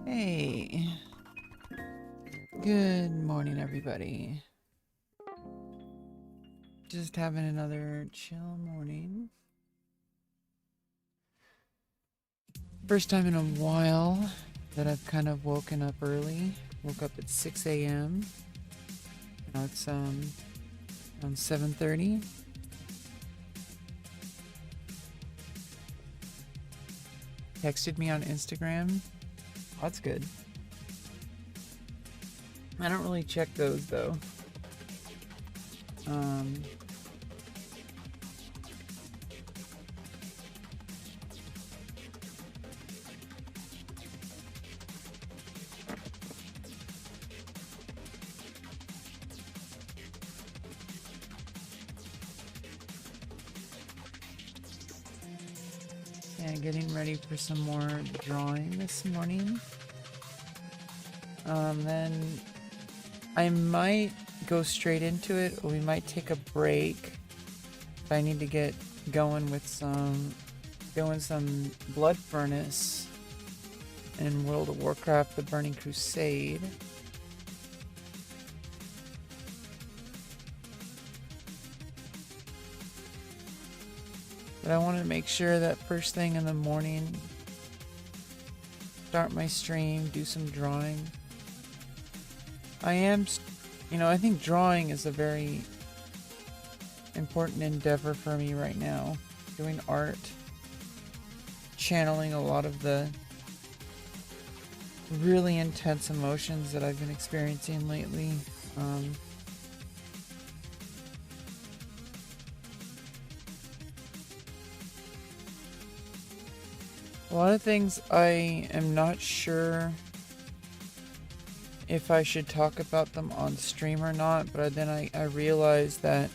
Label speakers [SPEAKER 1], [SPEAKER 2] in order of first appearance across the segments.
[SPEAKER 1] Hey, good morning, everybody. Just having another chill morning. First time in a while that I've kind of woken up early. Woke up at 6 a.m. Now it's around 7:30. Texted me on Instagram. That's good. I don't really check those though. Yeah, getting ready for some more drawing this morning. Then I might go straight into it, or we might take a break if I need to get going with some Blood Furnace in World of Warcraft: The Burning Crusade. But I want to make sure that first thing in the morning, start my stream, do some drawing. I think drawing is a very important endeavor for me right now. Doing art, channeling a lot of the really intense emotions that I've been experiencing lately. A lot of things I am not sure if I should talk about them on stream or not, but then I realized that,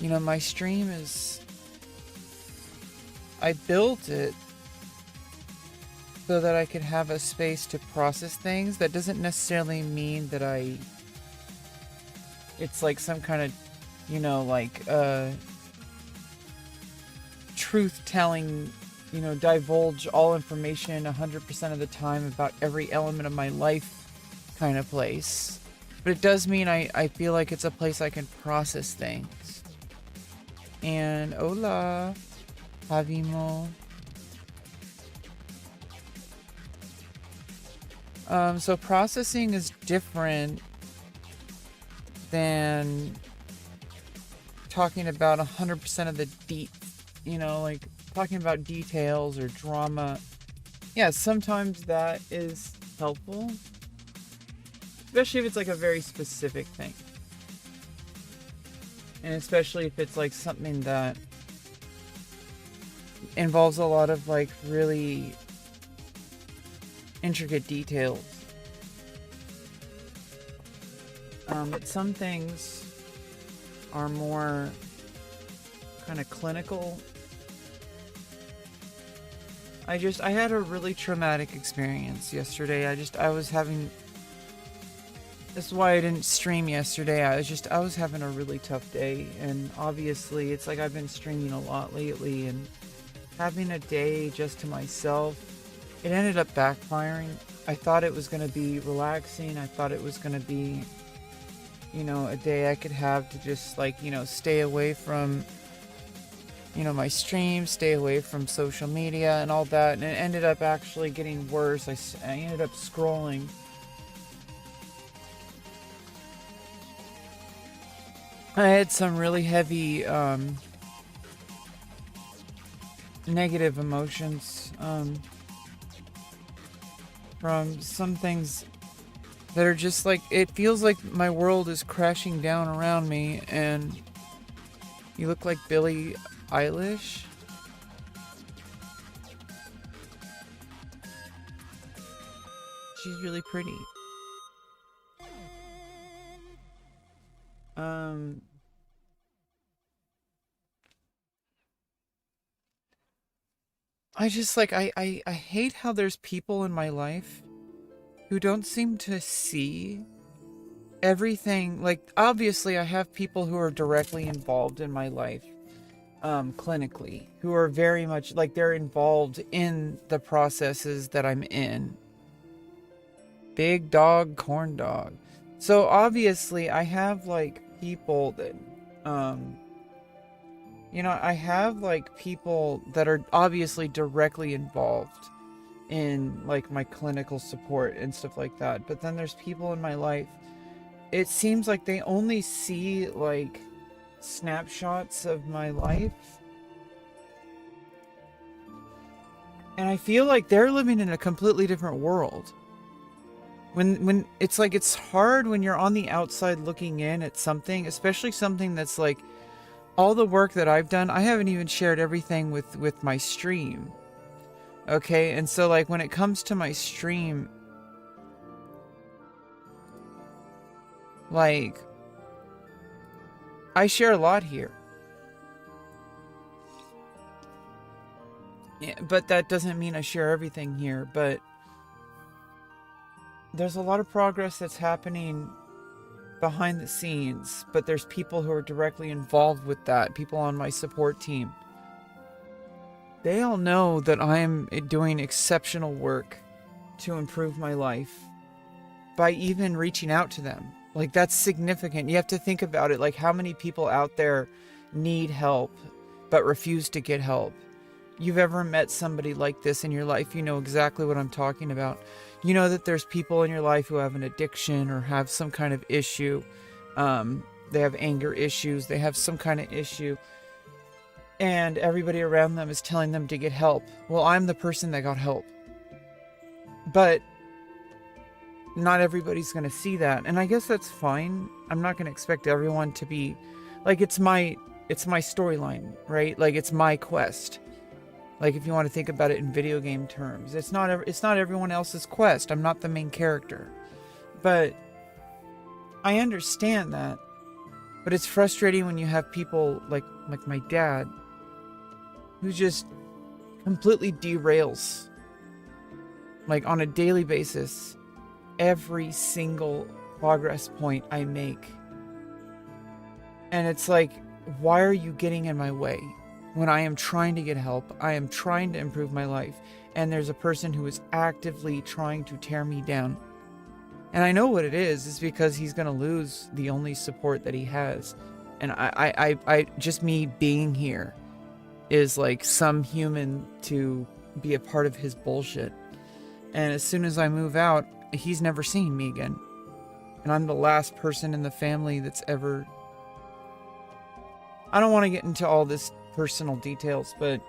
[SPEAKER 1] my stream I built it so that I could have a space to process things. That doesn't necessarily mean that it's like some kind of, truth-telling, divulge all information 100% of the time about every element of my life kind of place. But it does mean I feel like it's a place I can process things. And hola, Javimo. So processing is different than talking about 100% of the talking about details or drama. Yeah, sometimes that is helpful. Especially if it's like a very specific thing. And especially if it's like something that involves a lot of like really intricate details. But some things are more kind of clinical. I had a really traumatic experience yesterday. That's why I didn't stream yesterday. I was having a really tough day, and obviously it's like I've been streaming a lot lately, and having a day just to myself, it ended up backfiring. I thought it was going to be relaxing. I thought it was going to be, a day I could have to just stay away from, my stream, stay away from social media and all that. And it ended up actually getting worse. I ended up scrolling. I had some really heavy negative emotions from some things that are just like, it feels like my world is crashing down around me. And you look like Billie Eilish. She's really pretty. I just I hate how there's people in my life who don't seem to see everything. Like, obviously I have people who are directly involved in my life clinically, who are very much like they're involved in the processes that I'm in. Big dog, corn dog. So obviously I have like people that, um, I have like people that are obviously directly involved in like my clinical support and stuff like that. But then there's people in my life, it seems like they only see like snapshots of my life. And I feel like they're living in a completely different world. When it's like it's hard when you're on the outside looking in at something, especially something that's like all the work that I've done. I haven't even shared everything with my stream. Okay? And so like when it comes to my stream, like I share a lot here. Yeah, but that doesn't mean I share everything here, but there's a lot of progress that's happening behind the scenes, but there's people who are directly involved with that, people on my support team. They all know that I'm doing exceptional work to improve my life by even reaching out to them. Like, that's significant. You have to think about it. Like, how many people out there need help but refuse to get help? You've ever met somebody like this in your life, you know exactly what I'm talking about. You know that there's people in your life who have an addiction or have some kind of issue. They have anger issues. They have some kind of issue. And everybody around them is telling them to get help. Well, I'm the person that got help. But not everybody's going to see that. And I guess that's fine. I'm not going to expect everyone to be... Like, it's my storyline, right? Like, it's my quest. Like, if you want to think about it in video game terms, it's not everyone else's quest. I'm not the main character. But I understand that. But it's frustrating when you have people like my dad who just completely derails, like, on a daily basis, every single progress point I make. And it's like, why are you getting in my way? When I am trying to get help, I am trying to improve my life, and there's a person who is actively trying to tear me down. And I know what it is. It's because he's going to lose the only support that he has. And I just me being here is like some human to be a part of his bullshit. And as soon as I move out, he's never seen me again. And I'm the last person in the family that's ever... I don't want to get into all this personal details, but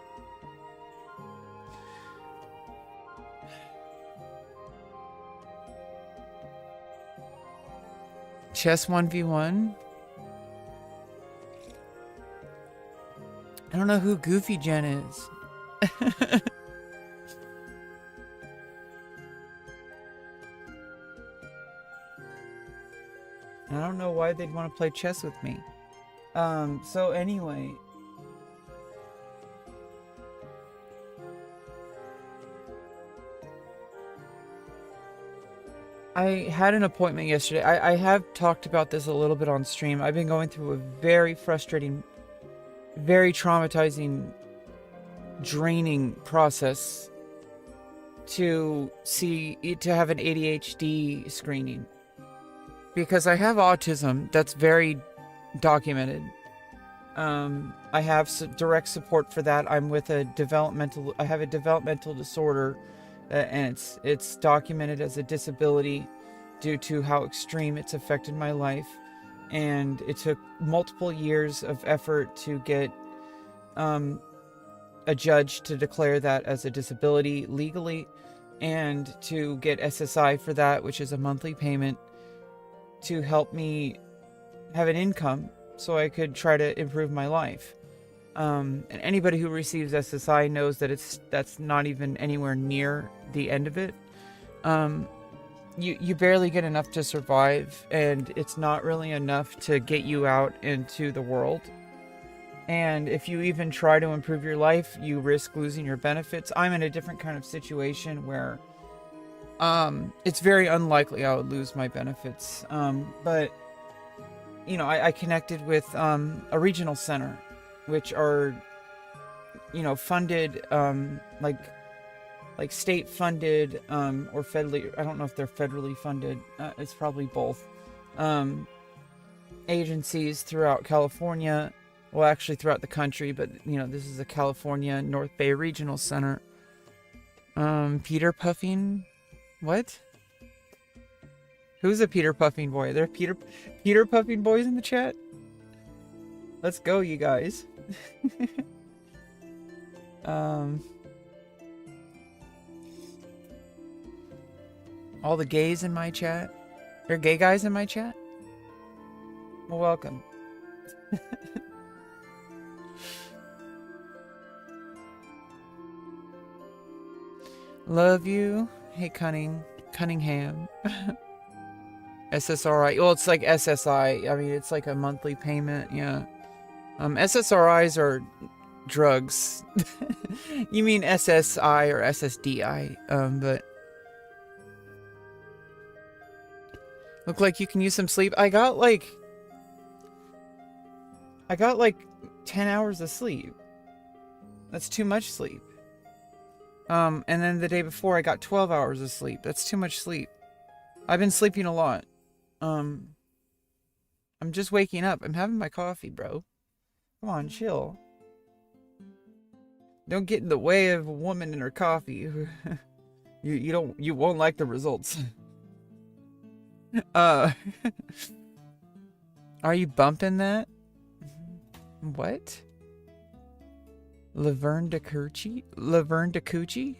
[SPEAKER 1] chess 1v1. I don't know who Goofy Jen is. I don't know why they'd want to play chess with me. So anyway, I had an appointment yesterday. I have talked about this a little bit on stream. I've been going through a very frustrating, very traumatizing, draining process to have an ADHD screening. Because I have autism that's very documented. I have direct support for that. I have a developmental disorder, and it's documented as a disability due to how extreme it's affected my life. And it took multiple years of effort to get a judge to declare that as a disability legally, and to get SSI for that, which is a monthly payment to help me have an income so I could try to improve my life. And anybody who receives SSI knows that that's not even anywhere near the end of it. You barely get enough to survive, and it's not really enough to get you out into the world. And if you even try to improve your life, you risk losing your benefits. I'm in a different kind of situation where it's very unlikely I would lose my benefits. But I connected with a regional center, which are funded, like state funded, or federally, I don't know if they're federally funded, it's probably both, agencies throughout California, well, actually throughout the country, but this is a California North Bay Regional Center. Peter Puffing, what? Who's a Peter Puffing boy? There are Peter Puffing boys in the chat? Let's go, you guys. All the gays in my chat? There are gay guys in my chat? Well, welcome. Love you. Hey, Cunningham. SSRI. Well, it's like SSI. I mean, it's like a monthly payment. Yeah. SSRIs are drugs. You mean SSI or SSDI? But look like you can use some sleep. I got like 10 hours of sleep. That's too much sleep. And then the day before I got 12 hours of sleep. That's too much sleep. I've been sleeping a lot. I'm just waking up. I'm having my coffee, bro. Come on, chill. Don't get in the way of a woman and her coffee. You won't like the results. Are you bumping that? What? Lavender Coochie? Lavender Coochie?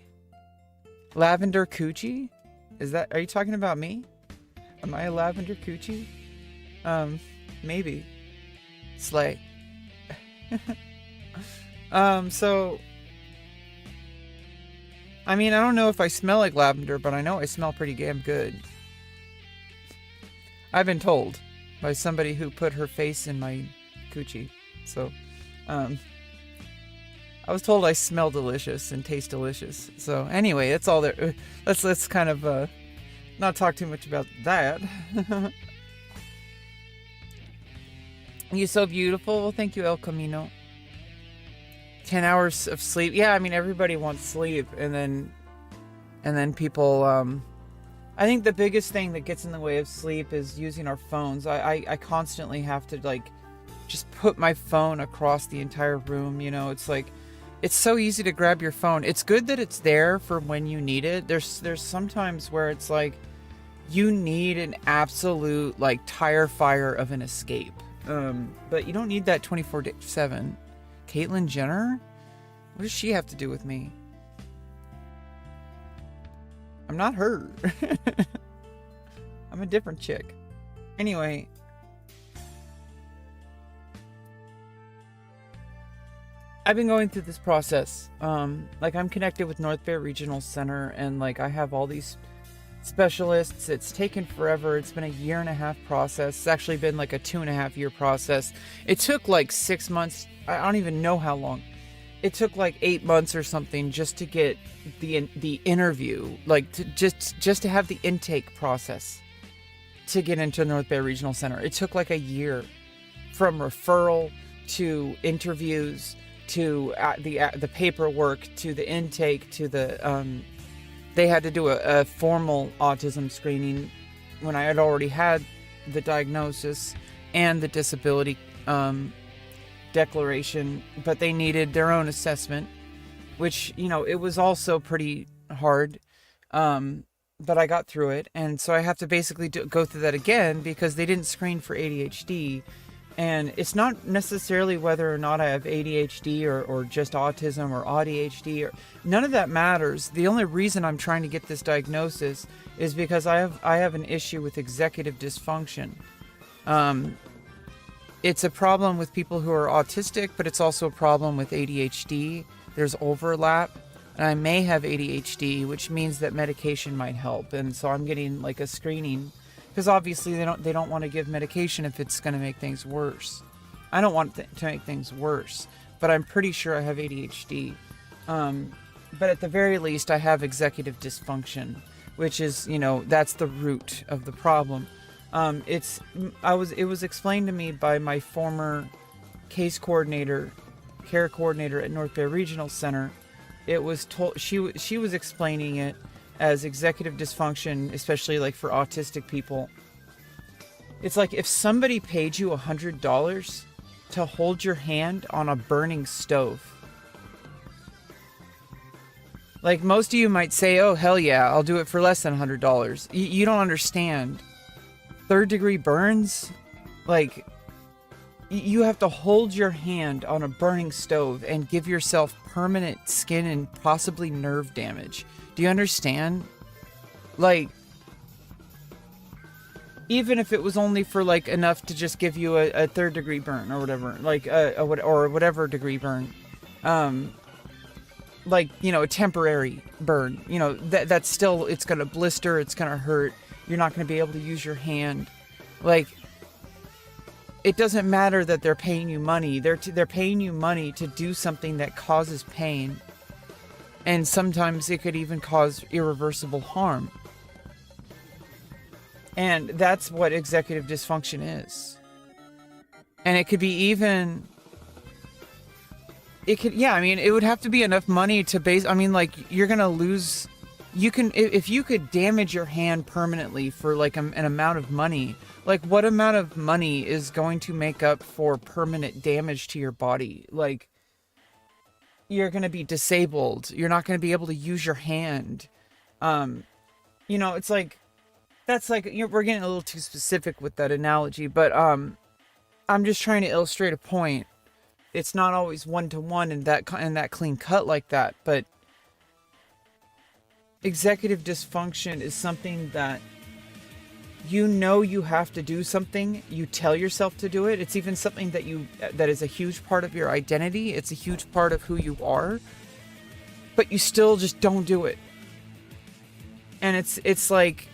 [SPEAKER 1] Are you talking about me? Am I a lavender coochie? Maybe. Slay. So I mean, I don't know if I smell like lavender, but I know I smell pretty damn good. I've been told by somebody who put her face in my coochie. So, I was told I smell delicious and taste delicious. So anyway, that's all there. Let's kind of not talk too much about that. You're so beautiful. Well, thank you, El Camino. 10 hours of sleep. Yeah, I mean, everybody wants sleep, and then people. I think the biggest thing that gets in the way of sleep is using our phones. I constantly have to just put my phone across the entire room. It's like, it's so easy to grab your phone. It's good that it's there for when you need it. There's sometimes where it's like you need an absolute tire fire of an escape. But you don't need that 24/7. Caitlyn Jenner? What does she have to do with me? I'm not her. I'm a different chick. Anyway. I've been going through this process. I'm connected with North Bay Regional Center, and I have all these specialists. It's taken forever. It's been a 1.5 year process. It's actually been a 2.5 year process. It took 6 months. I don't even know how long. It took 8 months or something just to get the interview, just to have the intake process to get into North Bay Regional Center. It took a year, from referral to interviews to the paperwork to the intake to the they had to do a formal autism screening when I had already had the diagnosis and the disability declaration, but they needed their own assessment, which it was also pretty hard, but I got through it. And so I have to basically go through that again because they didn't screen for ADHD. And it's not necessarily whether or not I have ADHD or just autism or ADHD, or none of that matters. The only reason I'm trying to get this diagnosis is because I have an issue with executive dysfunction. It's a problem with people who are autistic, but it's also a problem with ADHD. There's overlap, and I may have ADHD, which means that medication might help. And so I'm getting a screening. Because obviously they don't want to give medication if it's going to make things worse. I don't want to make things worse, but I'm pretty sure I have ADHD. But at the very least, I have executive dysfunction, which is, that's the root of the problem. It was explained to me by my former case coordinator, care coordinator at North Bay Regional Center, it was told, she was explaining it as executive dysfunction, especially like for autistic people. It's like if somebody paid you $100 to hold your hand on a burning stove. Like, most of you might say, oh, hell yeah, I'll do it for less than $100. You don't understand. Third-degree burns? Like, you have to hold your hand on a burning stove and give yourself permanent skin and possibly nerve damage. Do you understand? Like, even if it was only for, like, enough to just give you a third-degree burn or whatever. Like, or whatever degree burn. Like, you know, a temporary burn, you know, that's still, it's going to blister, it's going to hurt. You're not going to be able to use your hand. Like, it doesn't matter that they're paying you money. They're paying you money to do something that causes pain. And sometimes it could even cause irreversible harm. And that's what executive dysfunction is. And it could be even... It could, yeah, I mean, it would have to be enough money to base, I mean, like, you're going to lose, you can, if you could damage your hand permanently for, like, an amount of money, like, what amount of money is going to make up for permanent damage to your body? Like, you're going to be disabled. You're not going to be able to use your hand. You know, it's like, that's like, we're getting a little too specific with that analogy, but, I'm just trying to illustrate a point. It's not always one-to-one and that clean cut like that, but executive dysfunction is something that you know you have to do something, you tell yourself to do it. It's even something that is a huge part of your identity. It's a huge part of who you are, but you still just don't do it. And it's like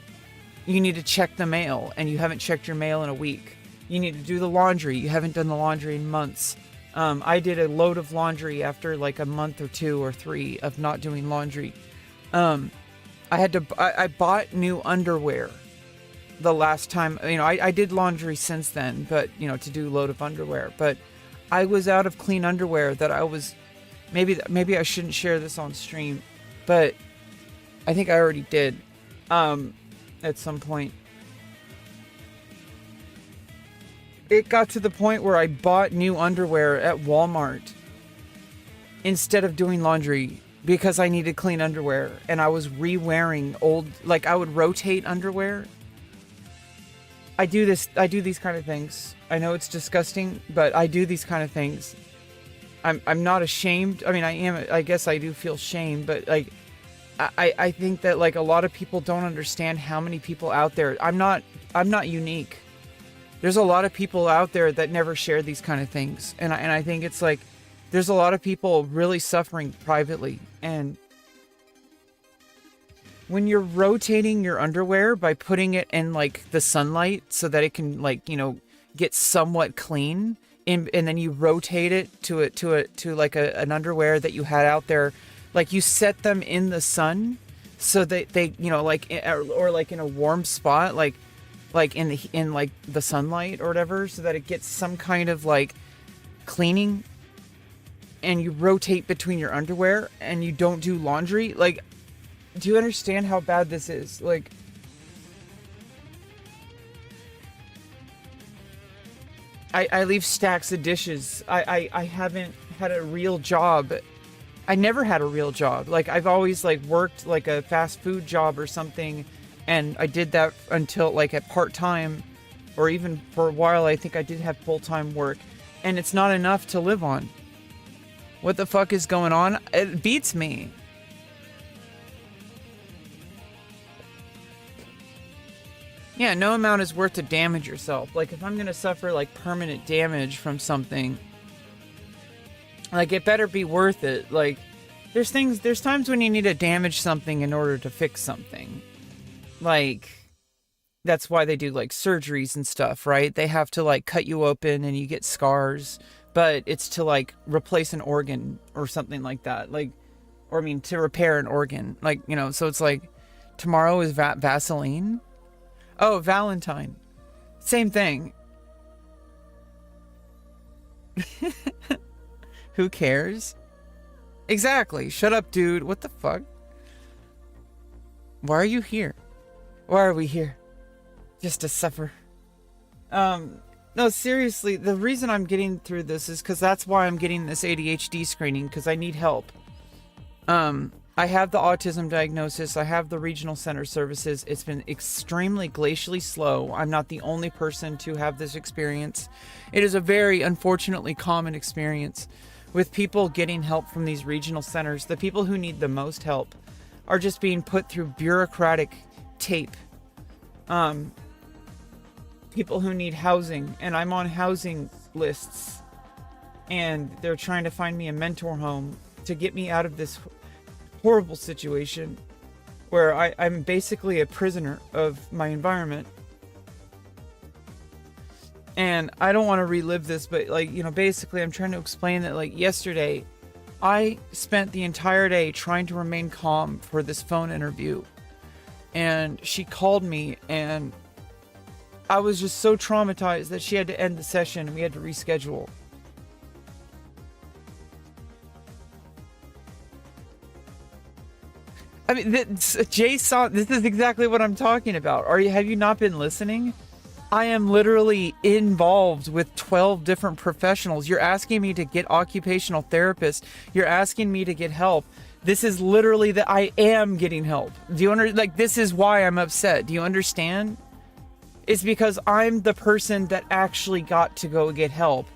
[SPEAKER 1] you need to check the mail and you haven't checked your mail in a week. You need to do the laundry. You haven't done the laundry in months. I did a load of laundry after like a month or 2 or 3 of not doing laundry. I bought new underwear the last time, you know, I did laundry since then, but, you know, to do a load of underwear, but I was out of clean underwear that I was, maybe I shouldn't share this on stream, but I think I already did, at some point. It got to the point where I bought new underwear at Walmart instead of doing laundry because I needed clean underwear, and I was re-wearing old, like I would rotate underwear. I do these kind of things. I know it's disgusting, but I do these kind of things. I'm not ashamed. I mean, I guess I do feel shame, but like I think that like a lot of people don't understand how many people out there. I'm not unique. There's a lot of people out there that never share these kind of things. And I think it's like, there's a lot of people really suffering privately. And when you're rotating your underwear by putting it in like the sunlight so that it can like, you know, get somewhat clean, and then you rotate it to like an underwear that you had out there, like you set them in the sun so that they, you know, like, or like in a warm spot, like in like the sunlight or whatever, so that it gets some kind of like cleaning, and you rotate between your underwear and you don't do laundry. Like, do you understand how bad this is? Like, I leave stacks of dishes. I haven't had a real job. I never had a real job. Like, I've always like worked like a fast food job or something. And I did that until like at part-time, or even for a while, I think I did have full-time work, and it's not enough to live on. What the fuck is going on? It beats me. Yeah, no amount is worth to damage yourself. Like, if I'm gonna suffer like permanent damage from something, like it better be worth it. Like, there's times when you need to damage something in order to fix something. Like, that's why they do like surgeries and stuff, right? They have to like cut you open and you get scars, but it's to like replace an organ or something like that. Like, or I mean, to repair an organ, like, you know, so it's like tomorrow is Vaseline. Oh, Valentine. Same thing. Who cares? Exactly. Shut up, dude. What the fuck? Why are you here? Why are we here? Just to suffer. No, seriously, the reason I'm getting through this is because that's why I'm getting this ADHD screening, because I need help. I have the autism diagnosis. I have the regional center services. It's been extremely glacially slow. I'm not the only person to have this experience. It is a very, unfortunately, common experience with people getting help from these regional centers. The people who need the most help are just being put through bureaucratic tape. People who need housing, and I'm on housing lists, and they're trying to find me a mentor home to get me out of this horrible situation where I'm basically a prisoner of my environment. And I don't want to relive this, but basically I'm trying to explain that yesterday I spent the entire day trying to remain calm for this phone interview, and she called me, and I was just so traumatized that she had to end the session and we had to reschedule. I mean, Jason, this is exactly what I'm talking about. Have you not been listening? I am literally involved with 12 different professionals. You're asking me to get occupational therapists. You're asking me to get help. This is literally that I am getting help. Do you this is why I'm upset. Do you understand? It's because I'm the person that actually got to go get help.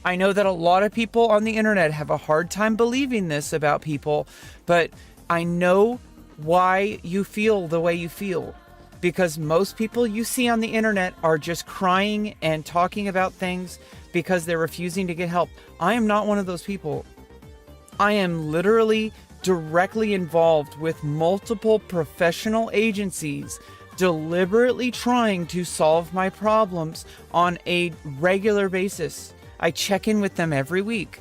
[SPEAKER 1] I know that a lot of people on the internet have a hard time believing this about people, but I know why you feel the way you feel. Because most people you see on the internet are just crying and talking about things because they're refusing to get help. I am not one of those people. I am literally directly involved with multiple professional agencies deliberately trying to solve my problems on a regular basis. I check in with them every week.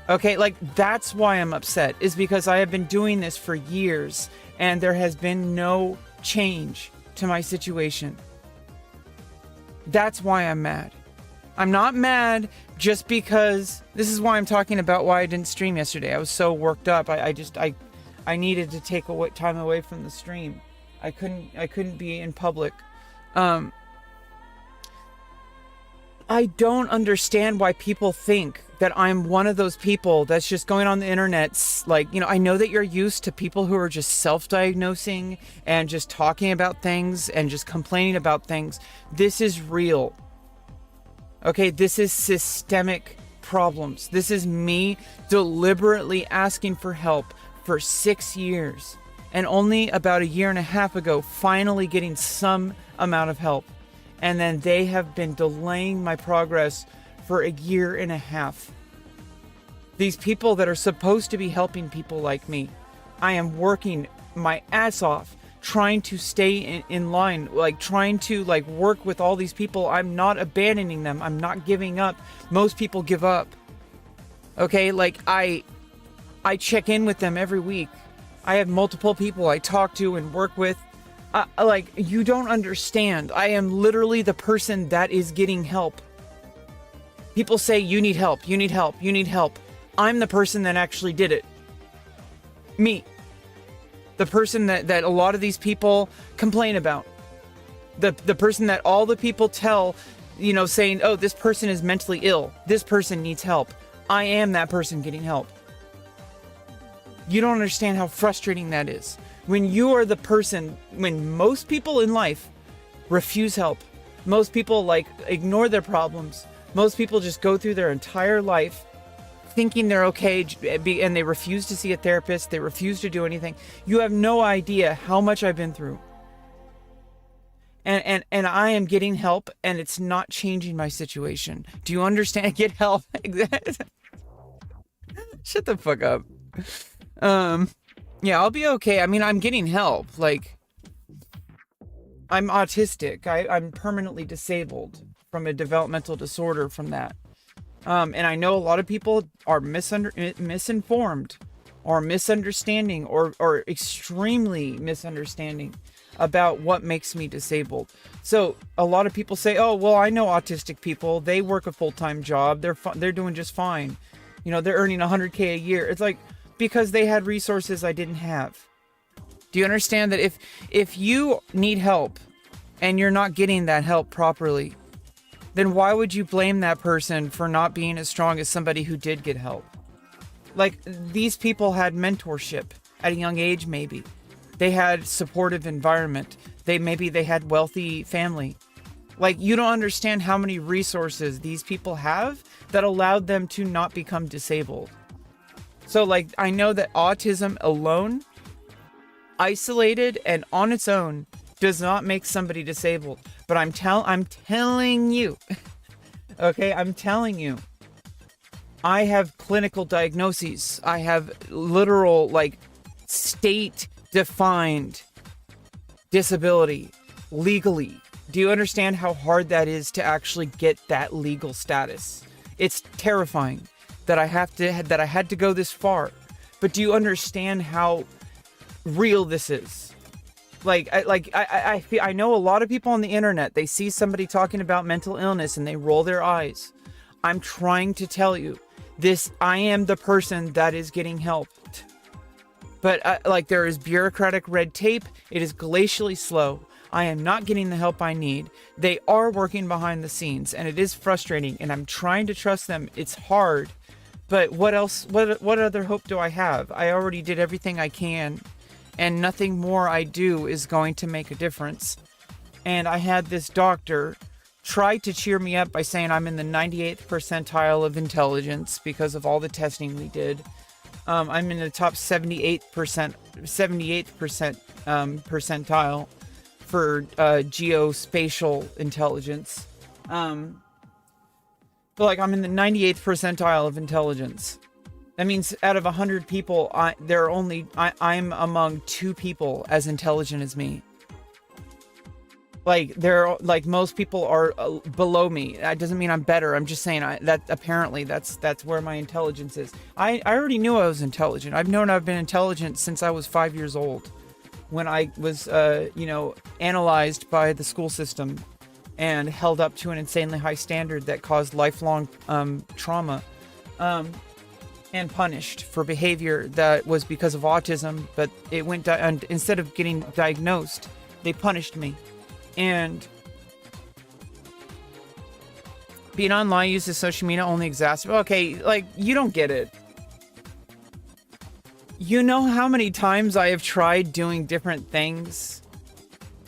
[SPEAKER 1] Okay, that's why I'm upset, is because I have been doing this for years and there has been no change to my situation. That's why I'm mad. I'm not mad just because this is why I'm talking about why I didn't stream yesterday. I was so worked up. I needed to take time away from the stream. I couldn't be in public. I don't understand why people think that I'm one of those people that's just going on the internet. I know that you're used to people who are just self-diagnosing and just talking about things and just complaining about things. This is real. Okay, this is systemic problems. This is me deliberately asking for help for 6 years. And only about a year and a half ago, finally getting some amount of help. And then they have been delaying my progress for a year and a half. These people that are supposed to be helping people like me, I am working my ass off trying to stay in line, trying to work with all these people. I'm not abandoning them. I'm not giving up. Most people give up. Okay, I check in with them every week. I have multiple people I talk to and work with. You don't understand. I am literally the person that is getting help. People say, you need help, you need help, you need help. I'm the person that actually did it. Me. The person that a lot of these people complain about. The person that all the people tell, saying, oh, this person is mentally ill. This person needs help. I am that person getting help. You don't understand how frustrating that is. When you are the person, when most people in life refuse help, most people ignore their problems, most people just go through their entire life thinking they're okay, and they refuse to see a therapist, they refuse to do anything. You have no idea how much I've been through. And I am getting help, and it's not changing my situation. Do you understand? Get help. Shut the fuck up. Yeah, I'll be okay. I mean, I'm getting help. I'm autistic. I'm permanently disabled from a developmental disorder from that. And I know a lot of people are misinformed or misunderstanding or extremely misunderstanding about what makes me disabled. So a lot of people say, oh, well, I know autistic people. They work a full-time job. They're doing just fine. You know, they're earning 100K a year. It's like, because they had resources I didn't have. Do you understand that if you need help and you're not getting that help properly, then why would you blame that person for not being as strong as somebody who did get help? Like, these people had mentorship at a young age, maybe. They had supportive environment. Maybe they had wealthy family. Like, you don't understand how many resources these people have that allowed them to not become disabled. So, like, I know that autism alone, isolated and on its own, does not make somebody disabled. But I'm telling you, okay, I'm telling you, I have clinical diagnoses. I have literal, like, state-defined disability legally. Do you understand how hard that is to actually get that legal status? It's terrifying that I had to go this far. But do you understand how real this is? I know a lot of people on the internet, they see somebody talking about mental illness and they roll their eyes. I'm trying to tell you this. I am the person that is getting helped. But there is bureaucratic red tape. It is glacially slow. I am not getting the help I need. They are working behind the scenes, and it is frustrating, and I'm trying to trust them. It's hard, but what else? What other hope do I have? I already did everything I can, and nothing more I do is going to make a difference. And I had this doctor try to cheer me up by saying I'm in the 98th percentile of intelligence because of all the testing we did. I'm in the top 78th percentile for geospatial intelligence. But like, I'm in the 98th percentile of intelligence. That means out of 100 people, I'm among 2 people as intelligent as me. Like most people are below me. That doesn't mean I'm better. I'm just saying that apparently that's where my intelligence is. I already knew I was intelligent. I've known I've been intelligent since I was 5 years old, when I was analyzed by the school system and held up to an insanely high standard that caused lifelong trauma, and punished for behavior that was because of autism. But it went instead of getting diagnosed, they punished me. And being online, uses social media only exacerbates. Okay, like, you don't get it. You know how many times I have tried doing different things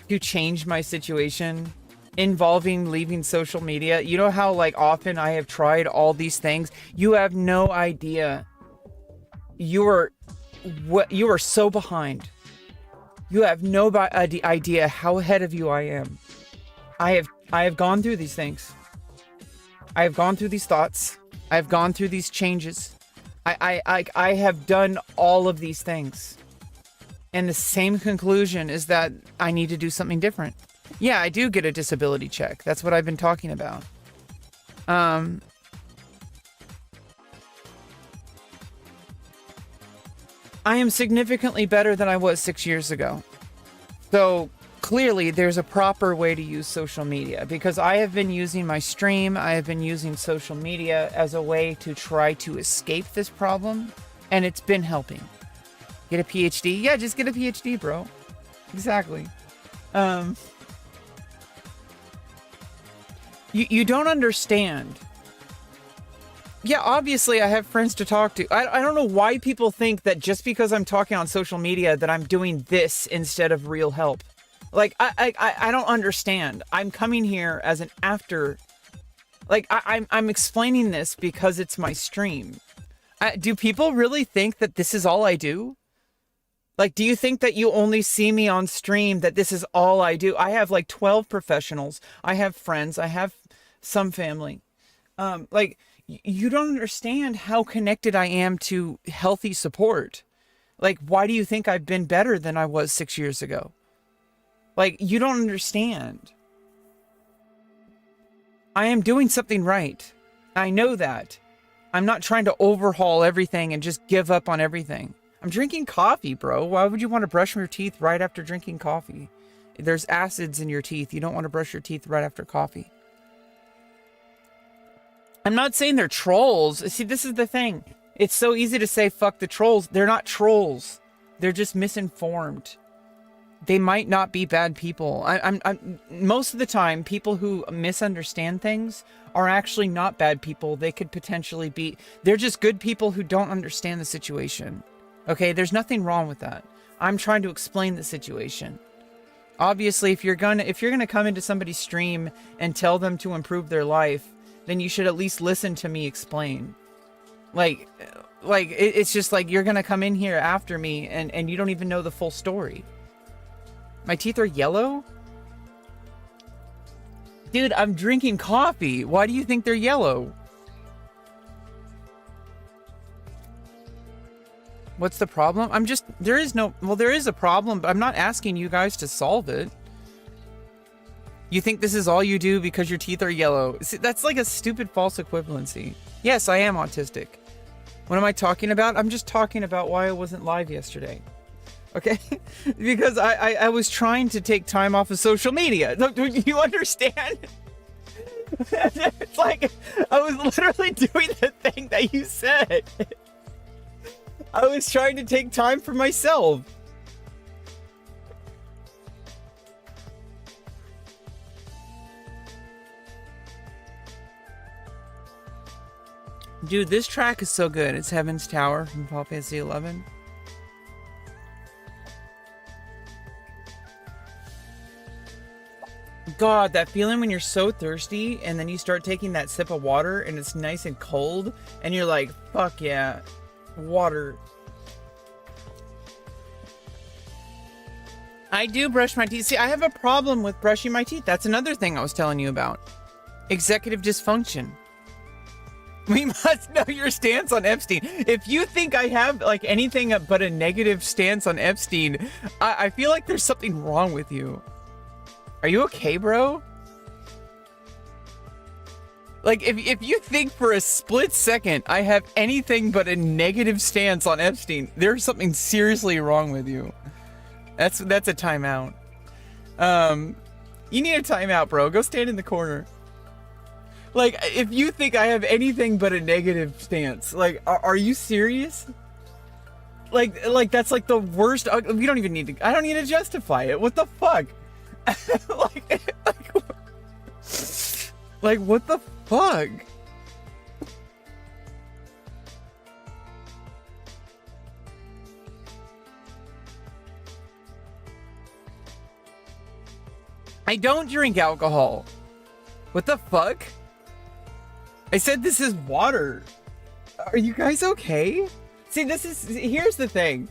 [SPEAKER 1] to change my situation involving leaving social media? You know how, like, often I have tried all these things? You have no idea. You are so behind. You have no idea how ahead of you I am. I have gone through these things. I have gone through these thoughts. I have gone through these changes. I have done all of these things. And the same conclusion is that I need to do something different. Yeah, I do get a disability check. That's what I've been talking about. I am significantly better than I was 6 years ago. So clearly there's a proper way to use social media, because I have been using my stream. I have been using social media as a way to try to escape this problem, and it's been helping. Get a PhD? Yeah, just get a PhD, bro. Exactly. You don't understand. Yeah, obviously I have friends to talk to. I don't know why people think that just because I'm talking on social media that I'm doing this instead of real help. Like, I don't understand. I'm coming here as an after. Like, I'm explaining this because it's my stream. Do people really think that this is all I do? Like, do you think that you only see me on stream, that this is all I do? I have like 12 professionals. I have friends. I have some family. You don't understand how connected I am to healthy support. Like, why do you think I've been better than I was 6 years ago? Like, you don't understand. I am doing something right. I know that. I'm not trying to overhaul everything and just give up on everything. I'm drinking coffee, bro. Why would you want to brush your teeth right after drinking coffee? There's acids in your teeth. You don't want to brush your teeth right after coffee. I'm not saying they're trolls. See, this is the thing. It's so easy to say, fuck the trolls. They're not trolls. They're just misinformed. They might not be bad people. Most of the time, people who misunderstand things are actually not bad people. They could potentially be, they're just good people who don't understand the situation. Okay, there's nothing wrong with that. I'm trying to explain the situation. Obviously, if you're gonna come into somebody's stream and tell them to improve their life, then you should at least listen to me explain. It's just like you're gonna come in here after me and you don't even know the full story. My teeth are yellow? Dude, I'm drinking coffee. Why do you think they're yellow? What's the problem? There is a problem, but I'm not asking you guys to solve it. You think this is all you do because your teeth are yellow. See, that's like a stupid false equivalency. Yes, I am autistic. What am I talking about? I'm just talking about why I wasn't live yesterday. Okay? Because I was trying to take time off of social media. Do you understand? It's like I was literally doing the thing that you said. I was trying to take time for myself. Dude, this track is so good. It's Heaven's Tower from Final Fantasy 11. God, that feeling when you're so thirsty and then you start taking that sip of water and it's nice and cold and you're like, fuck yeah, water. I do brush my teeth. See, I have a problem with brushing my teeth. That's another thing I was telling you about. Executive dysfunction. We must know your stance on Epstein. If you think I have like anything but a negative stance on Epstein, I feel like there's something wrong with you. Are you okay, bro? Like, if you think for a split second I have anything but a negative stance on Epstein, there's something seriously wrong with you. That's a timeout. You need a timeout, bro. Go stand in the corner. Like, if you think I have anything but a negative stance, like, are you serious? Like that's like the worst. We don't even need to. I don't need to justify it. What the fuck? like what the fuck? I don't drink alcohol. What the fuck? I said this is water. Are you guys okay? See, here's the thing.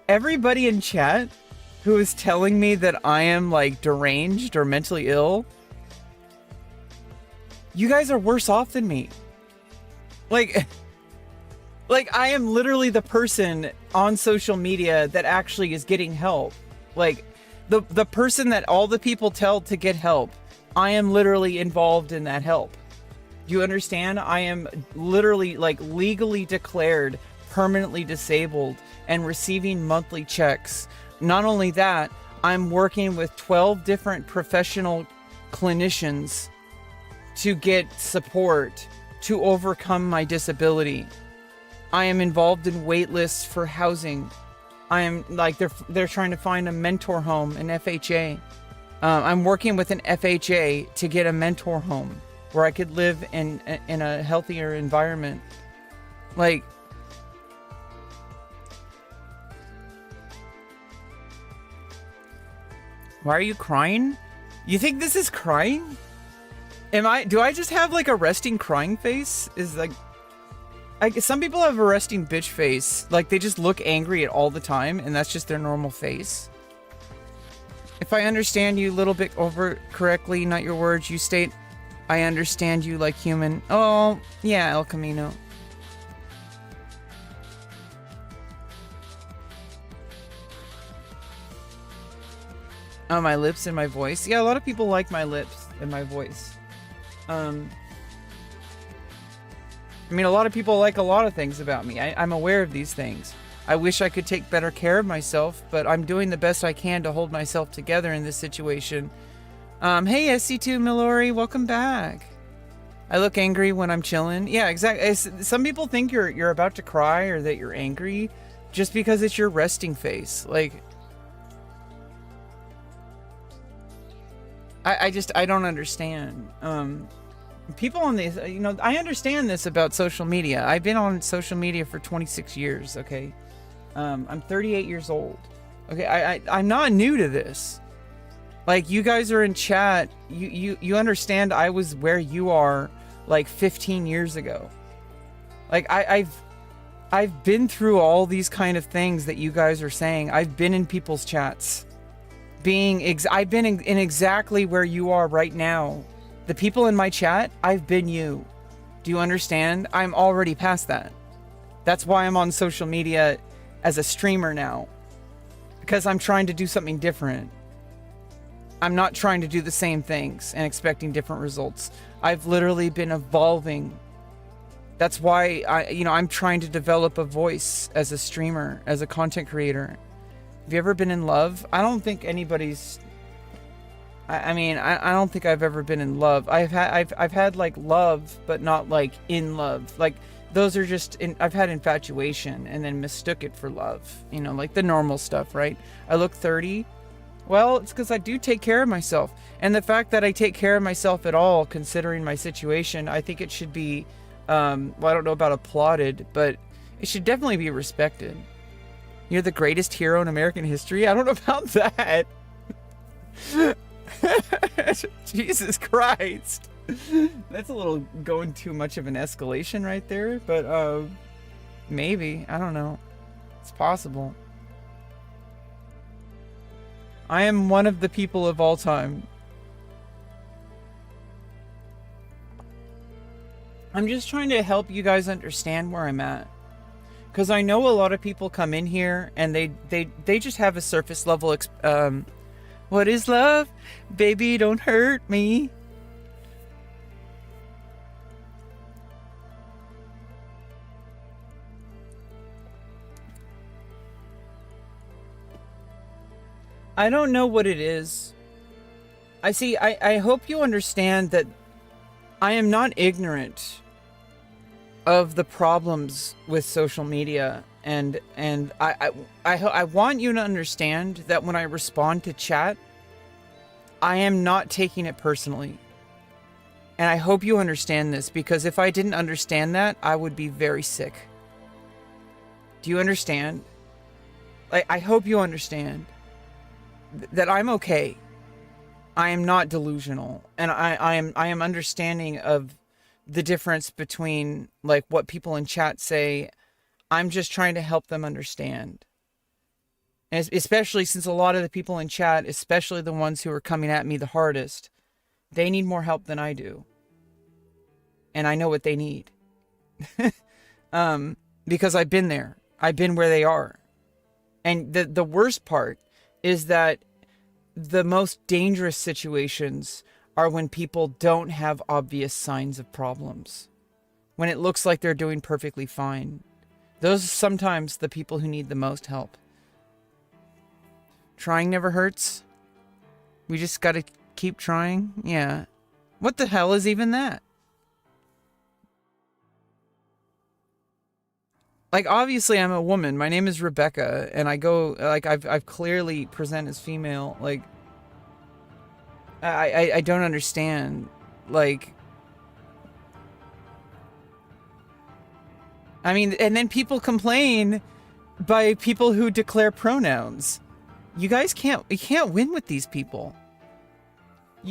[SPEAKER 1] Everybody in chat who is telling me that I am like deranged or mentally ill, you guys are worse off than me. Like I am literally the person on social media that actually is getting help. Like the person that all the people tell to get help, I am literally involved in that help. Do you understand? I am literally like legally declared permanently disabled and receiving monthly checks. Not only that, I'm working with 12 different professional clinicians to get support to overcome my disability. I am involved in wait lists for housing. I am like, they're trying to find a mentor home, an FHA. I'm working with an FHA to get a mentor home where I could live in a healthier environment. Like, why are you crying? You think this is crying? Do I just have like a resting crying face? Is like, some people have a resting bitch face. Like they just look angry at all the time and that's just their normal face. If I understand you a little bit over correctly, not your words, you state, I understand you like human. Oh, yeah, El Camino. Oh, my lips and my voice. Yeah, a lot of people like my lips and my voice. I mean, a lot of people like a lot of things about me. I'm aware of these things. I wish I could take better care of myself, but I'm doing the best I can to hold myself together in this situation. Hey, SC2 Milori, welcome back. I look angry when I'm chilling. Yeah, exactly. Some people think you're about to cry or that you're angry just because it's your resting face. Like, I don't understand. People on these, I understand this about social media. I've been on social media for 26 years, okay? I'm 38 years old. Okay, I'm not new to this. Like, you guys are in chat. You understand I was where you are like 15 years ago. Like, I've been through all these kind of things that you guys are saying. I've been in people's chats. I've been in exactly where you are right now. The people in my chat, I've been you. Do you understand? I'm already past that. That's why I'm on social media as a streamer now. Because I'm trying to do something different. I'm not trying to do the same things and expecting different results. I've literally been evolving. That's why I'm trying to develop a voice as a streamer, as a content creator. Have you ever been in love? I don't think anybody's... I don't think I've ever been in love. I've had like love, but not like in love. Like, those are just... I've had infatuation and then mistook it for love. Like the normal stuff, right? I look 30. Well, it's because I do take care of myself. And the fact that I take care of myself at all, considering my situation, I think it should be, I don't know about applauded, but it should definitely be respected. You're the greatest hero in American history? I don't know about that. Jesus Christ. That's a little going too much of an escalation right there, but maybe. I don't know. It's possible. I am one of the people of all time. I'm just trying to help you guys understand where I'm at. Because I know a lot of people come in here and they just have a surface level... what is love? Baby, don't hurt me. I don't know what it is. I hope you understand that I am not ignorant of the problems with social media, and I want you to understand that when I respond to chat, I am not taking it personally. And I hope you understand this, because if I didn't understand that, I would be very sick. Do you understand? I hope you understand that I'm okay. I am not delusional, and I am understanding of the difference between like what people in chat say. I'm just trying to help them understand, and especially since a lot of the people in chat, especially the ones who are coming at me the hardest, they need more help than I do, and I know what they need. Because I've been there. I've been where they are, and the worst part is that the most dangerous situations are when people don't have obvious signs of problems. When it looks like they're doing perfectly fine. Those are sometimes the people who need the most help. Trying never hurts. We just gotta keep trying. Yeah. What the hell is even that? Like, obviously I'm a woman. My name is Rebecca, and I go, like, I've clearly present as female. Like, I don't understand. Like, I mean, and then people complain by people who declare pronouns. You guys can't win with these people.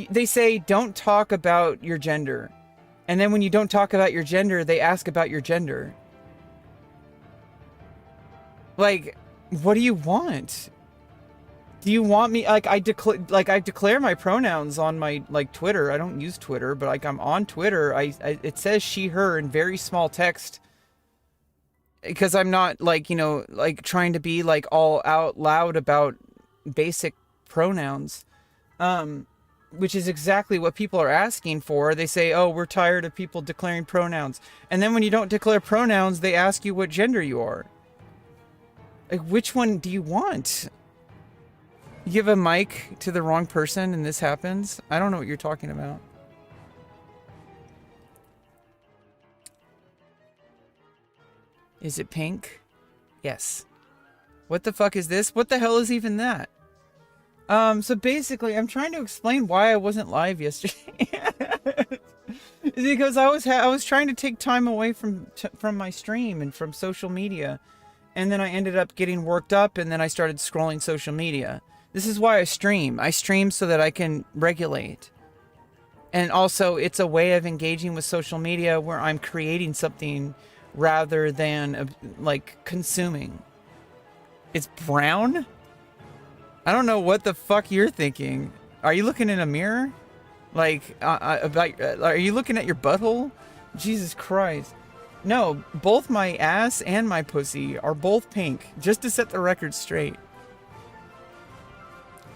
[SPEAKER 1] They say, don't talk about your gender. And then when you don't talk about your gender, they ask about your gender. Like, what do you want? Do you want me, like, I declare my pronouns on my, like, Twitter. I don't use Twitter, but, like, I'm on Twitter. It says she, her in very small text. Because I'm not, like, like, trying to be, like, all out loud about basic pronouns. Which is exactly what people are asking for. They say, oh, we're tired of people declaring pronouns. And then when you don't declare pronouns, they ask you what gender you are. Like, which one do you want? You give a mic to the wrong person and this happens? I don't know what you're talking about. Is it pink? Yes. What the fuck is this? What the hell is even that? So basically, I'm trying to explain why I wasn't live yesterday. It's because I was trying to take time away from my stream and from social media, and then I ended up getting worked up, and then I started scrolling social media. This is why I stream. I stream so that I can regulate. And also, it's a way of engaging with social media where I'm creating something rather than like consuming. It's brown? I don't know what the fuck you're thinking. Are you looking in a mirror? Like, are you looking at your butthole? Jesus Christ. No, both my ass and my pussy are both pink, just to set the record straight.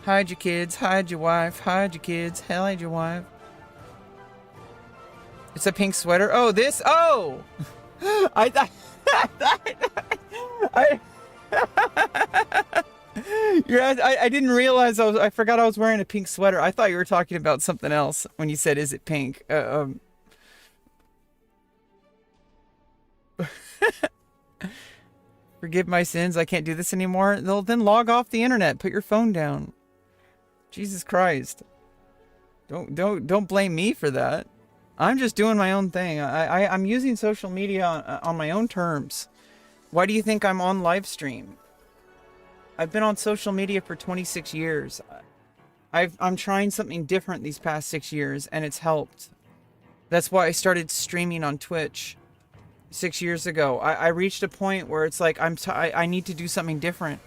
[SPEAKER 1] Hide your kids, hide your wife, hide your kids, hide your wife. It's a pink sweater. Oh, this? Oh! I didn't realize I forgot I was wearing a pink sweater. I thought you were talking about something else when you said, is it pink? Forgive my sins. I can't do this anymore. Well, then log off the internet. Put your phone down. Jesus Christ. Don't blame me for that. I'm just doing my own thing. I'm using social media on my own terms. Why do you think I'm on live stream? I've been on social media for 26 years. I'm trying something different these past 6 years, and it's helped. That's why I started streaming on Twitch 6 years ago. I reached a point where it's like I need to do something different,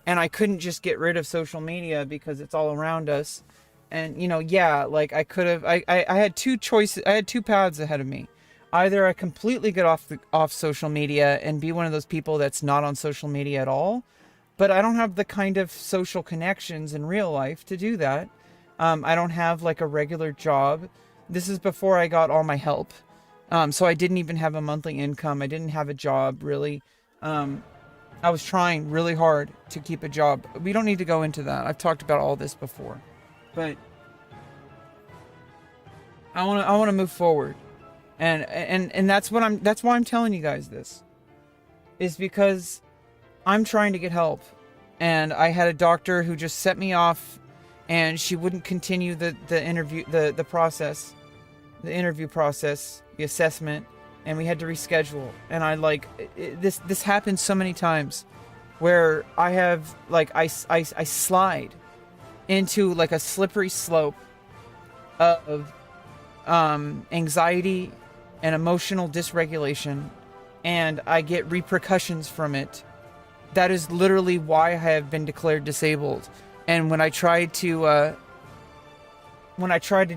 [SPEAKER 1] and I couldn't just get rid of social media because it's all around us. And you know, yeah, like I could have. I had two choices. I had two paths ahead of me. Either I completely get off social media and be one of those people that's not on social media at all, but I don't have the kind of social connections in real life to do that. I don't have like a regular job. This is before I got all my help. So I didn't even have a monthly income. I didn't have a job really. I was trying really hard to keep a job. We don't need to go into that. I've talked about all this before, but I want to move forward. And that's why I'm telling you guys this, is because I'm trying to get help. And I had a doctor who just set me off, and she wouldn't continue the interview, the interview process, the assessment, and we had to reschedule. And I this happens so many times where I have I slide into like a slippery slope of anxiety and emotional dysregulation, and I get repercussions from it. That is literally why I have been declared disabled. And when I tried to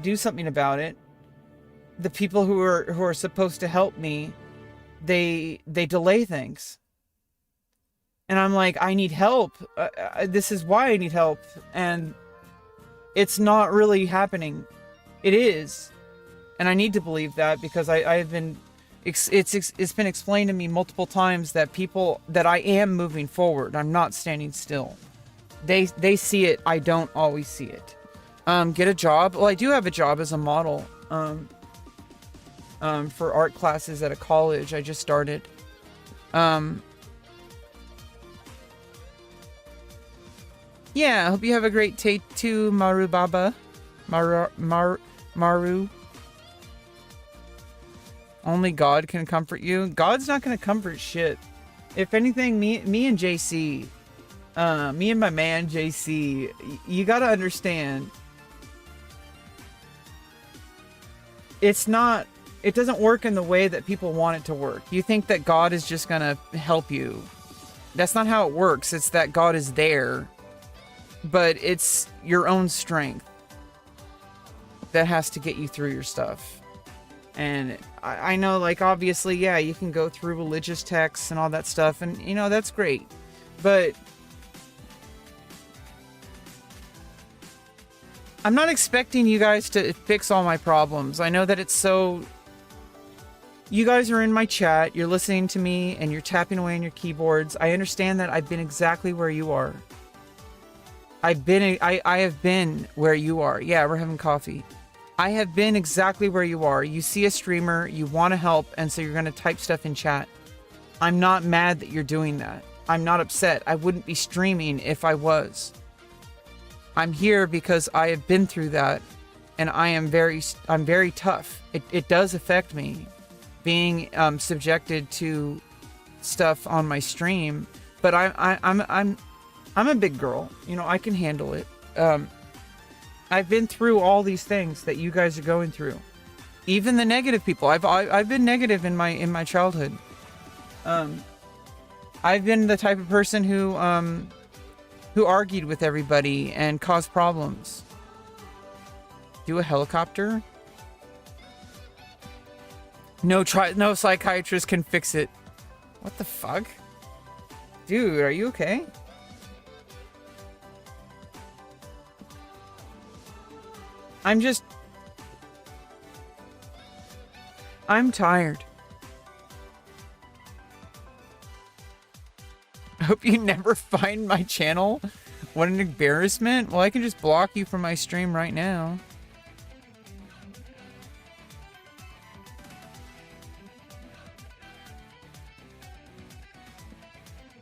[SPEAKER 1] do something about it, the people who are supposed to help me, they delay things. And I'm like, I need help. This is why I need help, and it's not really happening. It is. And I need to believe that because I've been, it's been explained to me multiple times that I am moving forward. I'm not standing still. They see it. I don't always see it. Get a job. Well, I do have a job as a model. For art classes at a college. I just started. Yeah, I hope you have a great day too, Maru Baba. Maru. Only God can comfort you. God's not going to comfort shit. If anything, me and JC, me and my man JC, you got to understand, it doesn't work in the way that people want it to work. You think that God is just going to help you. That's not how it works. It's that God is there, but it's your own strength that has to get you through your stuff. And I know, like, obviously, yeah, you can go through religious texts and all that stuff, and, you know, that's great. But I'm not expecting you guys to fix all my problems. I know that it's so You guys are in my chat, you're listening to me, and you're tapping away on your keyboards. I understand that I've been exactly where you are. I have been where you are. Yeah, we're having coffee. I have been exactly where you are. You see a streamer, you want to help, and so you're going to type stuff in chat. I'm not mad that you're doing that. I'm not upset. I wouldn't be streaming if I was. I'm here because I have been through that, and I'm very tough. It does affect me being subjected to stuff on my stream, but I'm a big girl. You know, I can handle it. I've been through all these things that you guys are going through. Even the negative people. I've been negative in my childhood. I've been the type of person who argued with everybody and caused problems. Do a helicopter? No psychiatrist can fix it. What the fuck? Dude, are you okay? I'm tired. I hope you never find my channel. What an embarrassment. Well, I can just block you from my stream right now.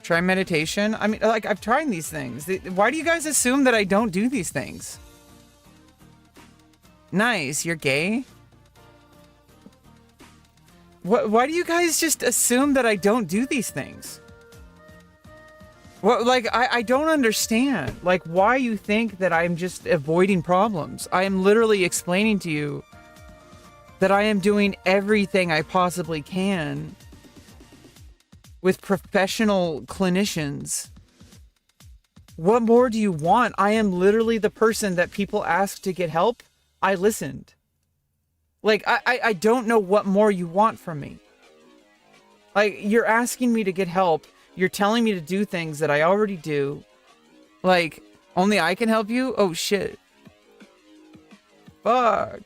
[SPEAKER 1] Try meditation. I mean, like, I've tried these things. Why do you guys assume that I don't do these things? Nice, you're gay? Why do you guys just assume that I don't do these things? Well, like, I don't understand. Like, why you think that I'm just avoiding problems. I am literally explaining to you that I am doing everything I possibly can with professional clinicians. What more do you want? I am literally the person that people ask to get help. I listened. Like, I don't know what more you want from me. Like, you're asking me to get help. You're telling me to do things that I already do. Like, only I can help you? Oh, shit. Fuck.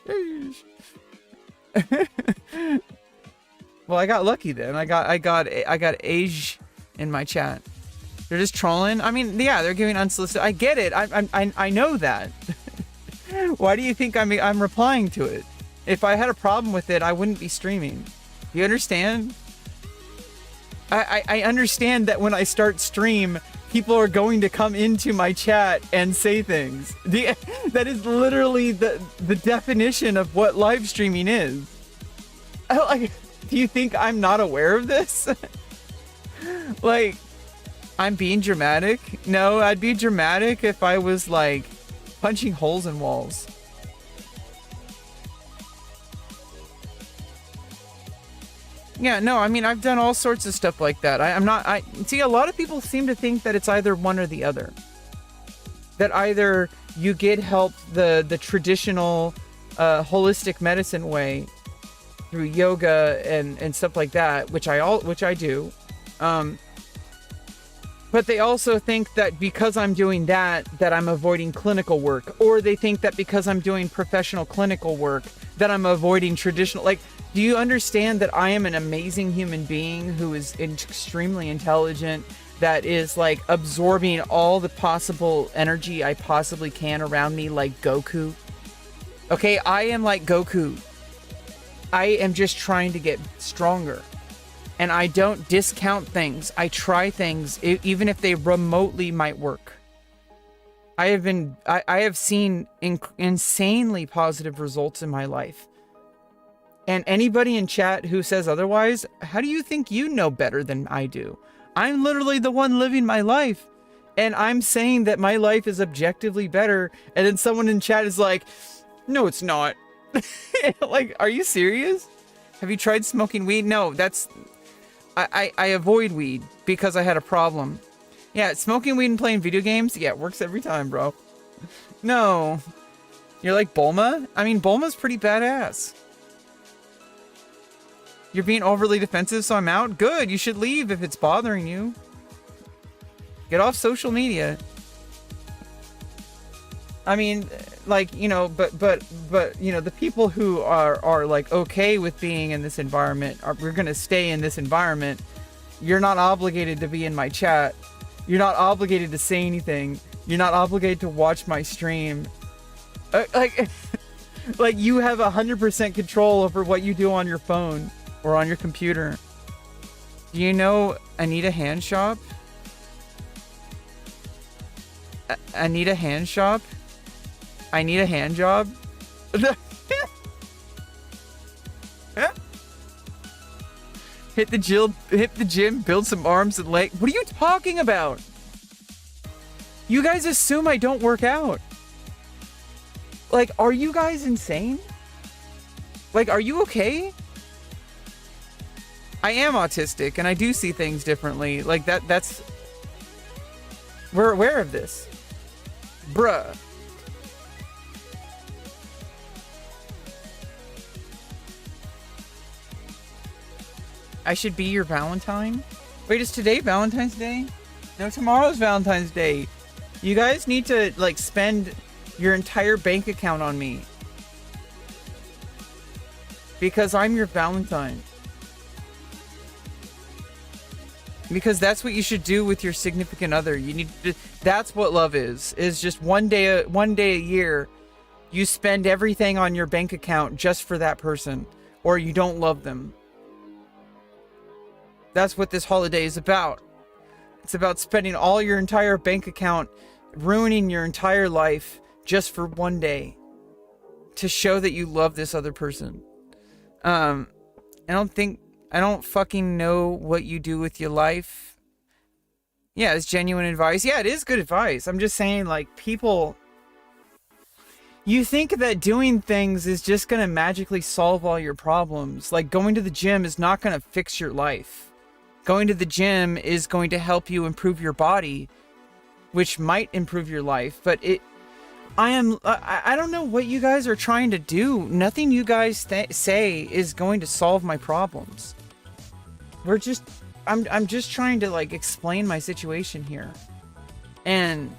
[SPEAKER 1] Sheesh. Well, I got lucky then. I got age in my chat. They're just trolling. I mean, yeah, they're giving unsolicited. I get it. I know that. Why do you think I'm replying to it? If I had a problem with it, I wouldn't be streaming. You understand? I understand that when I start stream, people are going to come into my chat and say things. That is literally the definition of what live streaming is. Like, do you think I'm not aware of this? Like, I'm being dramatic? No, I'd be dramatic if I was like punching holes in walls. Yeah, no, I mean, I've done all sorts of stuff like that. I see, a lot of people seem to think that it's either one or the other. That either you get help the traditional holistic medicine way through yoga and stuff like that, which I do. But they also think that because I'm doing that I'm avoiding clinical work, or they think that because I'm doing professional clinical work that I'm avoiding traditional. Like, do you understand that I am an amazing human being who is extremely intelligent, that is like absorbing all the possible energy I possibly can around me, like Goku? Okay, I am like Goku. I am just trying to get stronger. And I don't discount things. I try things, even if they remotely might work. I have seen insanely positive results in my life. And anybody in chat who says otherwise, how do you think you know better than I do? I'm literally the one living my life. And I'm saying that my life is objectively better. And then someone in chat is like, no, it's not. Like, are you serious? Have you tried smoking weed? No, I avoid weed because I had a problem. Yeah, smoking weed and playing video games? Yeah, it works every time, bro. No. You're like Bulma? I mean, Bulma's pretty badass. You're being overly defensive, so I'm out? Good, you should leave if it's bothering you. Get off social media. I mean, like, you know, but you know, the people who are like okay with being in this environment we're gonna stay in this environment. You're not obligated to be in my chat. You're not obligated to say anything. You're not obligated to watch my stream. Like like you have 100% control over what you do on your phone or on your computer. Do you know Anita Hand Shop? Anita Hand Shop? I need a hand job? Hit the gym, build some arms and legs. What are you talking about? You guys assume I don't work out. Like, are you guys insane? Like, are you okay? I am autistic and I do see things differently. Like that's... We're aware of this. Bruh. I should be your Valentine? Wait, is today Valentine's Day? No, tomorrow's Valentine's Day. You guys need to, like, spend your entire bank account on me. Because I'm your Valentine. Because that's what you should do with your significant other. You need to, that's what love is just one day a year you spend everything on your bank account just for that person, or you don't love them. That's what this holiday is about. It's about spending all your entire bank account, ruining your entire life just for one day to show that you love this other person. I don't fucking know what you do with your life. Yeah, it's genuine advice. Yeah, it is good advice. I'm just saying, like, people... You think that doing things is just gonna magically solve all your problems. Like, going to the gym is not gonna fix your life. Going to the gym is going to help you improve your body, which might improve your life, but I don't know what you guys are trying to do. Nothing you guys say is going to solve my problems. I'm just trying to, like, explain my situation here. And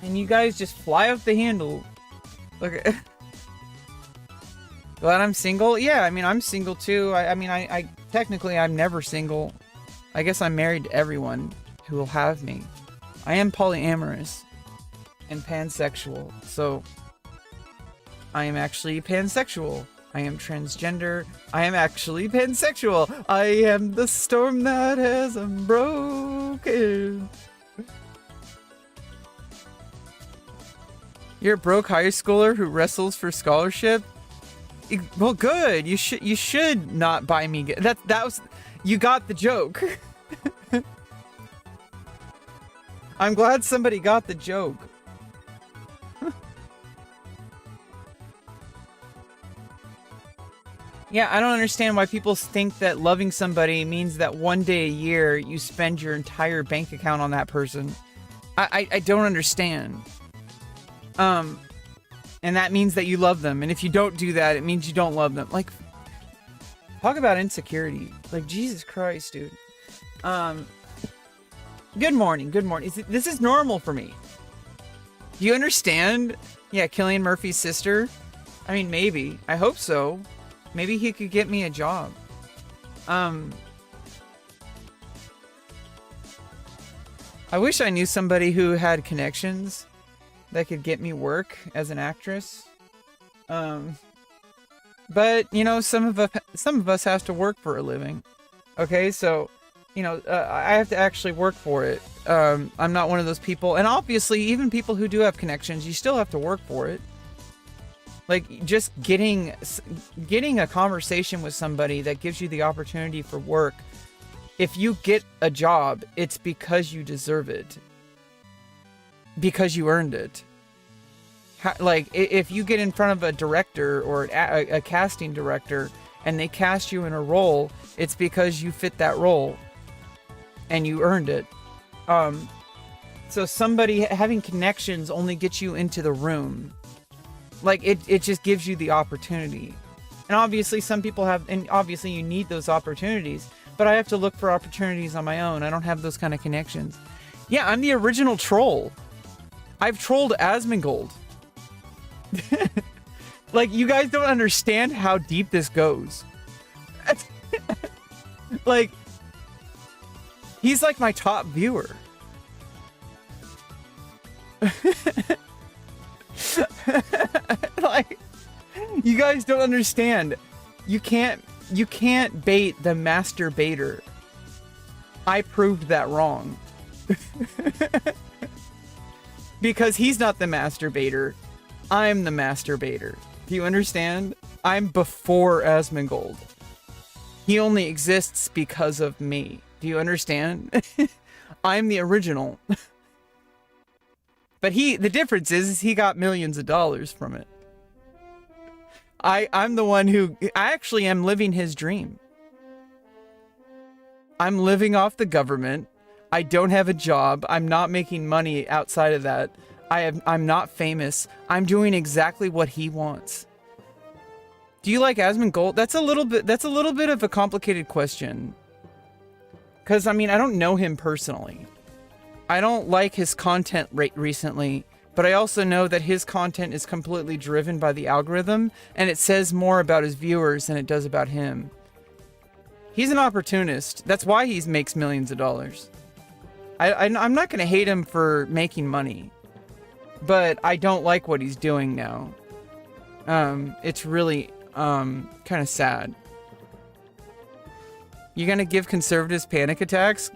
[SPEAKER 1] you guys just fly off the handle. Okay. Glad I'm single? Yeah, I mean, I'm single too. I technically, I'm never single. I guess I'm married to everyone who will have me. I am polyamorous and pansexual, so I am actually pansexual. I am transgender. I am actually pansexual. I am the storm that has unbroken. You're a broke high schooler who wrestles for scholarship? Well, good. You should not buy me. That was, you got the joke. I'm glad somebody got the joke. Yeah, I don't understand why people think that loving somebody means that one day a year you spend your entire bank account on that person. I don't understand. And that means that you love them. And if you don't do that, it means you don't love them. Like, talk about insecurity. Like, Jesus Christ, dude. Good morning. Good morning. This is normal for me. Do you understand? Yeah, Cillian Murphy's sister. I mean, maybe. I hope so. Maybe he could get me a job. I wish I knew somebody who had connections that could get me work as an actress. But, you know, some of us have to work for a living. Okay, so, you know, I have to actually work for it. I'm not one of those people. And obviously, even people who do have connections, you still have to work for it. Like, just getting a conversation with somebody that gives you the opportunity for work. If you get a job, it's because you deserve it. Because you earned it. Like, if you get in front of a director or a casting director and they cast you in a role, it's because you fit that role and you earned it. So somebody having connections only gets you into the room. Like, it just gives you the opportunity. And obviously some people have, and obviously you need those opportunities, but I have to look for opportunities on my own. I don't have those kind of connections. Yeah, I'm the original troll. I've trolled Asmongold. Like, you guys don't understand how deep this goes. Like, he's like my top viewer. Like, you guys don't understand. You can't bait the master baiter. I proved that wrong. Because he's not the master baiter. I'm the master baiter. Do you understand? I'm before Asmongold. He only exists because of me. Do you understand? I'm the original. But the difference is he got millions of dollars from it. I'm the one who, I actually am living his dream. I'm living off the government. I don't have a job. I'm not making money outside of that. I'm not famous. I'm doing exactly what he wants. Do you like Asmongold? That's a little bit of a complicated question. Cause I mean, I don't know him personally. I don't like his content recently, but I also know that his content is completely driven by the algorithm, and it says more about his viewers than it does about him. He's an opportunist. That's why he makes millions of dollars. I'm not gonna hate him for making money, but I don't like what he's doing now. It's really, kind of sad. You gonna give conservatives panic attacks?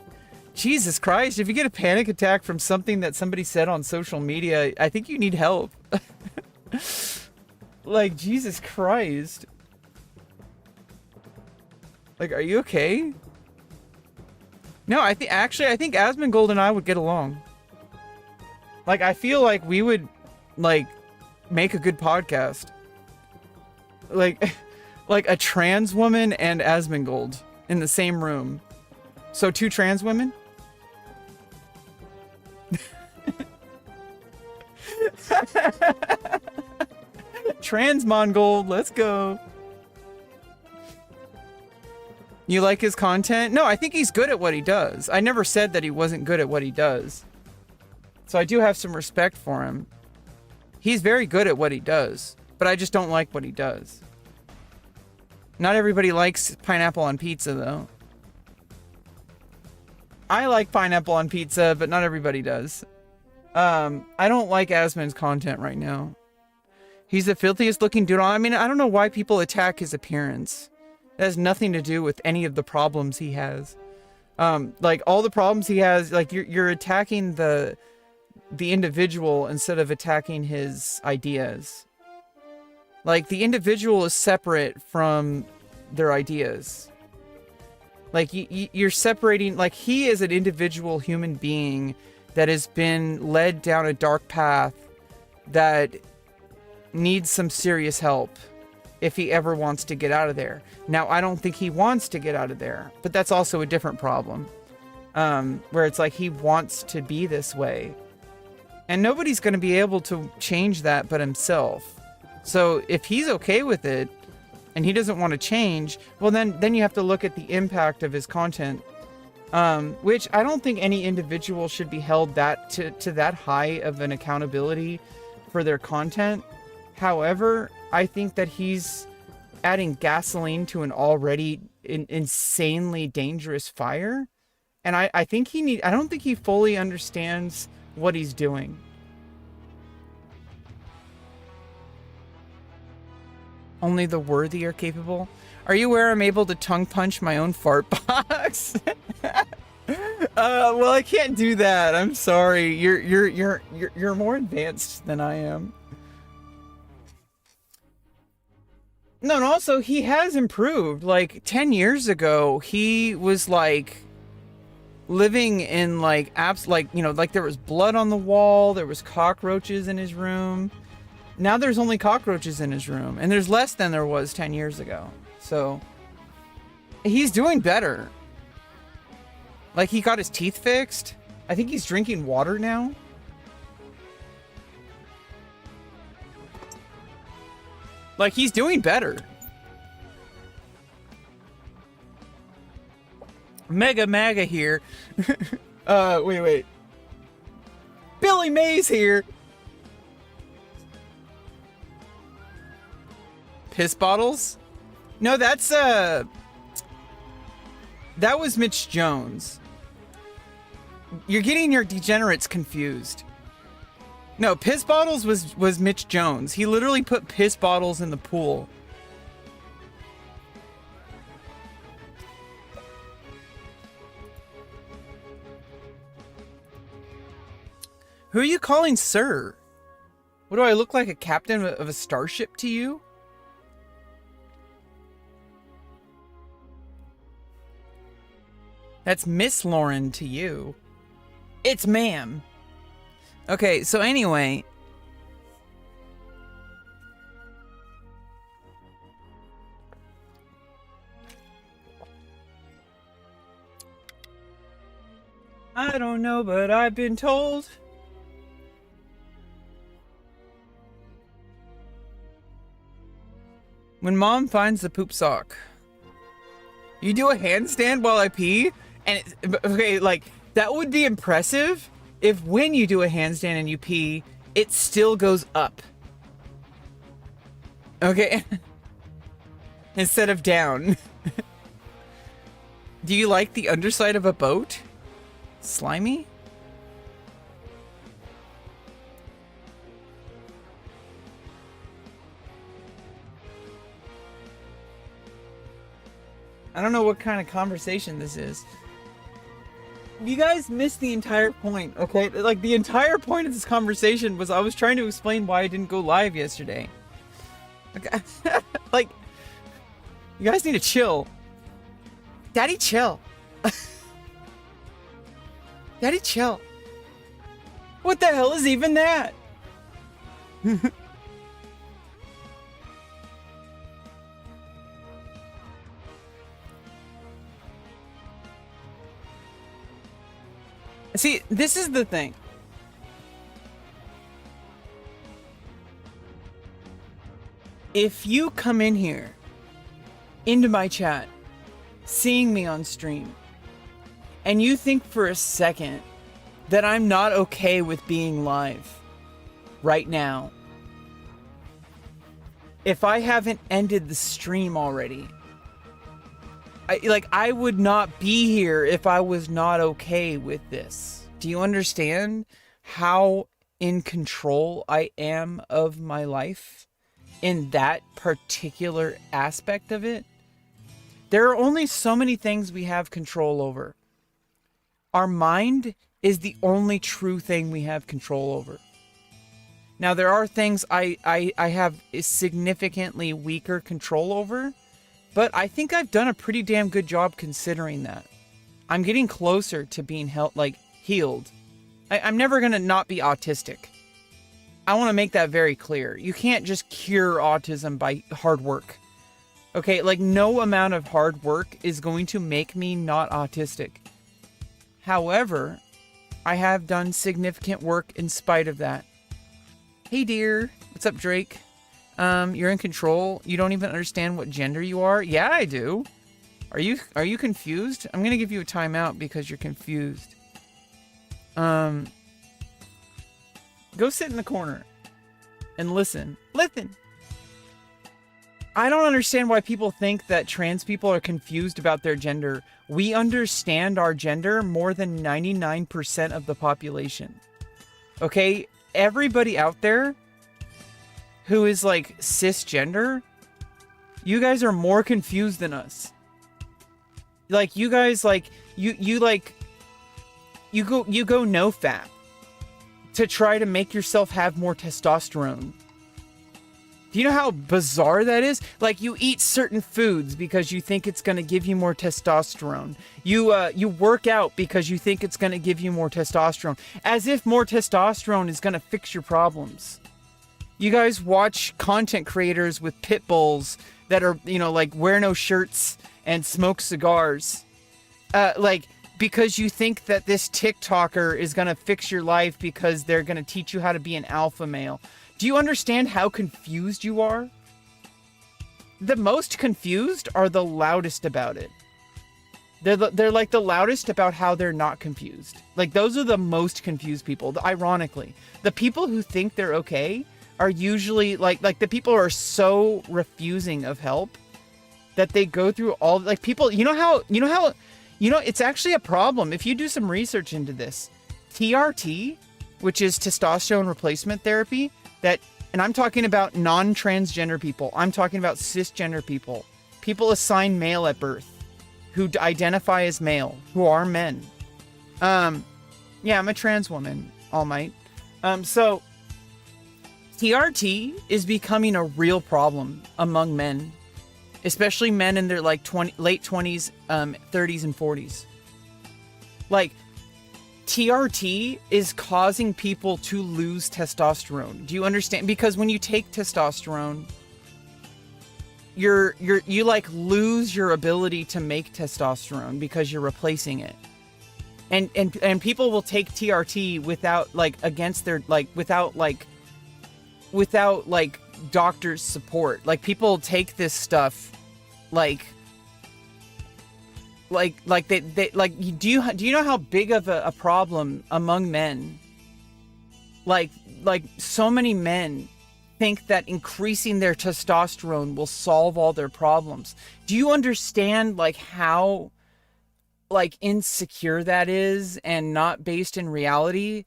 [SPEAKER 1] Jesus Christ, if you get a panic attack from something that somebody said on social media, I think you need help. Like, Jesus Christ. Like, are you okay? No, I think Asmongold and I would get along. Like, I feel like we would, like, make a good podcast. Like a trans woman and Asmongold in the same room. So 2 trans women? Transmongold, let's go. You like his content? No, I think he's good at what he does. I never said that he wasn't good at what he does. So I do have some respect for him. He's very good at what he does, but I just don't like what he does. Not everybody likes pineapple on pizza, though. I like pineapple on pizza, but not everybody does. I don't like Asmon's content right now. He's the filthiest looking dude. I mean, I don't know why people attack his appearance. It has nothing to do with any of the problems he has. Like, all the problems he has, like, you're attacking the individual instead of attacking his ideas. Like, the individual is separate from their ideas. Like, you're separating, like, he is an individual human being that has been led down a dark path that needs some serious help if he ever wants to get out of there. Now, I don't think he wants to get out of there, but that's also a different problem. Where it's like he wants to be this way. And nobody's going to be able to change that but himself. So if he's okay with it, and he doesn't want to change, well then you have to look at the impact of his content. Which I don't think any individual should be held to that high of an accountability for their content. However, I think that he's adding gasoline to an already insanely dangerous fire. And I don't think he fully understands what he's doing. Only the worthy are capable. Are you aware I'm able to tongue punch my own fart box? Well, I can't do that. I'm sorry. You're more advanced than I am. No, and also he has improved. Like 10 years ago, he was like living in like apps, like, you know, like there was blood on the wall, there was cockroaches in his room. Now there's only cockroaches in his room, and there's less than there was 10 years ago. So he's doing better. Like, he got his teeth fixed. I think he's drinking water now. Like, he's doing better. Mega MAGA here. Wait. Billy Mays here. Piss bottles? No, that's that was Mitch Jones. You're getting your degenerates confused. No, piss bottles was Mitch Jones. He literally put piss bottles in the pool. Who are you calling sir? What do I look like, a captain of a starship to you? That's Miss Lauren to you. It's ma'am. Okay, so anyway. I don't know, but I've been told. When mom finds the poop sock. You do a handstand while I pee? And okay, like, that would be impressive if when you do a handstand and you pee, it still goes up. Okay? Instead of down. Do you like the underside of a boat? Slimy? I don't know what kind of conversation this is. You guys missed the entire point, okay? Like, the entire point of this conversation was I was trying to explain why I didn't go live yesterday. Okay. Like, you guys need to chill. Daddy, chill. Daddy, chill. What the hell is even that? See, this is the thing. If you come in here, into my chat, seeing me on stream, and you think for a second that I'm not okay with being live right now, if I haven't ended the stream already, I would not be here if I was not okay with this. Do you understand how in control I am of my life in that particular aspect of it? There are only so many things we have control over. Our mind is the only true thing we have control over. Now, there are things I have significantly weaker control over, but I think I've done a pretty damn good job considering that. I'm getting closer to being healed. I'm never going to not be autistic. I want to make that very clear. You can't just cure autism by hard work. Okay, like, no amount of hard work is going to make me not autistic. However, I have done significant work in spite of that. Hey dear, what's up, Drake? You're in control. You don't even understand what gender you are? Yeah, I do. Are you confused? I'm gonna give you a timeout because you're confused. Go sit in the corner and listen. Listen. I don't understand why people think that trans people are confused about their gender. We understand our gender more than 99% of the population. Okay? Everybody out there who is like cisgender, you guys are more confused than us. Like, you guys, like, you go no fap to try to make yourself have more testosterone. Do you know how bizarre that is? Like, you eat certain foods because you think it's going to give you more testosterone. You work out because you think it's going to give you more testosterone. As if more testosterone is going to fix your problems. You guys watch content creators with pit bulls that are, like, wear no shirts and smoke cigars. Because you think that this TikToker is going to fix your life because they're going to teach you how to be an alpha male. Do you understand how confused you are? The most confused are the loudest about it. They're like the loudest about how they're not confused. Like those are the most confused people. Ironically, the people who think they're okay are usually like the people who are so refusing of help that they go through all like people. It's actually a problem if you do some research into this. TRT, which is testosterone replacement therapy, and I'm talking about non-transgender people. I'm talking about cisgender people. People assigned male at birth, who identify as male, who are men. Yeah, I'm a trans woman, All Might. So TRT is becoming a real problem among men, especially men in their like late 20s, 30s, and 40s. Like, TRT is causing people to lose testosterone. Do you understand? Because when you take testosterone, you like lose your ability to make testosterone because you're replacing it. And people will take TRT without like without doctor's support. Like people take this stuff do you know how big of a problem among men? Like so many men think that increasing their testosterone will solve all their problems. Do you understand like how like insecure that is and not based in reality?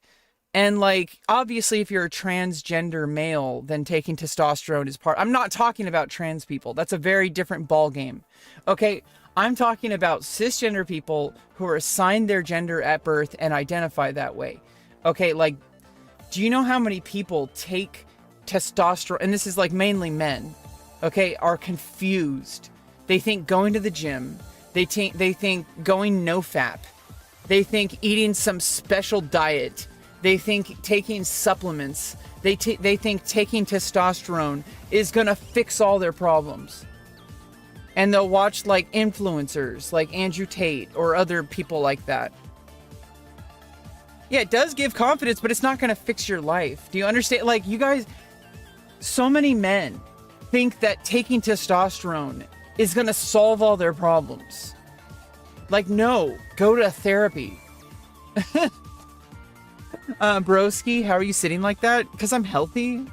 [SPEAKER 1] And like obviously if you're a transgender male, then taking testosterone is I'm not talking about trans people. That's a very different ball game. Okay, I'm talking about cisgender people who are assigned their gender at birth and identify that way. Okay, like do you know how many people take testosterone, and this is like mainly men, okay, are confused. They think going to the gym, they think going no-fap, they think eating some special diet, they think taking supplements, they think taking testosterone is gonna fix all their problems. And they'll watch like influencers like Andrew Tate or other people like that. Yeah, it does give confidence, but it's not gonna fix your life. Do you understand? Like you guys, so many men think that taking testosterone is going to solve all their problems. Like, no, go to therapy. Broski, how are you sitting like that? Because I'm healthy.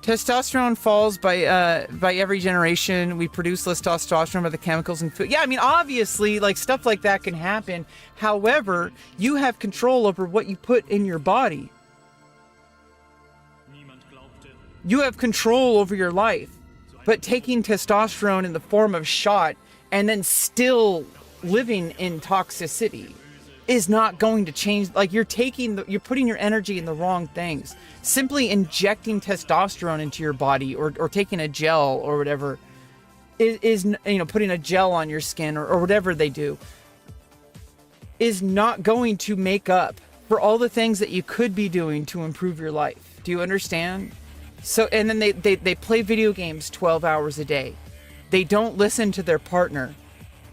[SPEAKER 1] Testosterone falls by every generation. We produce less testosterone by the chemicals in food. Yeah, I mean, obviously, like stuff like that can happen. However, you have control over what you put in your body. You have control over your life, but taking testosterone in the form of shot and then still living in toxicity is not going to change. Like you're putting your energy in the wrong things. Simply injecting testosterone into your body or taking a gel or whatever is putting a gel on your skin or whatever they do is not going to make up for all the things that you could be doing to improve your life. Do you understand? So, and then they play video games 12 hours a day. They don't listen to their partner.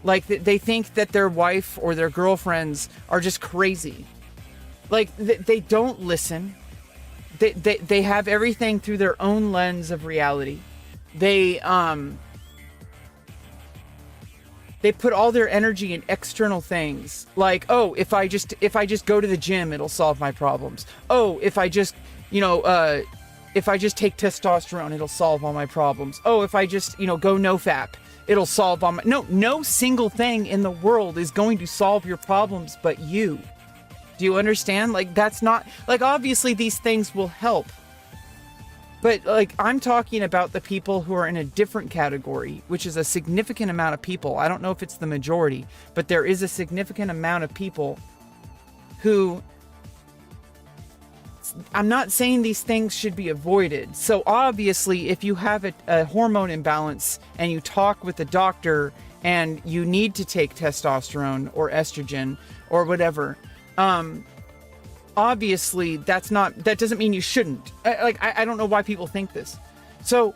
[SPEAKER 1] Like they think that their wife or their girlfriends are just crazy. Like they don't listen. They have everything through their own lens of reality. They put all their energy in external things. Like, oh, if I just go to the gym, it'll solve my problems. Oh, if I just take testosterone, it'll solve all my problems. Oh, if I just, go no-fap, it'll solve all my... No single thing in the world is going to solve your problems but you. Do you understand? Like, that's not... Like, obviously these things will help. But, like, I'm talking about the people who are in a different category, which is a significant amount of people. I don't know if it's the majority, but there is a significant amount of people who... I'm not saying these things should be avoided. So obviously, if you have a hormone imbalance and you talk with a doctor and you need to take testosterone or estrogen or whatever, obviously that doesn't mean you shouldn't. I don't know why people think this. So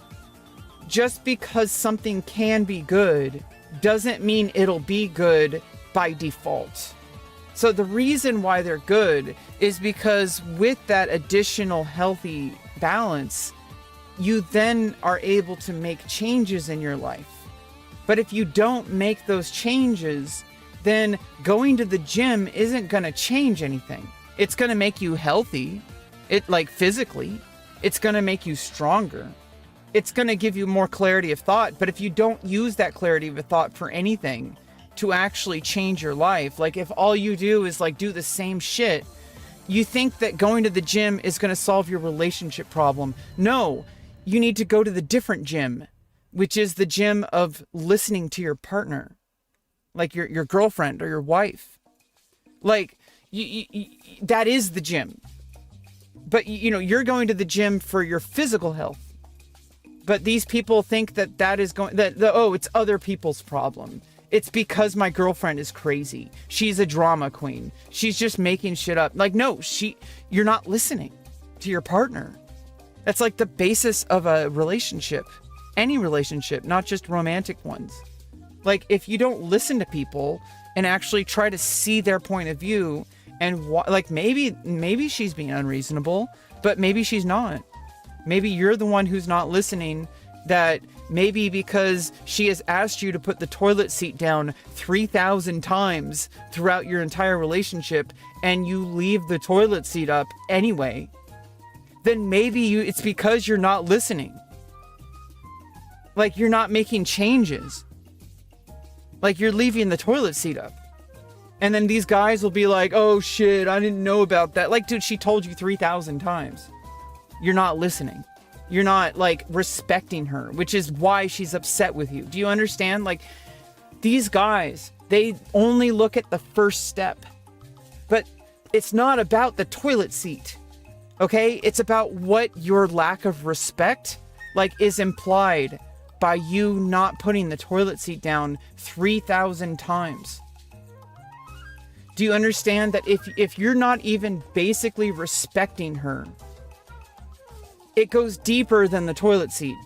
[SPEAKER 1] just because something can be good doesn't mean it'll be good by default. So the reason why they're good is because with that additional healthy balance, you then are able to make changes in your life. But if you don't make those changes, then going to the gym isn't going to change anything. It's going to make you healthy, physically. It's going to make you stronger. It's going to give you more clarity of thought. But if you don't use that clarity of thought for anything to actually change your life, like if all you do is like do the same shit, you think that going to the gym is going to solve your relationship problem. No, you need to go to the different gym, which is the gym of listening to your partner, like your girlfriend or your wife. Like that is the gym. But you're going to the gym for your physical health. But these people think that is going it's other people's problem. It's because my girlfriend is crazy. She's a drama queen. She's just making shit up. Like, no, you're not listening to your partner. That's like the basis of a relationship. Any relationship, not just romantic ones. Like, if you don't listen to people and actually try to see their point of view and maybe she's being unreasonable, but maybe she's not. Maybe you're the one who's not listening. That maybe because she has asked you to put the toilet seat down 3,000 times throughout your entire relationship and you leave the toilet seat up anyway, then maybe it's because you're not listening. Like, you're not making changes. Like, you're leaving the toilet seat up. And then these guys will be like, oh shit, I didn't know about that. Like, dude, she told you 3,000 times. You're not listening. You're not like respecting her, which is why she's upset with you. Do you understand? Like, these guys, they only look at the first step, but it's not about the toilet seat. Okay. It's about what your lack of respect, is implied by you not putting the toilet seat down 3,000 times. Do you understand that if you're not even basically respecting her, it goes deeper than the toilet seat.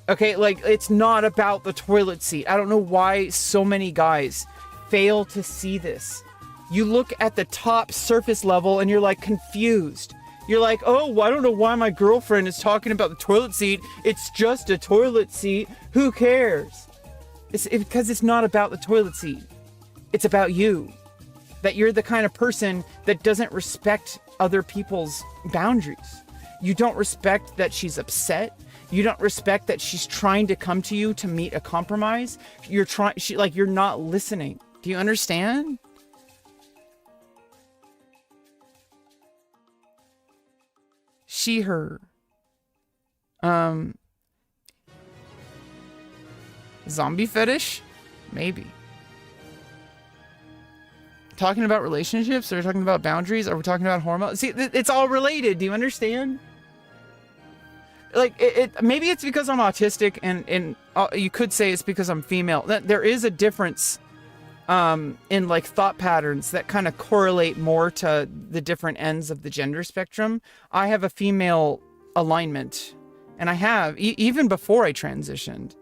[SPEAKER 1] Okay, it's not about the toilet seat. I don't know why so many guys fail to see this. You look at the top surface level and you're confused. You're like, oh, I don't know why my girlfriend is talking about the toilet seat. It's just a toilet seat. Who cares? It's because it's not about the toilet seat. It's about you. That you're the kind of person that doesn't respect other people's boundaries. You don't respect that she's upset. You don't respect that she's trying to come to you to meet a compromise. You're not listening. Do you understand? She, her. Zombie fetish? Maybe. Talking about relationships? Are we talking about boundaries? Are we talking about hormones? See, it's all related. Do you understand? Maybe it's because I'm autistic and you could say it's because I'm female. There is a difference in thought patterns that kind of correlate more to the different ends of the gender spectrum. I have a female alignment, and I have even before I transitioned.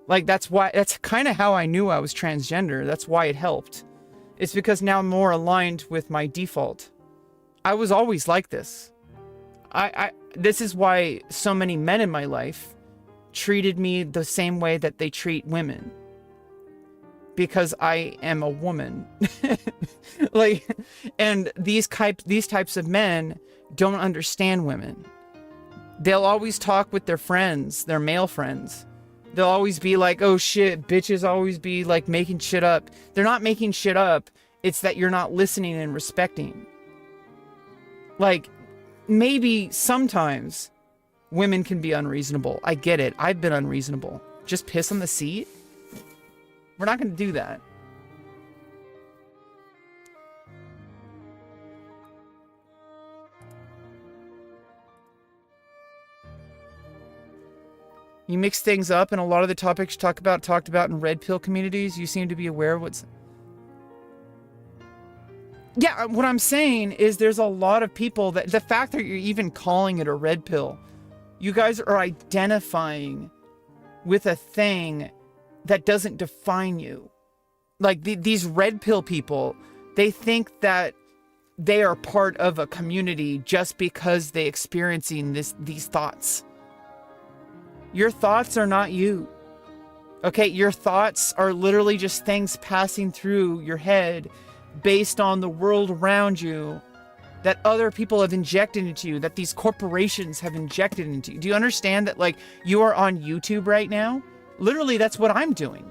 [SPEAKER 1] That's kind of how I knew I was transgender. That's why it helped. It's because now I'm more aligned with my default. I was always like this. This is why so many men in my life treated me the same way that they treat women. Because I am a woman. And these types of men don't understand women. They'll always talk with their friends, their male friends. They'll always be like, oh shit, bitches always be making shit up. They're not making shit up. It's that you're not listening and respecting. Maybe sometimes women can be unreasonable. I get it. I've been unreasonable. Just piss on the seat? We're not going to do that. You mix things up, and a lot of the topics talked about in red pill communities. You seem to be aware of what's... Yeah, what I'm saying is there's a lot of people that the fact that you're even calling it a red pill, you guys are identifying with a thing that doesn't define you. These red pill people, they think that they are part of a community just because they experiencing these thoughts. Your thoughts are not you. Okay, your thoughts are literally just things passing through your head based on the world around you that other people have injected into you, that these corporations have injected into you. Do you understand that, like, you are on YouTube right now? Literally, that's what I'm doing.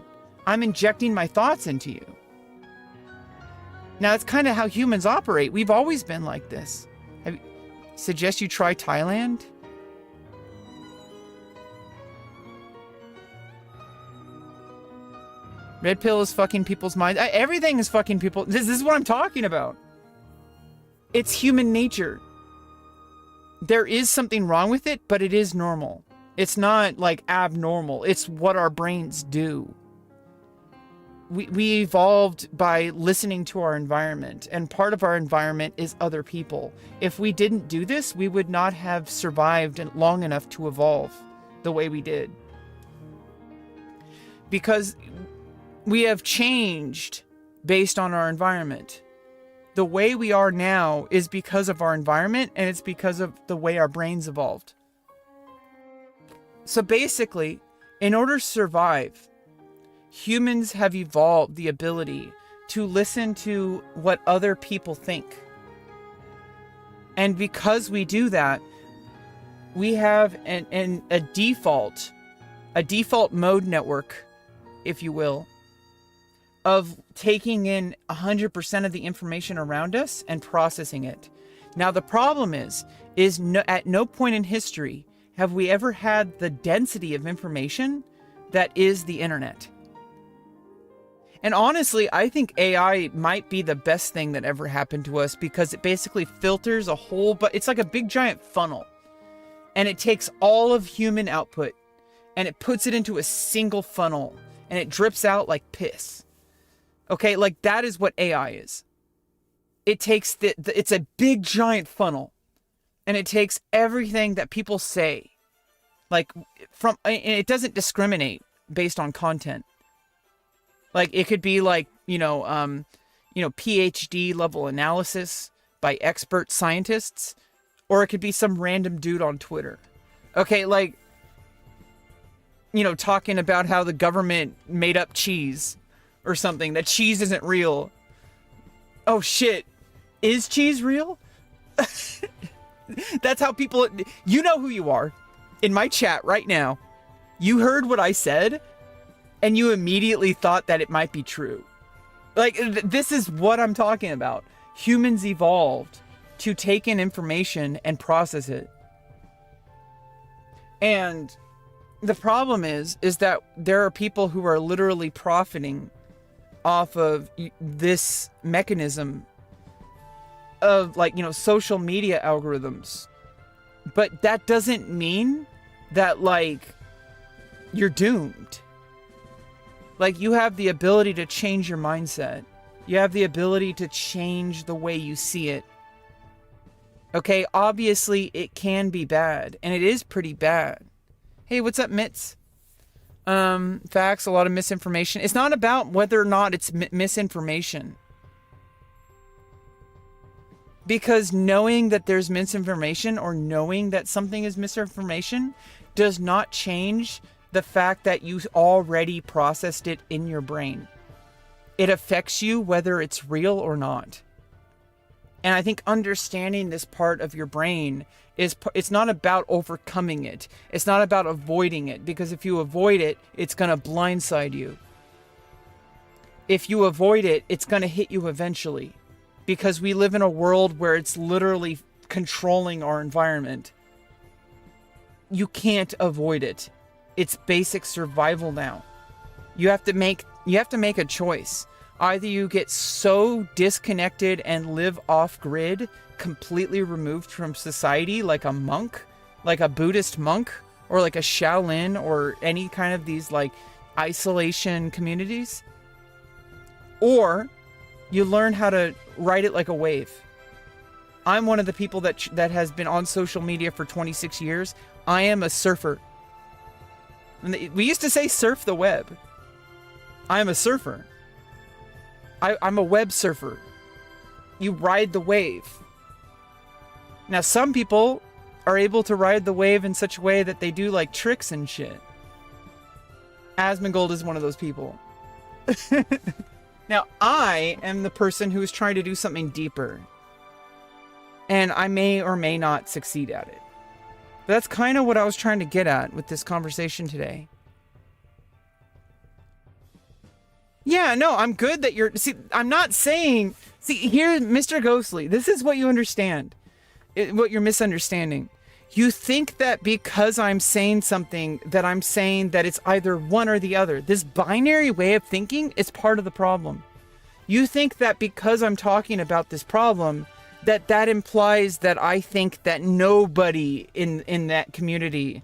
[SPEAKER 1] I'm injecting my thoughts into you. Now, it's kind of how humans operate. We've always been like this. Suggest you try Thailand? Red pill is fucking people's minds. Everything is fucking people. This is what I'm talking about. It's human nature. There is something wrong with it, but it is normal. It's not like abnormal. It's what our brains do. We evolved by listening to our environment, and part of our environment is other people. If we didn't do this, we would not have survived long enough to evolve the way we did. Because we have changed based on our environment. The way we are now is because of our environment, and it's because of the way our brains evolved. So basically, in order to survive, humans have evolved the ability to listen to what other people think. And because we do that, we have a default mode network, if you will, of taking in 100% of the information around us and processing it. Now, the problem is at no point in history have we ever had the density of information that is the internet. And honestly, I think AI might be the best thing that ever happened to us, because it basically filters a whole, but it's like a big giant funnel. And it takes all of human output and it puts it into a single funnel, and it drips out like piss. Okay, like that is what AI is. It takes it's a big giant funnel, and it takes everything that people say, like and it doesn't discriminate based on content. Like it could be like, PhD level analysis by expert scientists, or it could be some random dude on Twitter. Okay, like, talking about how the government made up cheese or something, that cheese isn't real. Oh shit, is cheese real? That's how people, you know who you are. In my chat right now, you heard what I said, and you immediately thought that it might be true. Like, this is what I'm talking about. Humans evolved to take in information and process it. And the problem is that there are people who are literally profiting off of this mechanism of, like, social media algorithms. But that doesn't mean that, like, you're doomed. Like, you have the ability to change your mindset. You have the ability to change the way you see it. Okay, obviously it can be bad, and it is pretty bad. Hey, what's up, Mitz? Facts, a lot of misinformation. It's not about whether or not it's misinformation. Because knowing that there's misinformation, or knowing that something is misinformation, does not change the fact that you already processed it in your brain. It affects you whether it's real or not. And I think understanding this part of your brain it's not about overcoming it. It's not about avoiding it, because if you avoid it, it's going to blindside you. If you avoid it, it's going to hit you eventually, because we live in a world where it's literally controlling our environment. You can't avoid it. It's basic survival now. You have to make a choice. Either you get so disconnected and live off grid, completely removed from society, like a monk, like a Buddhist monk, or like a Shaolin, or any kind of these like isolation communities, or you learn how to ride it like a wave. I'm one of the people that has been on social media for 26 years. I am a surfer. We used to say surf the web. I am a surfer. I'm a web surfer. You ride the wave. Now, some people are able to ride the wave in such a way that they do like tricks and shit. Asmongold is one of those people. Now, I am the person who is trying to do something deeper. And I may or may not succeed at it. But that's kind of what I was trying to get at with this conversation today. Yeah, no, I'm good that you're... See, I'm not saying... See, here, Mr. Ghostly, this is what you understand. What you're misunderstanding. You think that because I'm saying something, that I'm saying that it's either one or the other. This binary way of thinking is part of the problem. You think that because I'm talking about this problem, that implies that I think that nobody in that community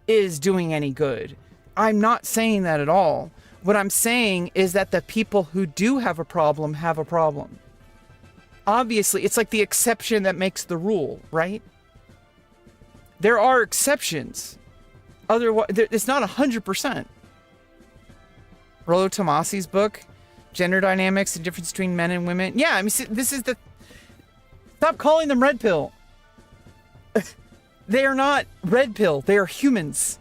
[SPEAKER 1] is doing any good. I'm not saying that at all. What I'm saying is that the people who do have a problem have a problem. Obviously, it's like the exception that makes the rule, right? There are exceptions. Otherwise, it's not 100%. Rollo Tomasi's book, Gender Dynamics, the Difference Between Men and Women. Yeah, I mean, this is the... Stop calling them red pill. They are not red pill. They are humans.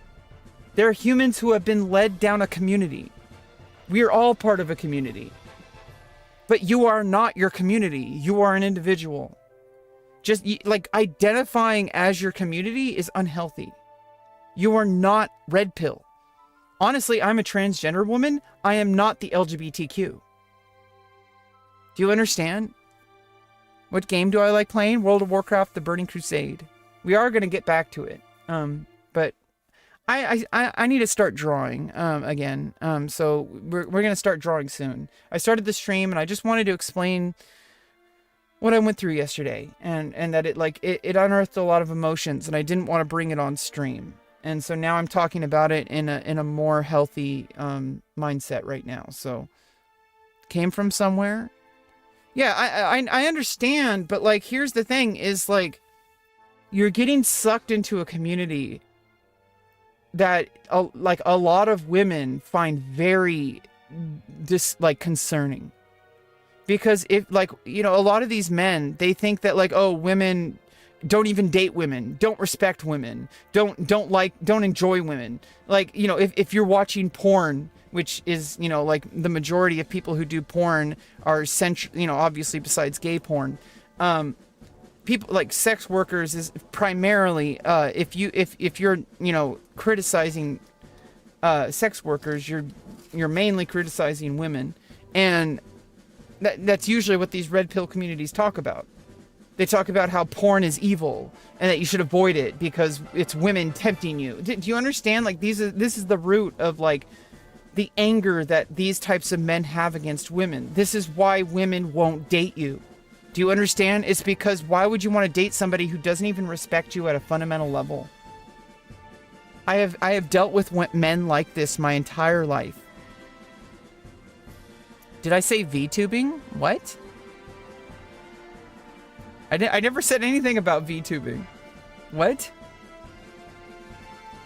[SPEAKER 1] They're humans who have been led down a community. We are all part of a community. But you are not your community. You are an individual. Just like identifying as your community is unhealthy. You are not red pill. Honestly, I'm a transgender woman. I am not the LGBTQ. Do you understand? What game do I like playing? World of Warcraft, The Burning Crusade. We are going to get back to it. But I need to start drawing again. So we're going to start drawing soon. I started the stream and I just wanted to explain what I went through yesterday, and that it unearthed a lot of emotions, and I didn't want to bring it on stream. And so now I'm talking about it in a more healthy mindset right now. So came from somewhere. Yeah, I understand, but like here's the thing is like you're getting sucked into a community that like a lot of women find very concerning. Because if like, you know, a lot of these men, they think that like, oh, women don't even date women, don't respect women, don't enjoy women. Like, you know, if you're watching porn, which is, you know, like the majority of people who do porn are you know, obviously besides gay porn, people like sex workers is primarily, if you're, you know, criticizing, sex workers, you're mainly criticizing women. And that's usually what these red pill communities talk about. They talk about how porn is evil and that you should avoid it because it's women tempting you. Do you understand? Like this is the root of like the anger that these types of men have against women. This is why women won't date you. Do you understand? It's because why would you want to date somebody who doesn't even respect you at a fundamental level? I have dealt with men like this my entire life. Did I say VTubing? What? I never said anything about VTubing. What?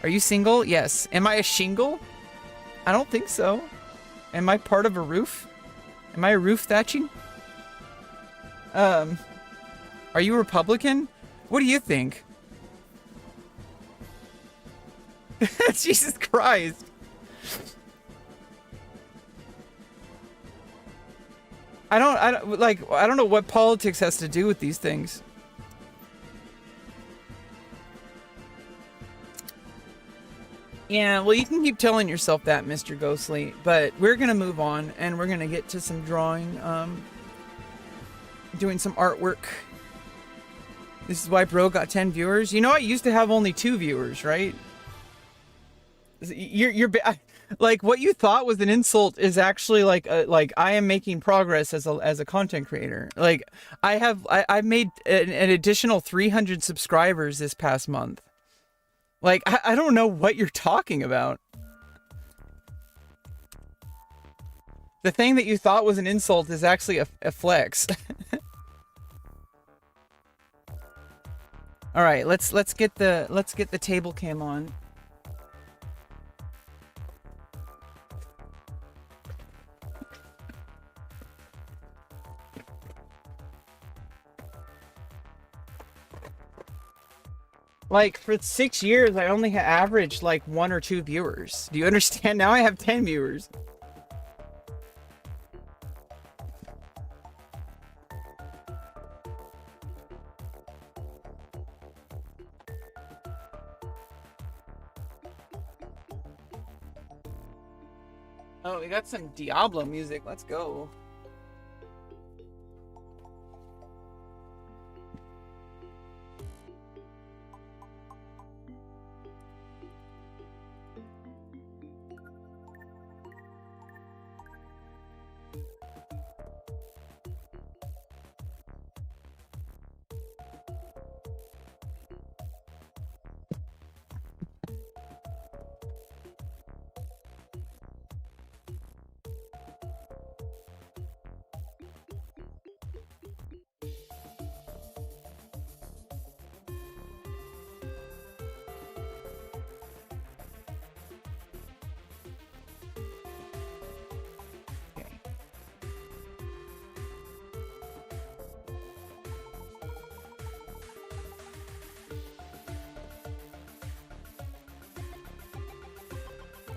[SPEAKER 1] Are you single? Yes. Am I a shingle? I don't think so. Am I part of a roof? Am I a roof thatching? Are you a Republican? What do you think? Jesus Christ. I don't know what politics has to do with these things. Yeah, well, you can keep telling yourself that, Mr. Ghostly, but we're gonna move on and we're gonna get to some drawing, doing some artwork. This is why bro got 10 viewers. You know, I used to have only 2 viewers, right? Like what you thought was an insult is actually like I am making progress as a content creator. Like I've made an additional 300 subscribers this past month. Like I don't know what you're talking about. The thing that you thought was an insult is actually a flex. All right, let's get the table cam on. Like for 6 years, I only averaged like 1 or 2 viewers. Do you understand? Now I have 10 viewers. Oh, we got some Diablo music. Let's go.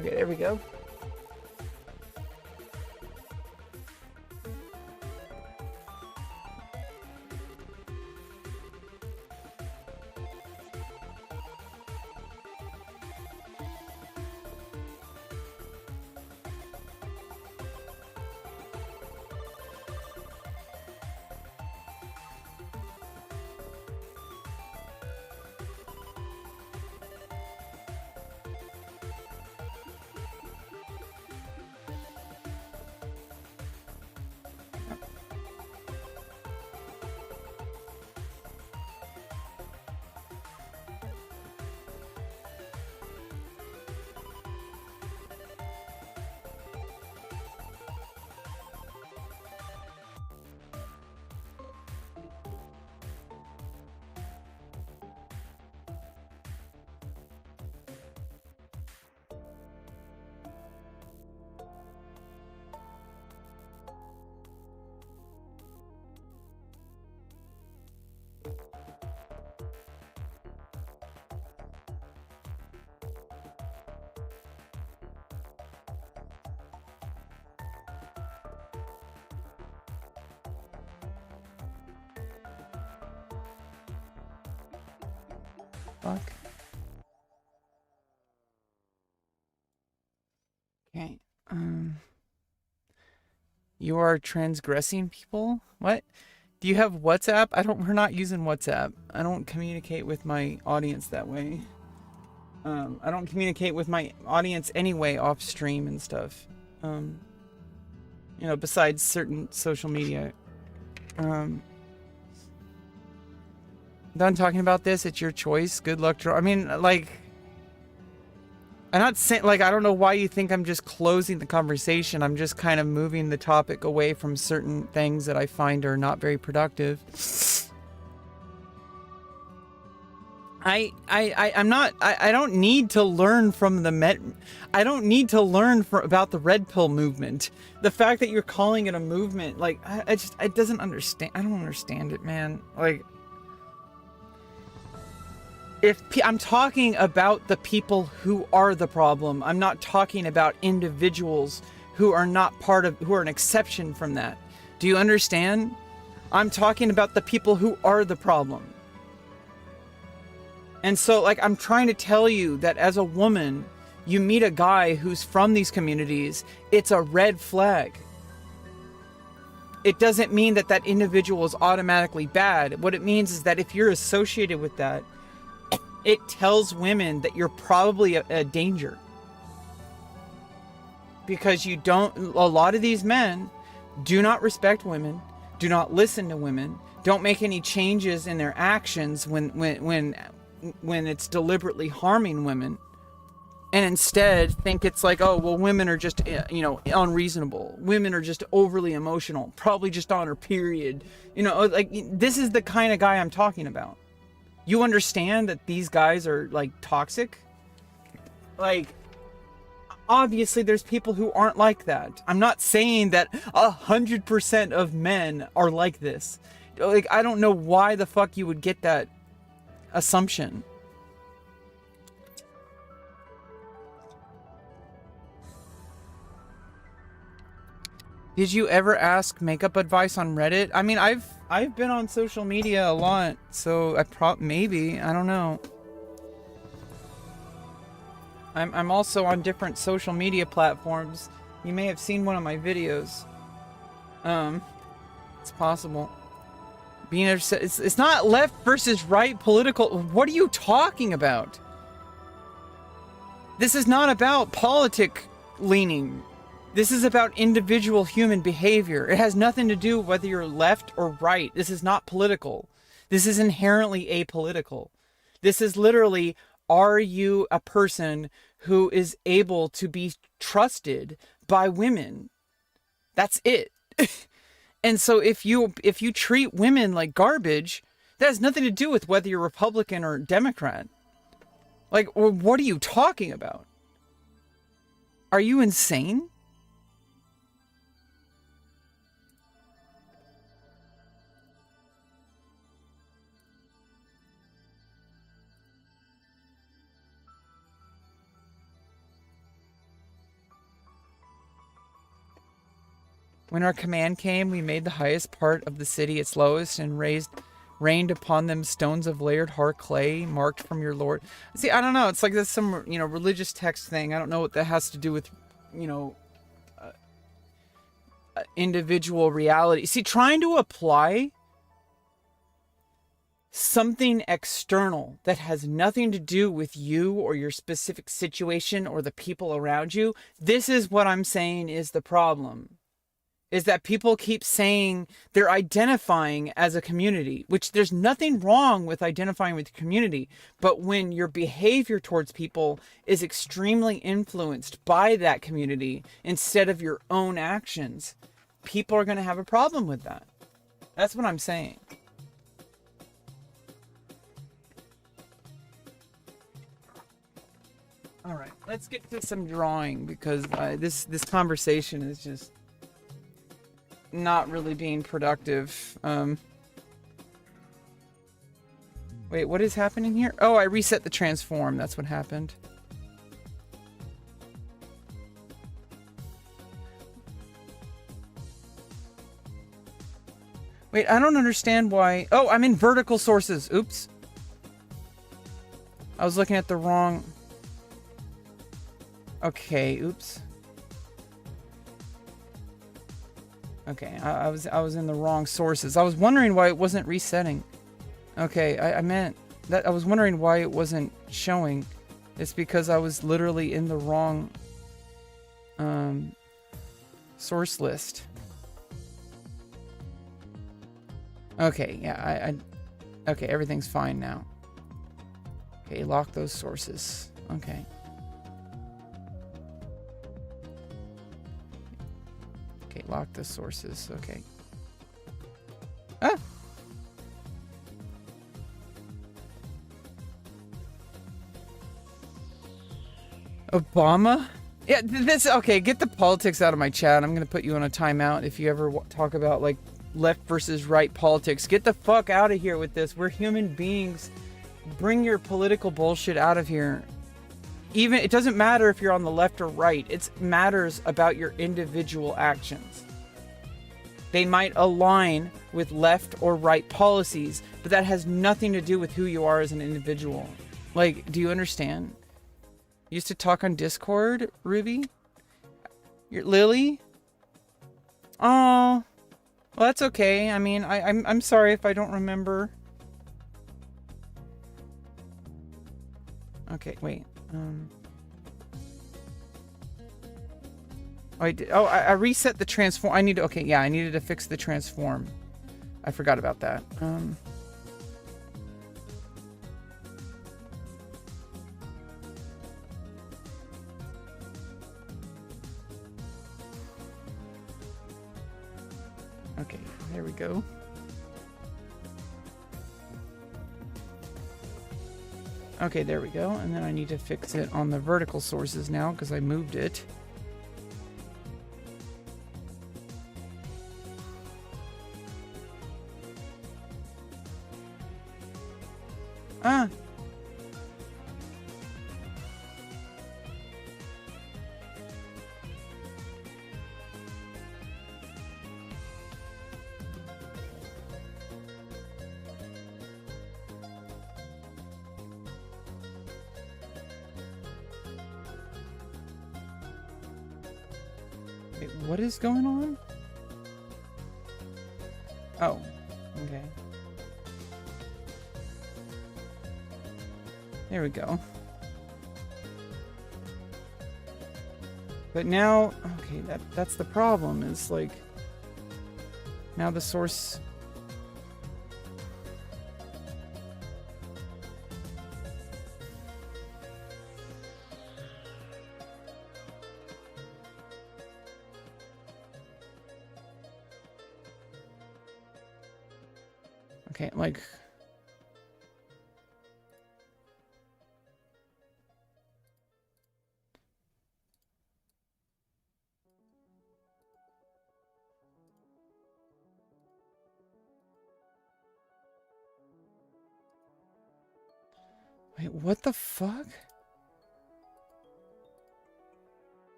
[SPEAKER 1] Okay, there we go. Fuck. Okay. You are transgressing people? What? Do you have WhatsApp? We're not using WhatsApp. I don't communicate with my audience that way. I don't communicate with my audience anyway off stream and stuff. Besides certain social media. Done talking about this. It's your choice. Good luck. I mean, like, I'm not saying, like, I don't know why you think I'm just closing the conversation. I'm just kind of moving the topic away from certain things that I find are not very productive. I don't need to learn from I don't need to learn about the red pill movement. The fact that you're calling it a movement, like, I don't understand it, man. Like, I'm talking about the people who are the problem. I'm not talking about individuals who are who are an exception from that. Do you understand? I'm talking about the people who are the problem. And so, like, I'm trying to tell you that as a woman, you meet a guy who's from these communities, it's a red flag. It doesn't mean that that individual is automatically bad. What it means is that if you're associated with that, it tells women that you're probably a danger. Because a lot of these men do not respect women, do not listen to women, don't make any changes in their actions when it's deliberately harming women, and instead think it's like, oh, well, women are just, unreasonable. Women are just overly emotional, probably just on her period. Like, this is the kind of guy I'm talking about. You understand that these guys are, like, toxic? Like, obviously there's people who aren't like that. I'm not saying that 100% of men are like this. Like, I don't know why the fuck you would get that assumption. Did you ever ask makeup advice on Reddit? I mean, I've been on social media a lot, so maybe, I don't know. I'm also on different social media platforms. You may have seen one of my videos. It's possible. It's not left versus right political. What are you talking about? This is not about politic leaning. This is about individual human behavior. It has nothing to do whether you're left or right. This is not political. This is inherently apolitical. This is literally, are you a person who is able to be trusted by women? That's it. And so if you treat women like garbage, that has nothing to do with whether you're Republican or Democrat. Like, what are you talking about? Are you insane? When our command came, we made the highest part of the city its lowest and rained upon them stones of layered hard clay marked from your Lord. See, I don't know. It's like there's some, religious text thing. I don't know what that has to do with, individual reality. See, trying to apply something external that has nothing to do with you or your specific situation or the people around you. This is what I'm saying is the problem. Is that people keep saying they're identifying as a community, which there's nothing wrong with identifying with the community. But when your behavior towards people is extremely influenced by that community instead of your own actions, people are going to have a problem with that. That's what I'm saying. All right, let's get to some drawing because this conversation is just not really being productive. Wait, what is happening here? Oh, I reset the transform. That's what happened. Wait, I don't understand why. Oh, I'm in vertical sources. Oops. I was looking at the wrong. Okay, oops. Okay, I was in the wrong sources. I was wondering why it wasn't resetting. Okay, I meant that I was wondering why it wasn't showing. It's because I was literally in the wrong source list. Okay, yeah, okay, everything's fine now. Okay, lock those sources. Okay. Okay, lock the sources. Okay. Ah! Obama? Yeah, this, okay, get the politics out of my chat. I'm gonna put you on a timeout if you ever talk about, like, left versus right politics. Get the fuck out of here with this. We're human beings. Bring your political bullshit out of here. Even, it doesn't matter if you're on the left or right. It matters about your individual actions. They might align with left or right policies, but that has nothing to do with who you are as an individual. Like, do you understand? You used to talk on Discord, Ruby? You're Lily? Oh, well, that's okay. I mean, I'm sorry if I don't remember. Okay, wait. Oh, I did. Oh, I reset the transform. I needed to fix the transform. I forgot about that. Okay, there we go. Okay, there we go. And then I need to fix it on the vertical sources now because I moved it. Ah. Wait, what is going on? Oh, okay. There we go. But now, okay, that's the problem, is like, now the source... Okay, like... Wait, what the fuck?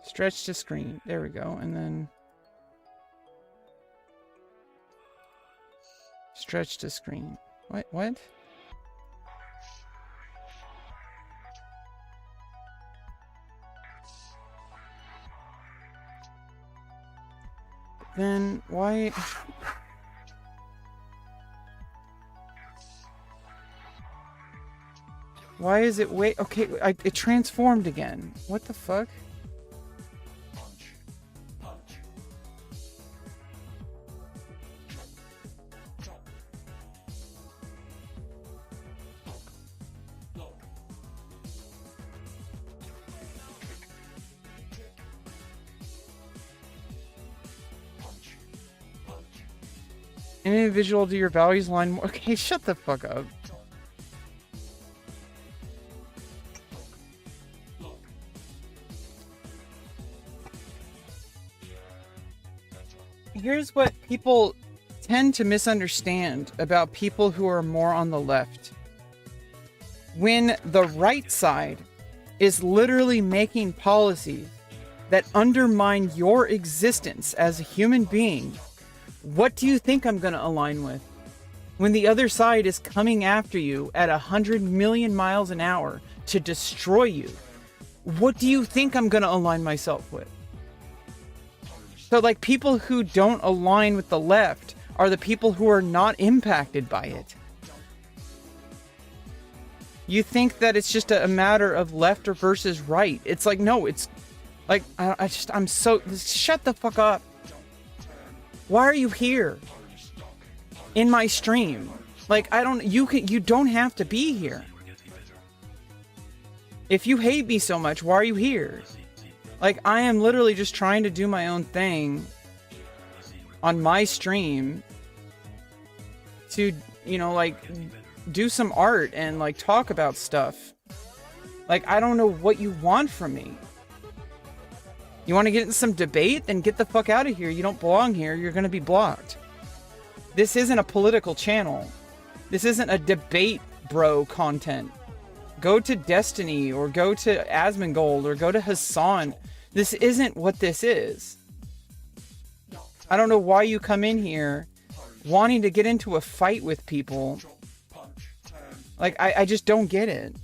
[SPEAKER 1] Stretch to screen. There we go. And then... Stretch to screen. What? Then why... Why is it wait? Okay, it transformed again. What the fuck? An individual, do your values line more? Okay, shut the fuck up. Here's what people tend to misunderstand about people who are more on the left. When the right side is literally making policies that undermine your existence as a human being, what do you think I'm going to align with? When the other side is coming after you at 100 million miles an hour to destroy you, what do you think I'm going to align myself with? So, like, people who don't align with the left are the people who are not impacted by it. You think that it's just a matter of left or versus right. It's like, no, it's like, I'm so, shut the fuck up. Why are you here in my stream? Like, you don't have to be here. If you hate me so much, why are you here? Like, I am literally just trying to do my own thing on my stream to, you know, like, do some art and, like, talk about stuff. Like, I don't know what you want from me. You want to get in some debate? Then get the fuck out of here. You don't belong here. You're going to be blocked. This isn't a political channel. This isn't a debate bro content. Go to Destiny or go to Asmongold or go to Hassan. This isn't what this is. I don't know why you come in here wanting to get into a fight with people. Like, I just don't get it.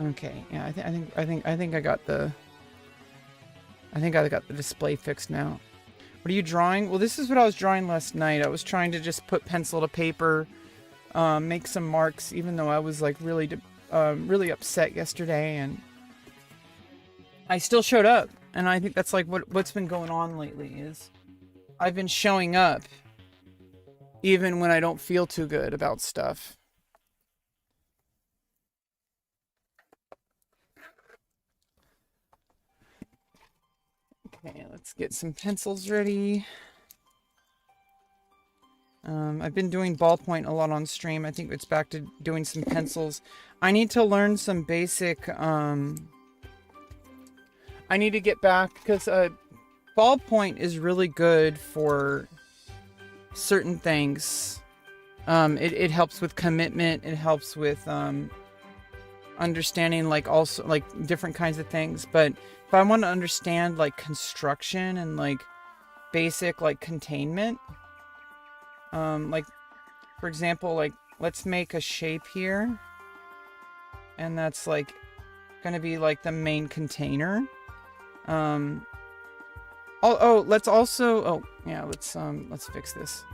[SPEAKER 1] Okay, yeah, I think I got the display fixed now. What are you drawing? Well, this is what I was drawing last night. I was trying to just put pencil to paper, make some marks, even though I was like really upset yesterday, and I still showed up. And I think that's like what's been going on lately is I've been showing up even when I don't feel too good about stuff. Okay, let's get some pencils ready. I've been doing ballpoint a lot on stream. I think it's back to doing some pencils. I need to learn some basic, I need to get back, because ballpoint is really good for certain things. It helps with commitment. It helps with understanding, like, also like different kinds of things. But if I want to understand like construction and like basic like containment, like for example, like let's make a shape here, and that's like gonna be like the main container. Let's also, oh yeah, let's fix this.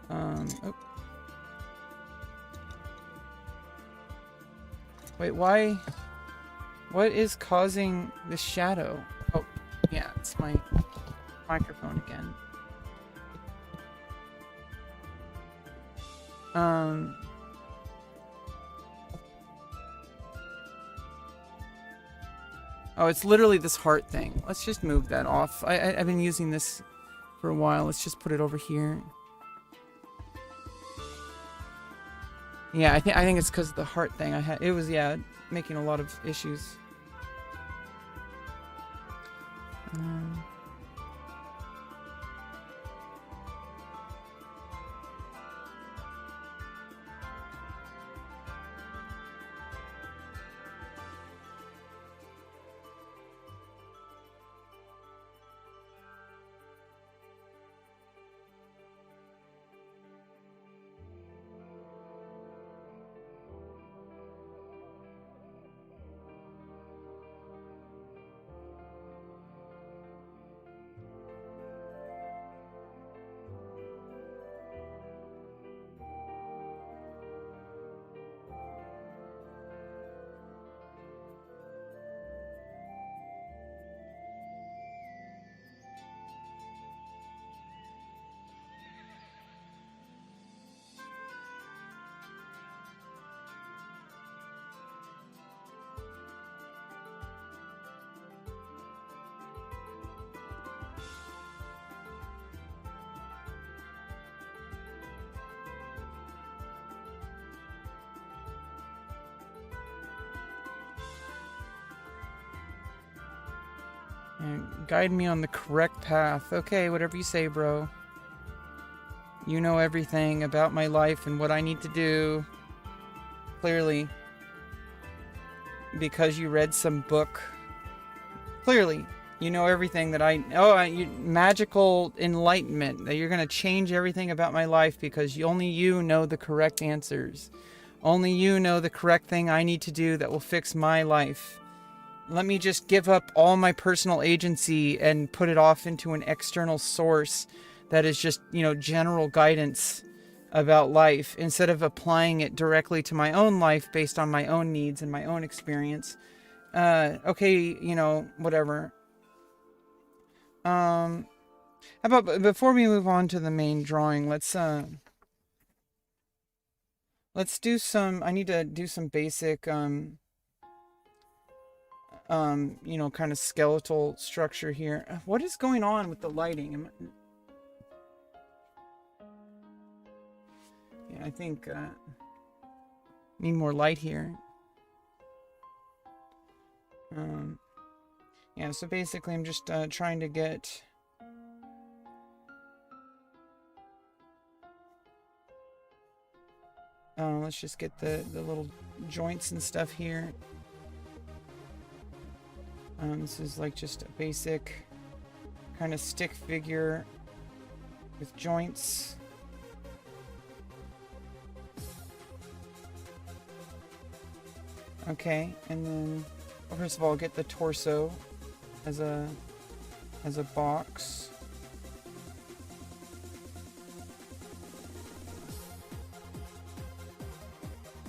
[SPEAKER 1] Oh. Wait, why? What is causing this shadow? Oh, yeah, it's my microphone again. Oh, it's literally this heart thing. Let's just move that off. I've been using this for a while. Let's just put it over here. Yeah, I think it's because of the heart thing. It was, yeah, making a lot of issues. And guide me on the correct path. Okay, whatever you say, bro. You know everything about my life and what I need to do. Clearly. Because you read some book. Clearly. You know everything that magical enlightenment. That you're going to change everything about my life because only you know the correct answers. Only you know the correct thing I need to do that will fix my life. Let me just give up all my personal agency and put it off into an external source that is just, general guidance about life instead of applying it directly to my own life based on my own needs and my own experience. Okay, whatever. How about before we move on to the main drawing, let's do some, I need to do some basic, kind of skeletal structure here. What is going on with the lighting? Yeah, I think need more light here. Yeah, so basically I'm just trying to get let's just get the little joints and stuff here. This is like just a basic kind of stick figure with joints. Okay, and then first of all, get the torso as a box.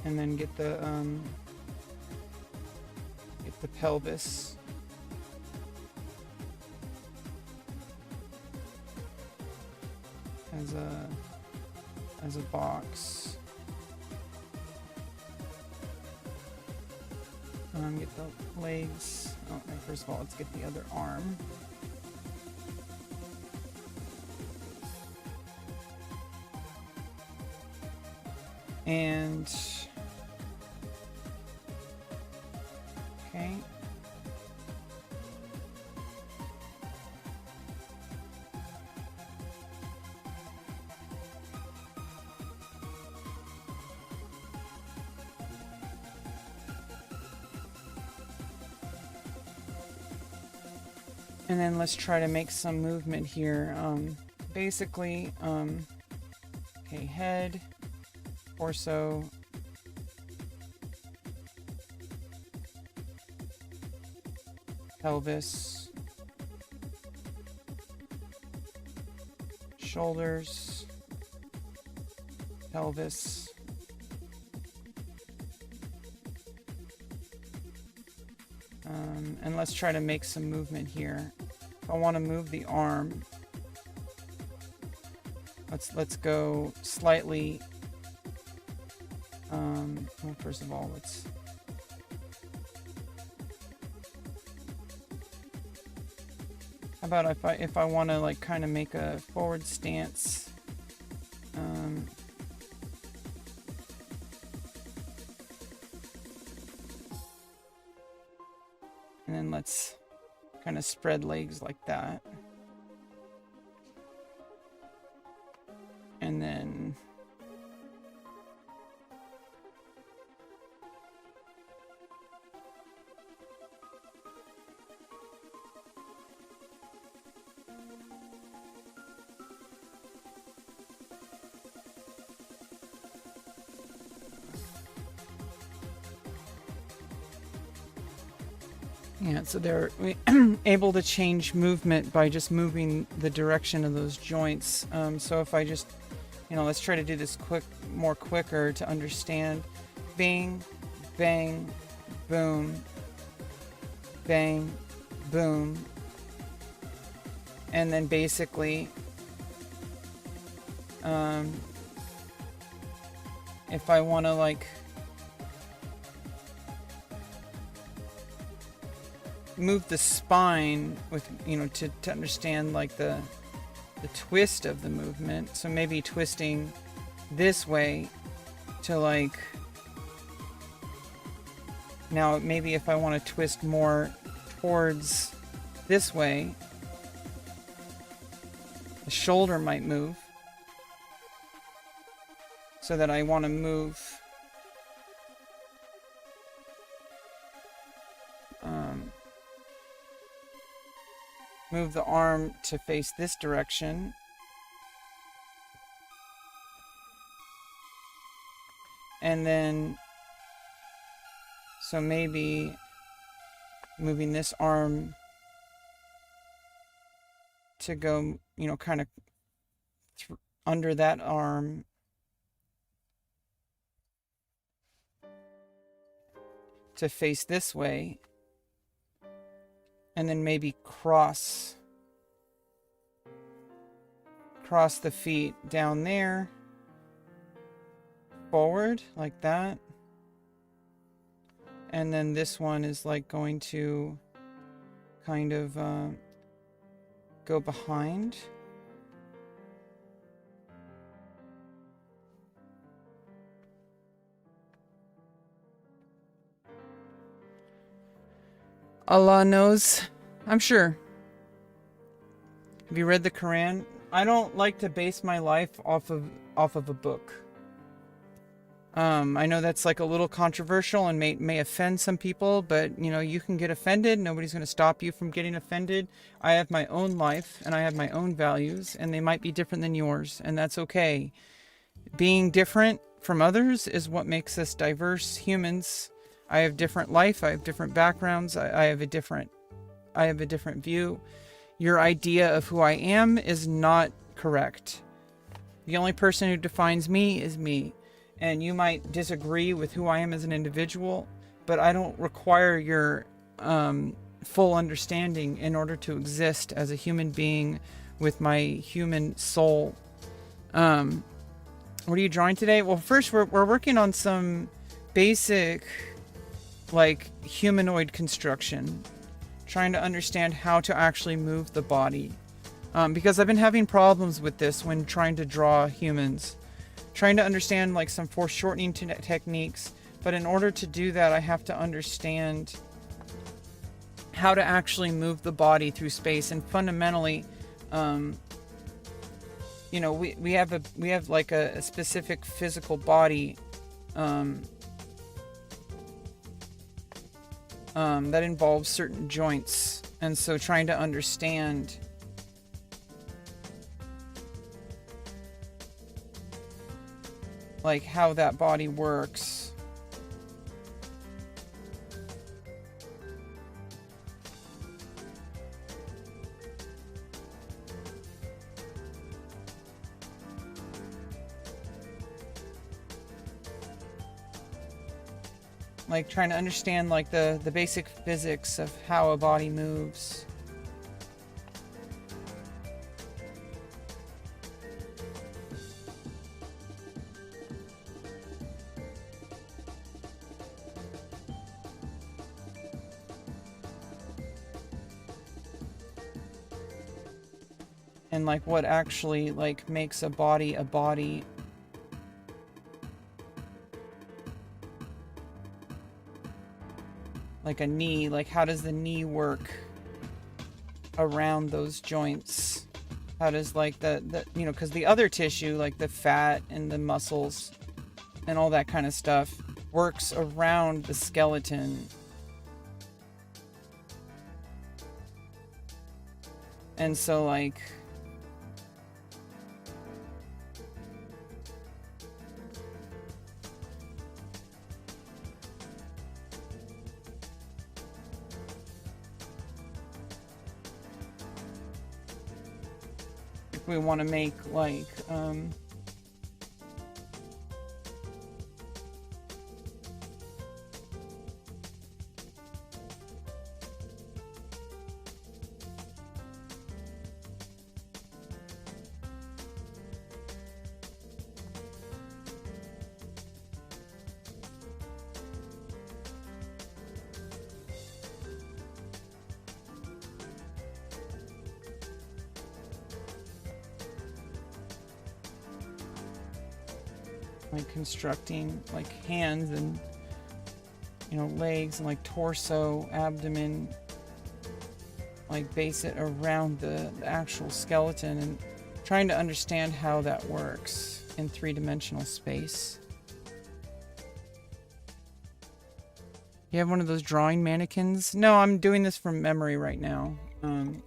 [SPEAKER 1] And then get the pelvis. As a box. Get the legs. Oh, first of all, let's get the other arm. And okay. And then let's try to make some movement here. Basically, okay, head, torso, pelvis, shoulders, pelvis, and let's try to make some movement here. If I want to move the arm, let's go slightly. Well, first of all, let's. How about if I want to like kind of make a forward stance? And then let's kind of spread legs like that. And then yeah, so they're able to change movement by just moving the direction of those joints. So if I just, let's try to do this more quicker to understand. Bang, bang, boom, bang, boom. And then basically, if I want to like move the spine with, to understand like the twist of the movement. So maybe twisting this way to like, now maybe if I want to twist more towards this way, the shoulder might move. So that I want to move move the arm to face this direction. And then, so maybe moving this arm to go, kind of under that arm. To face this way. And then maybe cross the feet down there, forward like that. And then this one is like going to kind of go behind. Allah knows, I'm sure. Have you read the Quran? I don't like to base my life off of a book. I know that's like a little controversial and may offend some people, but you can get offended. Nobody's going to stop you from getting offended. I have my own life and I have my own values, and they might be different than yours, and that's okay. Being different from others is what makes us diverse humans. I have different life. I have different backgrounds. I have a different view. Your idea of who I am is not correct. The only person who defines me is me. And you might disagree with who I am as an individual, but I don't require your full understanding in order to exist as a human being with my human soul. What are you drawing today? Well, first we're working on some basic like humanoid construction, trying to understand how to actually move the body, because I've been having problems with this when trying to draw humans, trying to understand like some foreshortening techniques. But in order to do that, I have to understand how to actually move the body through space. And fundamentally, we have like a specific physical body that involves certain joints And so trying to understand like how that body works. Like trying to understand like the basic physics of how a body moves. And like what actually like makes a body a body. Like a knee, like how does the knee work around those joints? How does like the you know, because the other tissue, like the fat and the muscles and all that kind of stuff, works around the skeleton. And so like we want to make like constructing like hands and, you know, legs and like torso, abdomen, like base it around the actual skeleton and trying to understand how that works in three-dimensional space. You have one of those drawing mannequins? No, I'm doing this from memory right now. I'm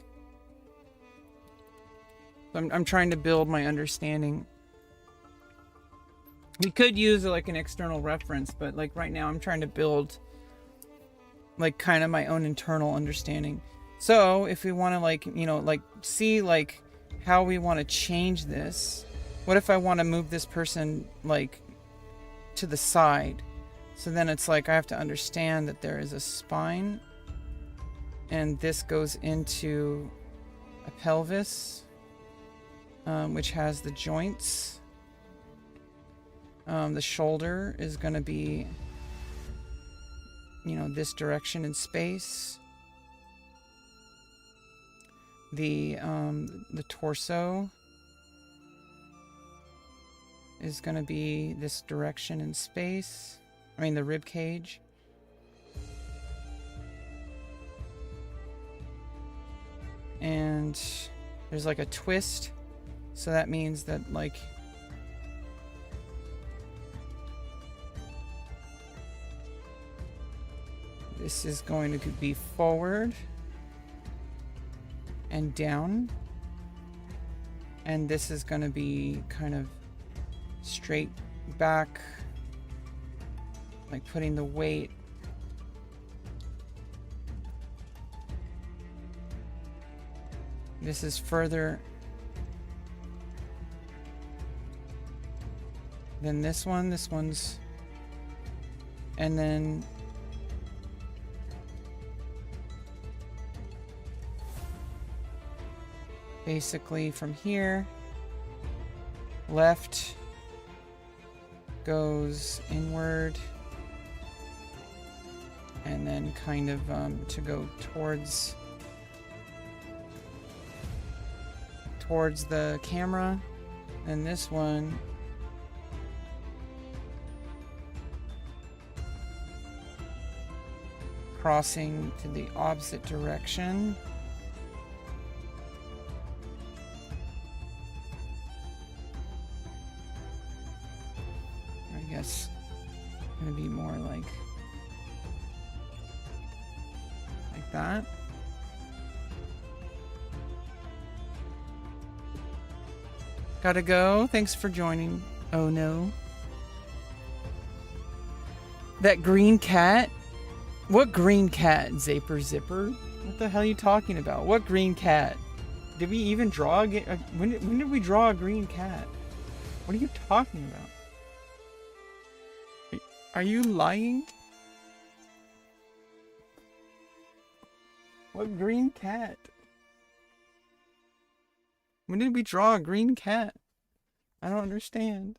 [SPEAKER 1] trying to build my understanding. We could use like an external reference, but like right now I'm trying to build like kind of my own internal understanding. So if we want to like, you know, like see like how we want to change this. What if I want to move this person like to the side? So then it's like I have to understand that there is a spine and this goes into a pelvis, which has the joints. The shoulder is going to be, you know, this direction in space. The torso is going to be this direction in space. I mean, the rib cage. And there's like a twist. So that means that like this is going to be forward and down. And this is going to be kind of straight back, like putting the weight. This is further than this one. This one's, and then basically from here, left goes inward and then kind of to go towards the camera, and this one crossing to the opposite direction. I guess gonna be more like that. Gotta go. Thanks for joining. Oh no. That green cat? What green cat, Zaper Zipper? What the hell are you talking about? What green cat? Did we even draw a... when did we draw a green cat? What are you talking about? Are you lying? What green cat? When did we draw a green cat? I don't understand.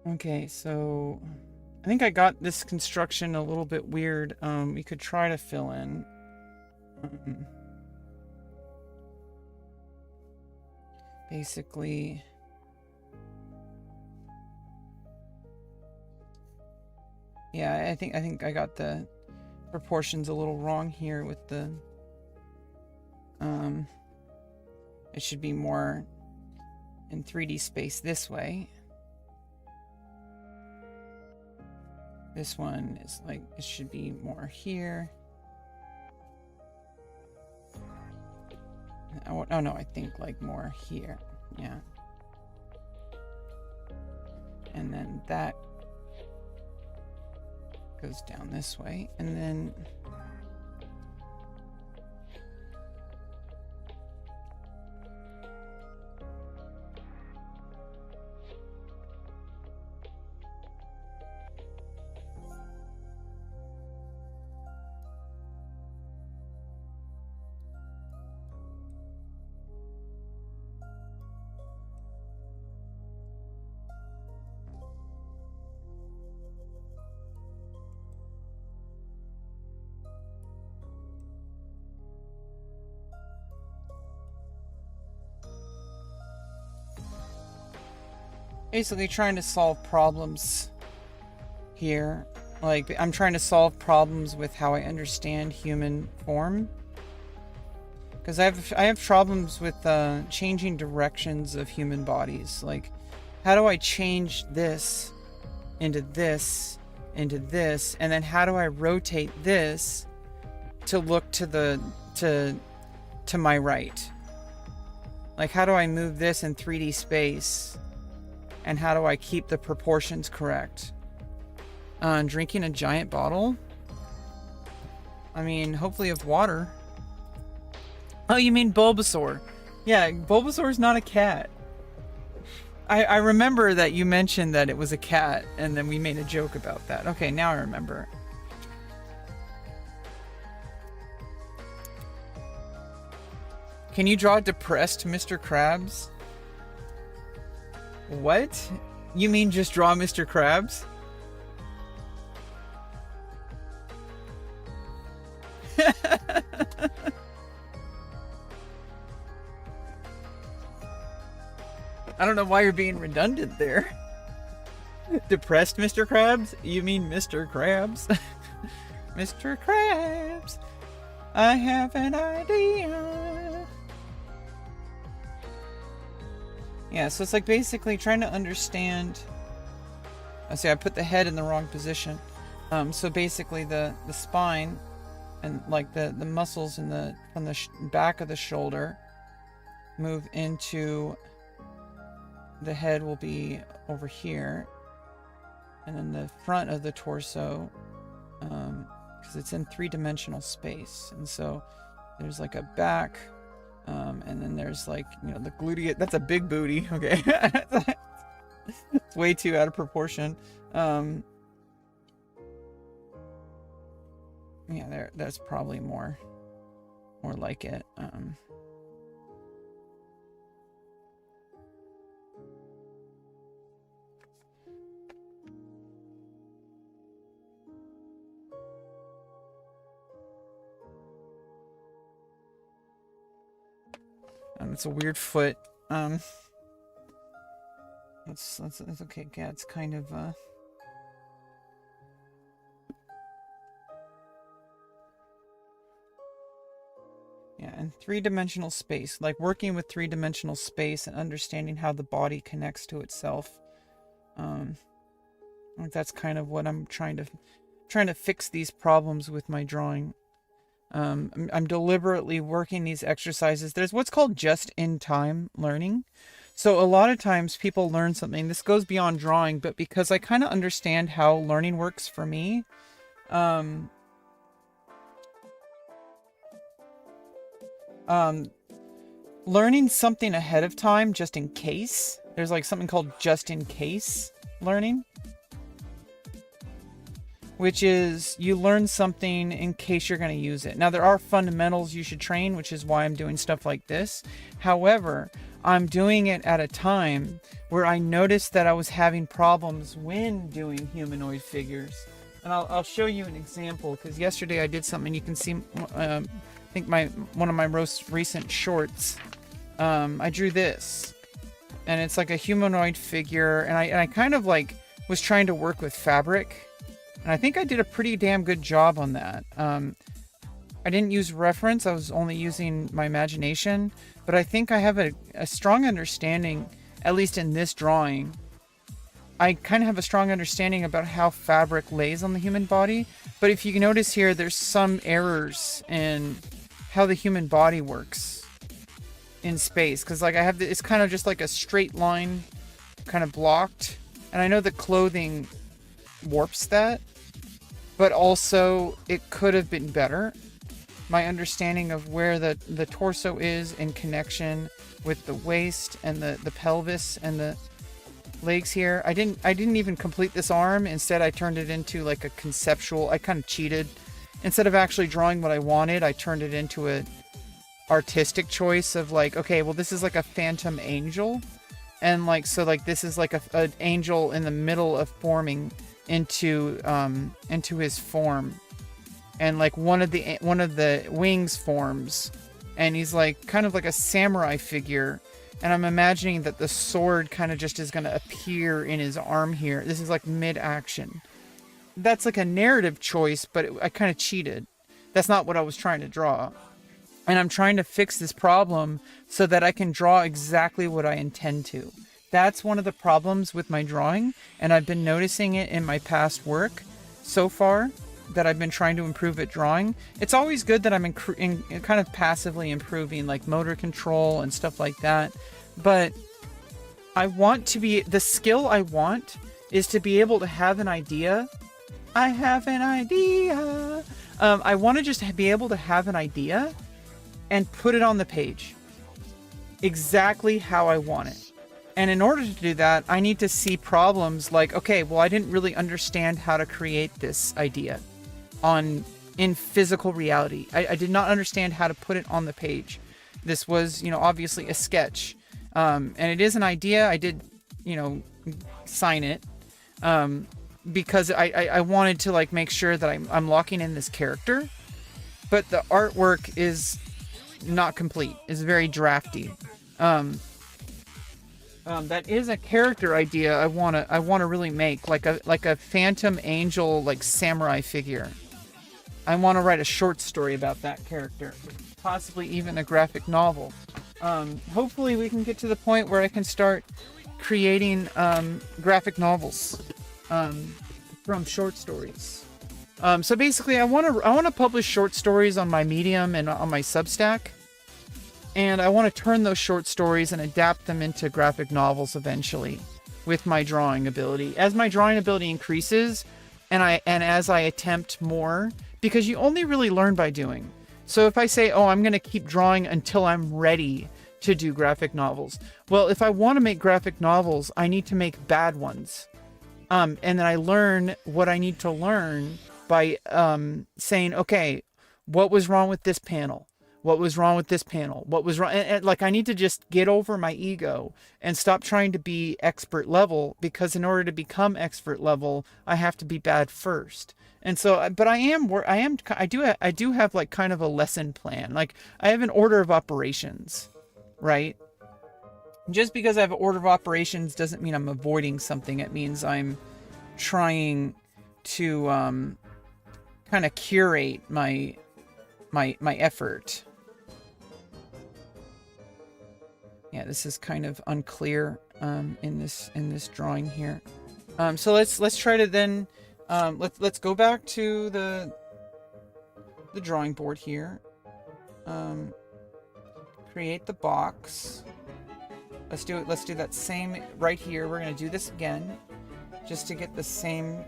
[SPEAKER 1] Okay, so I think I got this construction a little bit weird. We could try to fill in. Basically, yeah, I think I got the proportions a little wrong here with the it should be more in 3D space this way. This one is like, it should be more here. Oh no, I think like more here. Yeah. And then that goes down this way. And then basically trying to solve problems here. Like, I'm trying to solve problems with how I understand human form. Because I have problems with changing directions of human bodies. Like, how do I change this into this into this, and then how do I rotate this to look to the to my right? Like, how do I move this in 3D space, and how do I keep the proportions correct? Drinking a giant bottle? I mean, hopefully of water. Oh, you mean Bulbasaur? Yeah, Bulbasaur is not a cat. I remember that you mentioned that it was a cat, and then we made a joke about that. Okay, now I remember. Can you draw depressed Mr. Krabs? What? You mean just draw Mr. Krabs? I don't know why you're being redundant there. Depressed Mr. Krabs? You mean Mr. Krabs? Mr. Krabs, I have an idea. Yeah, so it's like basically trying to understand. I see I put the head in the wrong position. So basically the spine and like the muscles in the on the back of the shoulder move into the head will be over here, and then the front of the torso, because it's in 3-dimensional space, and so there's like a back, and then there's like, you know, the gluteus. That's a big booty. Okay. It's way too out of proportion. Yeah, that's probably more like it. It's a weird foot. That's okay. Yeah, it's kind of yeah, in three-dimensional space, like working with three-dimensional space and understanding how the body connects to itself. Like that's kind of what I'm trying to fix these problems with my drawing. I'm deliberately working these exercises. There's what's called just-in-time learning. So a lot of times people learn something. This goes beyond drawing, but because I kind of understand how learning works for me, learning something ahead of time just in case. There's like something called just in case learning, which is you learn something in case you're going to use it. Now, there are fundamentals you should train, which is why I'm doing stuff like this. However, I'm doing it at a time where I noticed that I was having problems when doing humanoid figures. And I'll show you an example, because yesterday I did something. You can see, I think one of my most recent shorts. I drew this, and it's like a humanoid figure, and I kind of like was trying to work with fabric. And I think I did a pretty damn good job on that. I didn't use reference. I was only using my imagination. But I think I have a strong understanding, at least in this drawing. I kind of have a strong understanding about how fabric lays on the human body. But if you notice here, there's some errors in how the human body works in space. Because like it's kind of just like a straight line, kind of blocked. And I know the clothing warps that, but also it could have been better. My understanding of where the torso is in connection with the waist and the pelvis and the legs here. I didn't even complete this arm. Instead, I turned it into like a conceptual. I kind of cheated. Instead of actually drawing what I wanted, I turned it into a artistic choice of like, okay, well, this is like a phantom angel, and like so like this is like an angel in the middle of forming into his form, and like one of the wings forms, and he's like kind of like a samurai figure, and I'm imagining that the sword kind of just is going to appear in his arm here. This is like mid-action. That's like a narrative choice, but I kind of cheated. That's not what I was trying to draw. And I'm trying to fix this problem so that I can draw exactly what I intend to. That's one of the problems with my drawing, and I've been noticing it in my past work so far that I've been trying to improve at drawing. It's always good that I'm kind of passively improving like motor control and stuff like that, but I want to be, the skill I want is to be able to have an idea. I have an idea. I want to just be able to have an idea and put it on the page exactly how I want it. And in order to do that, I need to see problems like, okay, well, I didn't really understand how to create this idea in physical reality. I did not understand how to put it on the page. This was, obviously a sketch. And it is an idea. I did, sign it because I wanted to like make sure that I'm locking in this character. But the artwork is not complete. It's very drafty. That is a character idea I wanna really make, like a phantom angel, like samurai figure. I want to write a short story about that character, possibly even a graphic novel. Hopefully we can get to the point where I can start creating graphic novels from short stories. So basically, I want to publish short stories on my Medium and on my Substack. And I want to turn those short stories and adapt them into graphic novels eventually with my drawing ability. As my drawing ability increases and as I attempt more, because you only really learn by doing. So if I say, oh, I'm going to keep drawing until I'm ready to do graphic novels. Well, if I want to make graphic novels, I need to make bad ones. And then I learn what I need to learn by saying, okay, what was wrong with this panel? What was wrong with this panel? What was wrong? And like, I need to just get over my ego and stop trying to be expert level, because in order to become expert level, I have to be bad first. And so, but I do have like kind of a lesson plan. Like I have an order of operations, right? Just because I have an order of operations doesn't mean I'm avoiding something. It means I'm trying to kind of curate my effort. Yeah, this is kind of unclear in this drawing here. So let's try to then let's go back to the drawing board here. Create the box. Let's do it. Let's do that same right here. We're gonna do this again, just to get the same.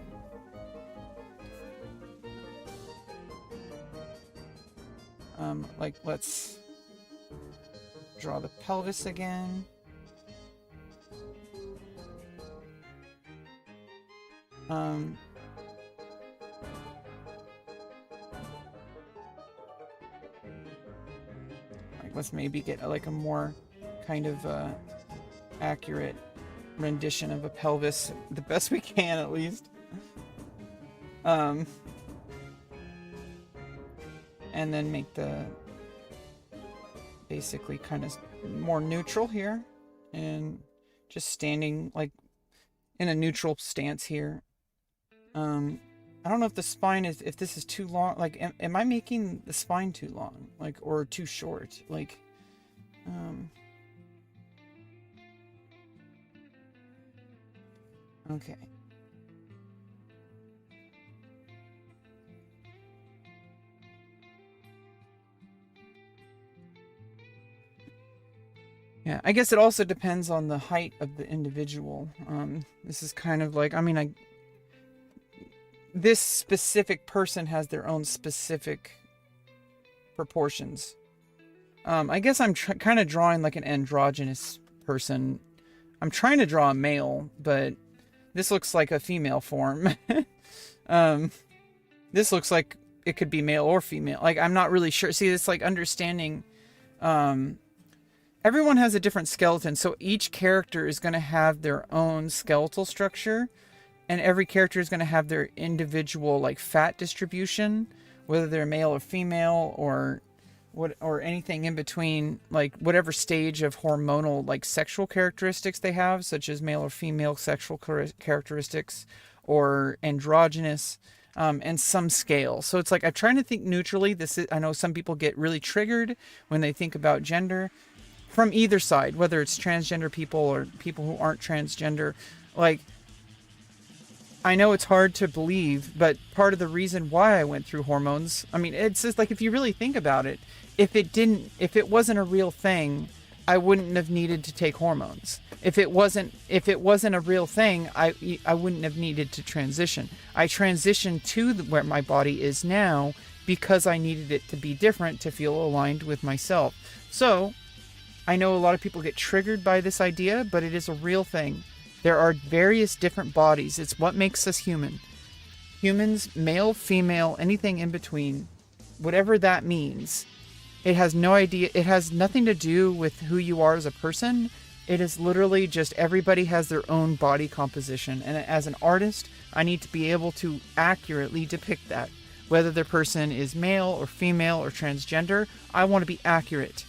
[SPEAKER 1] Like, let's draw the pelvis again. Like, let's maybe get like a more kind of accurate rendition of a pelvis, the best we can at least. And then make the basically kind of more neutral here, and just standing like in a neutral stance here. I don't know if the spine is, if this is too long, like am I making the spine too long, like, or too short, like okay. Yeah, I guess it also depends on the height of the individual. This is kind of like, I mean, this specific person has their own specific proportions. I guess I'm kind of drawing like an androgynous person. I'm trying to draw a male, but this looks like a female form. This looks like it could be male or female. Like, I'm not really sure. See, it's like understanding, everyone has a different skeleton, so each character is going to have their own skeletal structure, and every character is going to have their individual like fat distribution, whether they're male or female or anything in between, like whatever stage of hormonal like sexual characteristics they have, such as male or female sexual characteristics or androgynous, and some scale. So it's like I'm trying to think neutrally. I know some people get really triggered when they think about gender. From either side, whether it's transgender people or people who aren't transgender. Like, I know it's hard to believe, but part of the reason why I went through hormones, I mean, it's just like, if you really think about it, if it wasn't a real thing, I wouldn't have needed to take hormones. If it wasn't a real thing, I wouldn't have needed to transition. I transitioned to where my body is now because I needed it to be different to feel aligned with myself. So I know a lot of people get triggered by this idea, but it is a real thing. There are various different bodies. It's what makes us human. Humans, male, female, anything in between, whatever that means. It has nothing to do with who you are as a person. It is literally just everybody has their own body composition. And as an artist, I need to be able to accurately depict that. Whether the person is male or female or transgender, I want to be accurate.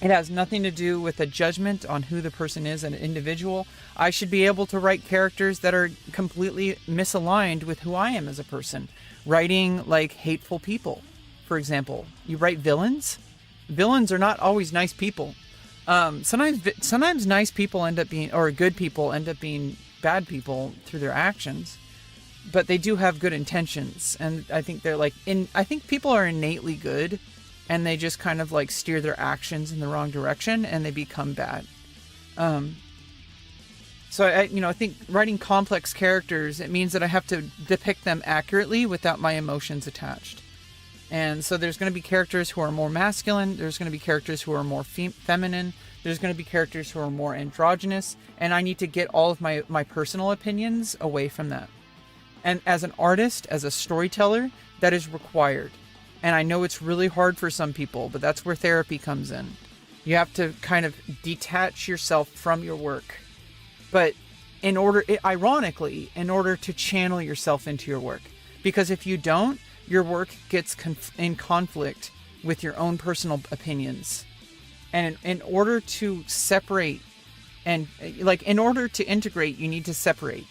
[SPEAKER 1] It has nothing to do with a judgment on who the person is, an individual. I should be able to write characters that are completely misaligned with who I am as a person. Writing like hateful people, for example. You write villains. Villains are not always nice people. Sometimes nice people end up being, or good people end up being bad people through their actions. But they do have good intentions, and I think they're like I think people are innately good. And they just kind of like steer their actions in the wrong direction and they become bad. So I think writing complex characters, it means that I have to depict them accurately without my emotions attached. And so there's going to be characters who are more masculine. There's going to be characters who are more feminine. There's going to be characters who are more androgynous. And I need to get all of my personal opinions away from that. And as an artist, as a storyteller, that is required. And I know it's really hard for some people, but that's where therapy comes in. You have to kind of detach yourself from your work. But ironically, in order to channel yourself into your work. Because if you don't, your work gets in conflict with your own personal opinions. And in order to separate, and like in order to integrate, you need to separate.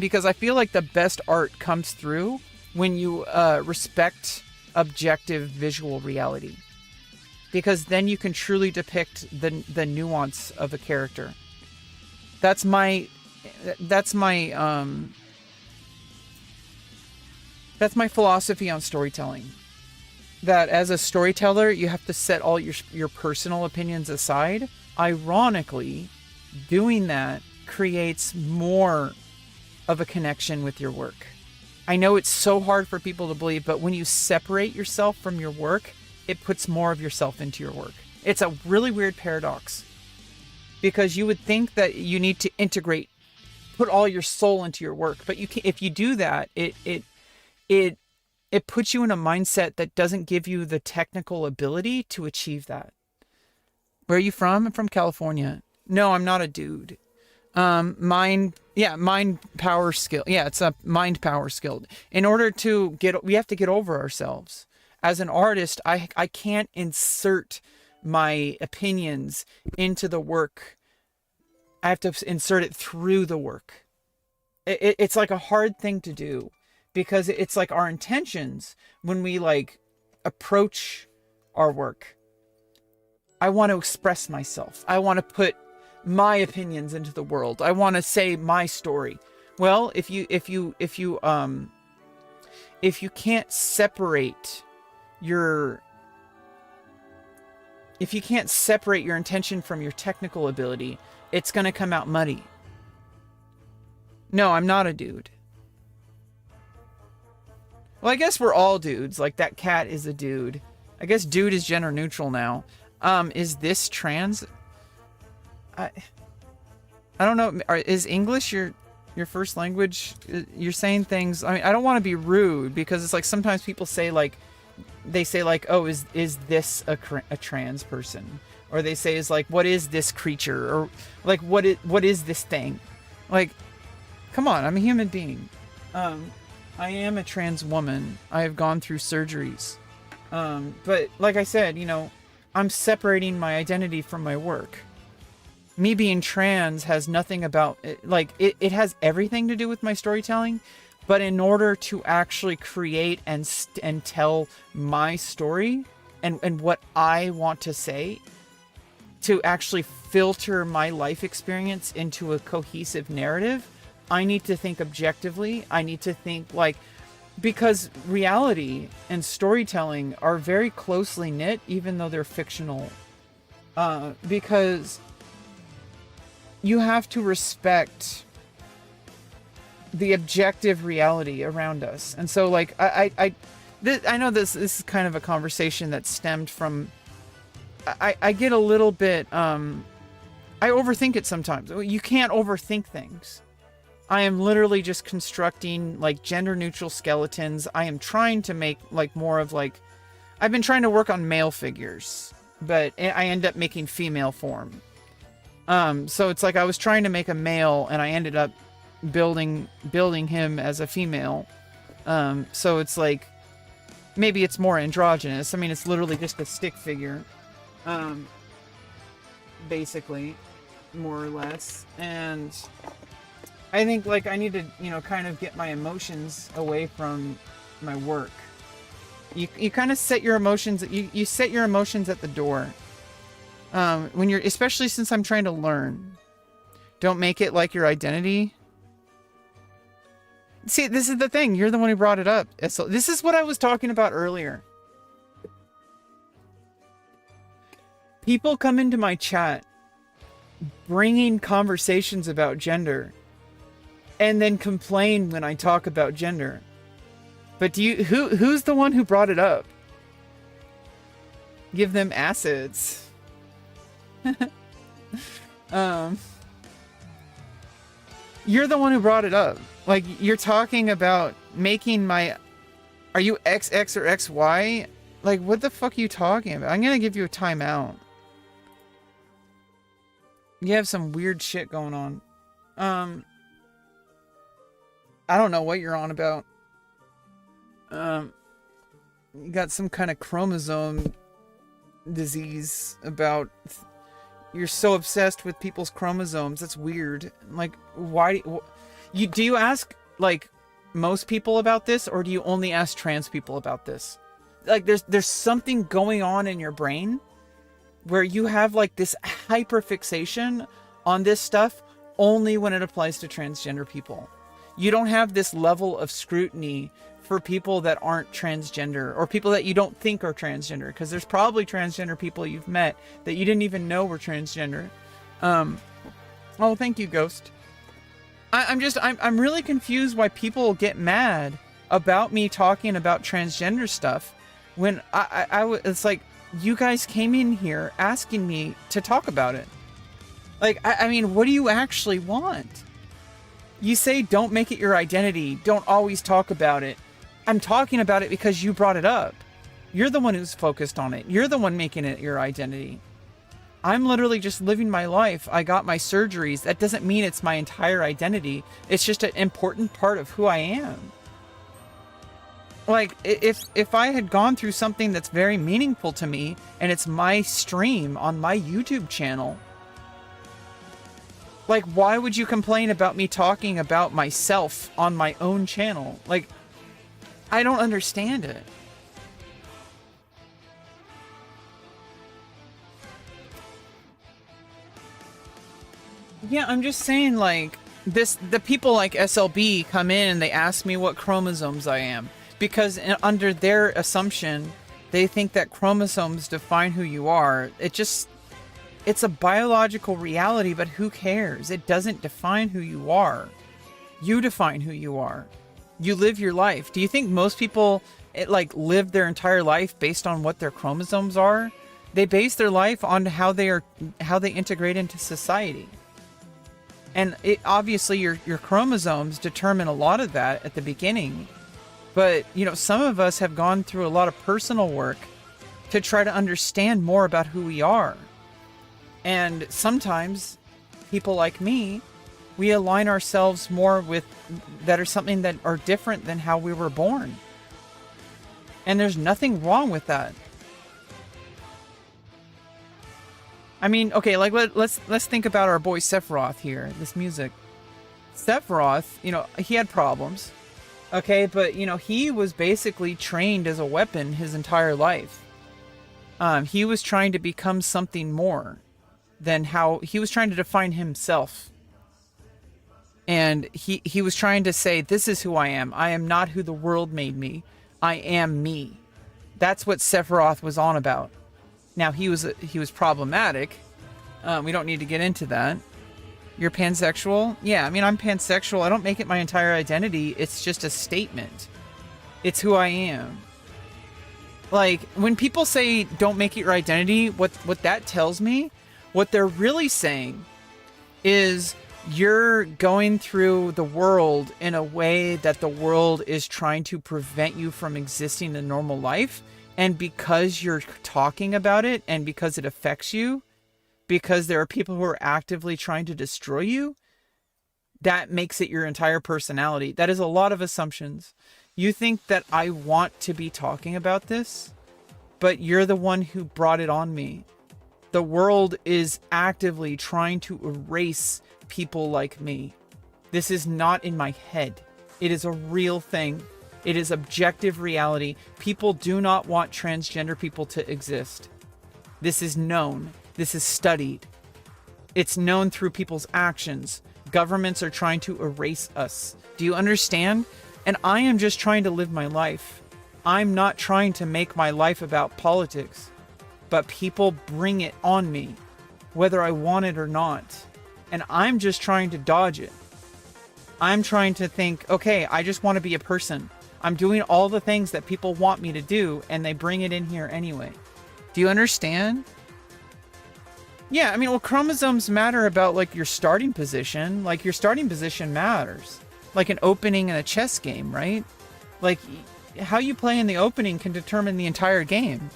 [SPEAKER 1] Because I feel like the best art comes through when you respect objective visual reality. because then you can truly depict the nuance of a character. That's my philosophy on storytelling. That as a storyteller, you have to set all your personal opinions aside. Ironically, doing that creates more of a connection with your work. I know it's so hard for people to believe, but when you separate yourself from your work, it puts more of yourself into your work. It's a really weird paradox, because you would think that you need to integrate, put all your soul into your work, but you can, if you do that, it puts you in a mindset that doesn't give you the technical ability to achieve that. Where are you from? I'm from California. No, I'm not a dude. Mind power skill. Yeah, it's a mind power skill. In order to we have to get over ourselves. As an artist, I can't insert my opinions into the work. I have to insert it through the work. It's like a hard thing to do, because it's like our intentions when we like approach our work. I want to express myself. I want to put my opinions into the world. I want to say my story. Well, if you can't separate your intention from your technical ability, it's going to come out muddy. No, I'm not a dude. Well, I guess we're all dudes. Like, that cat is a dude. I guess dude is gender neutral now. Is this trans? I don't know. Is English your first language? You're saying things. I mean, I don't want to be rude, because it's like sometimes people say like, oh, is this a trans person? Or they say is like, what is this creature? Or like, what is this thing? Like, come on, I'm a human being. I am a trans woman. I have gone through surgeries. But like I said, I'm separating my identity from my work. Me being trans has nothing about it. Like, it has everything to do with my storytelling, but in order to actually create and tell my story and what I want to say, to actually filter my life experience into a cohesive narrative, I need to think objectively. I need to think because reality and storytelling are very closely knit, even though they're fictional. Because you have to respect the objective reality around us. And so I know this is kind of a conversation that stemmed from, I get a little bit, I overthink it sometimes. You can't overthink things. I am literally just constructing gender neutral skeletons. I am trying to make more of I've been trying to work on male figures, but I end up making female form. So it's I was trying to make a male and I ended up building him as a female. So it's maybe it's more androgynous. I mean, it's literally just a stick figure. Basically, more or less. And I think I need to, kind of get my emotions away from my work. You kind of set your emotions, you set your emotions at the door. When you're, especially since I'm trying to learn, don't make it like your identity. See, this is the thing. You're the one who brought it up. So this is what I was talking about earlier. People come into my chat bringing conversations about gender and then complain when I talk about gender. But who's the one who brought it up? Give them acids. You're the one who brought it up. You're talking about making my... Are you XX or XY? What the fuck are you talking about? I'm gonna give you a timeout. You have some weird shit going on. I don't know what you're on about. You got some kind of chromosome disease about... You're so obsessed with people's chromosomes. That's weird. Why do you ask most people about this, or do you only ask trans people about this? There's something going on in your brain where you have like this hyper fixation on this stuff only when it applies to transgender people. You don't have this level of scrutiny for people that aren't transgender or people that you don't think are transgender, because there's probably transgender people you've met that you didn't even know were transgender. Oh, thank you, Ghost. I'm really confused why people get mad about me talking about transgender stuff when it's like, you guys came in here asking me to talk about it. Like, I mean, what do you actually want? You say don't make it your identity, don't always talk about it. I'm talking about it because you brought it up. You're the one who's focused on it. You're the one making it your identity. I'm literally just living my life. I got my surgeries. That doesn't mean it's my entire identity. It's just an important part of who I am. Like, if I had gone through something that's very meaningful to me and it's my stream on my YouTube channel, like, why would you complain about me talking about myself on my own channel? Like, I don't understand it. Yeah, I'm just saying, like, the people like SLB come in and they ask me what chromosomes I am. Because under their assumption, they think that chromosomes define who you are. It's a biological reality, but who cares? It doesn't define who you are. You define who you are. You live your life. Do you think most people live their entire life based on what their chromosomes are? They base their life on how they integrate into society. And obviously your chromosomes determine a lot of that at the beginning. But, you know, some of us have gone through a lot of personal work to try to understand more about who we are. And sometimes people like me, we align ourselves more with that are something that are different than how we were born. And there's nothing wrong with that. I mean, okay, like let's think about our boy Sephiroth here, this music. Sephiroth, you know, he had problems. Okay, but you know, he was basically trained as a weapon his entire life. He was trying to become something more than how he was trying to define himself. And he was trying to say, this is who I am. I am not who the world made me. I am me. That's what Sephiroth was on about. Now, he was problematic. We don't need to get into that. You're pansexual? Yeah, I mean, I'm pansexual. I don't make it my entire identity. It's just a statement. It's who I am. Like, when people say don't make it your identity, what that tells me, what they're really saying is you're going through the world in a way that the world is trying to prevent you from existing a normal life. And because you're talking about it and because it affects you, because there are people who are actively trying to destroy you, that makes it your entire personality. That is a lot of assumptions. You think that I want to be talking about this, but you're the one who brought it on me. The world is actively trying to erase people like me. This is not in my head. It is a real thing. It is objective reality. People do not want transgender people to exist. This is known. This is studied. It's known through people's actions. Governments are trying to erase us. Do you understand? And I am just trying to live my life. I'm not trying to make my life about politics. But people bring it on me, whether I want it or not. And I'm just trying to dodge it. I'm trying to think, okay, I just want to be a person. I'm doing all the things that people want me to do, and they bring it in here anyway. Do you understand? Yeah, I mean, well, chromosomes matter about, like, your starting position. Like, your starting position matters. Like an opening in a chess game, right? Like, how you play in the opening can determine the entire game.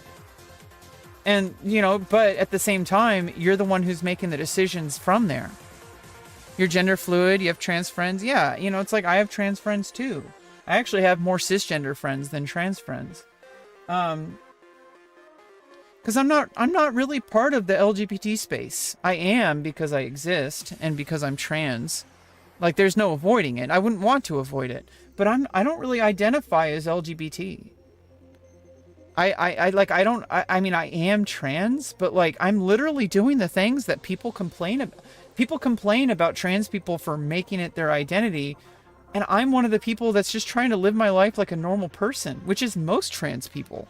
[SPEAKER 1] And, you know, but at the same time, you're the one who's making the decisions from there. You're gender fluid, you have trans friends. Yeah, you know, it's like I have trans friends too. I actually have more cisgender friends than trans friends. Because I'm not really part of the LGBT space. I am because I exist and because I'm trans. Like, there's no avoiding it. I wouldn't want to avoid it. But I don't really identify as LGBT. I mean, I am trans, but like, I'm literally doing the things that people complain about. People complain about trans people for making it their identity. And I'm one of the people that's just trying to live my life like a normal person, which is most trans people.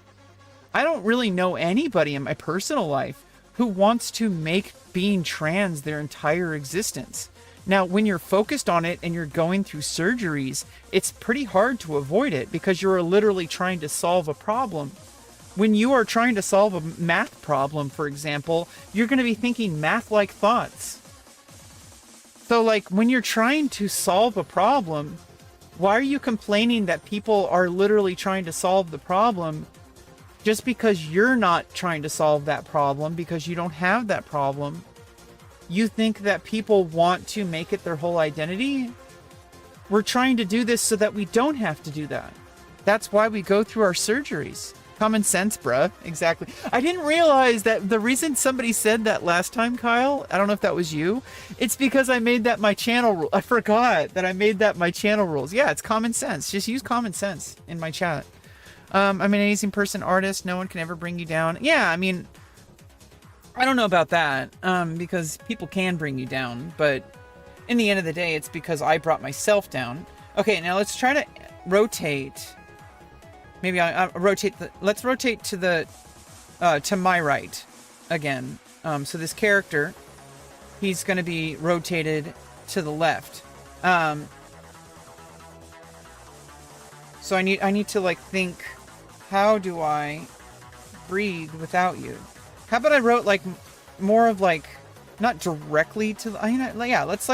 [SPEAKER 1] I don't really know anybody in my personal life who wants to make being trans their entire existence. Now, when you're focused on it and you're going through surgeries, it's pretty hard to avoid it because you're literally trying to solve a problem. When you are trying to solve a math problem, for example, you're going to be thinking math-like thoughts. So, like, when you're trying to solve a problem, why are you complaining that people are literally trying to solve the problem just because you're not trying to solve that problem because you don't have that problem? You think that people want to make it their whole identity? We're trying to do this so that we don't have to do that. That's why we go through our surgeries. Common sense, bruh. Exactly. I didn't realize that the reason somebody said that last time, Kyle, I don't know if that was you, it's because I made that my channel rule. I forgot that I made that my channel rules. Yeah, it's common sense. Just use common sense in my chat. I'm an amazing person, artist. No one can ever bring you down. Yeah, I mean, I don't know about that, because people can bring you down, but in the end of the day, it's because I brought myself down. Okay, now let's try to rotate. Maybe I rotate let's rotate to the, to my right again. So this character, he's going to be rotated to the left. So I need to like think, how do I breathe without you? How about I wrote like more of like, not directly to the, yeah, let's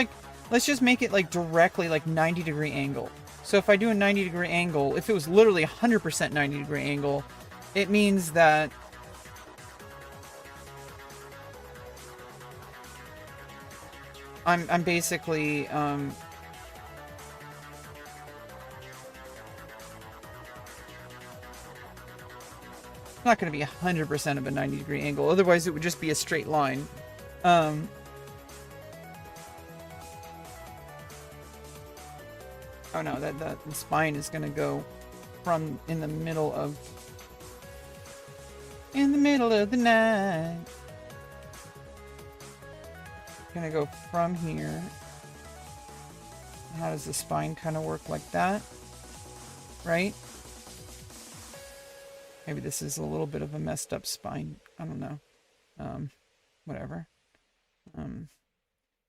[SPEAKER 1] just make it like directly like 90-degree angle. So if I do a 90-degree angle, if it was literally 100% 90-degree angle, it means that I'm basically not going to be 100% of a 90-degree angle. Otherwise, it would just be a straight line. Oh no, the spine is going to go from in the middle of the night. Going to go from here. How does the spine kind of work like that? Right? Maybe this is a little bit of a messed up spine. I don't know. Whatever. And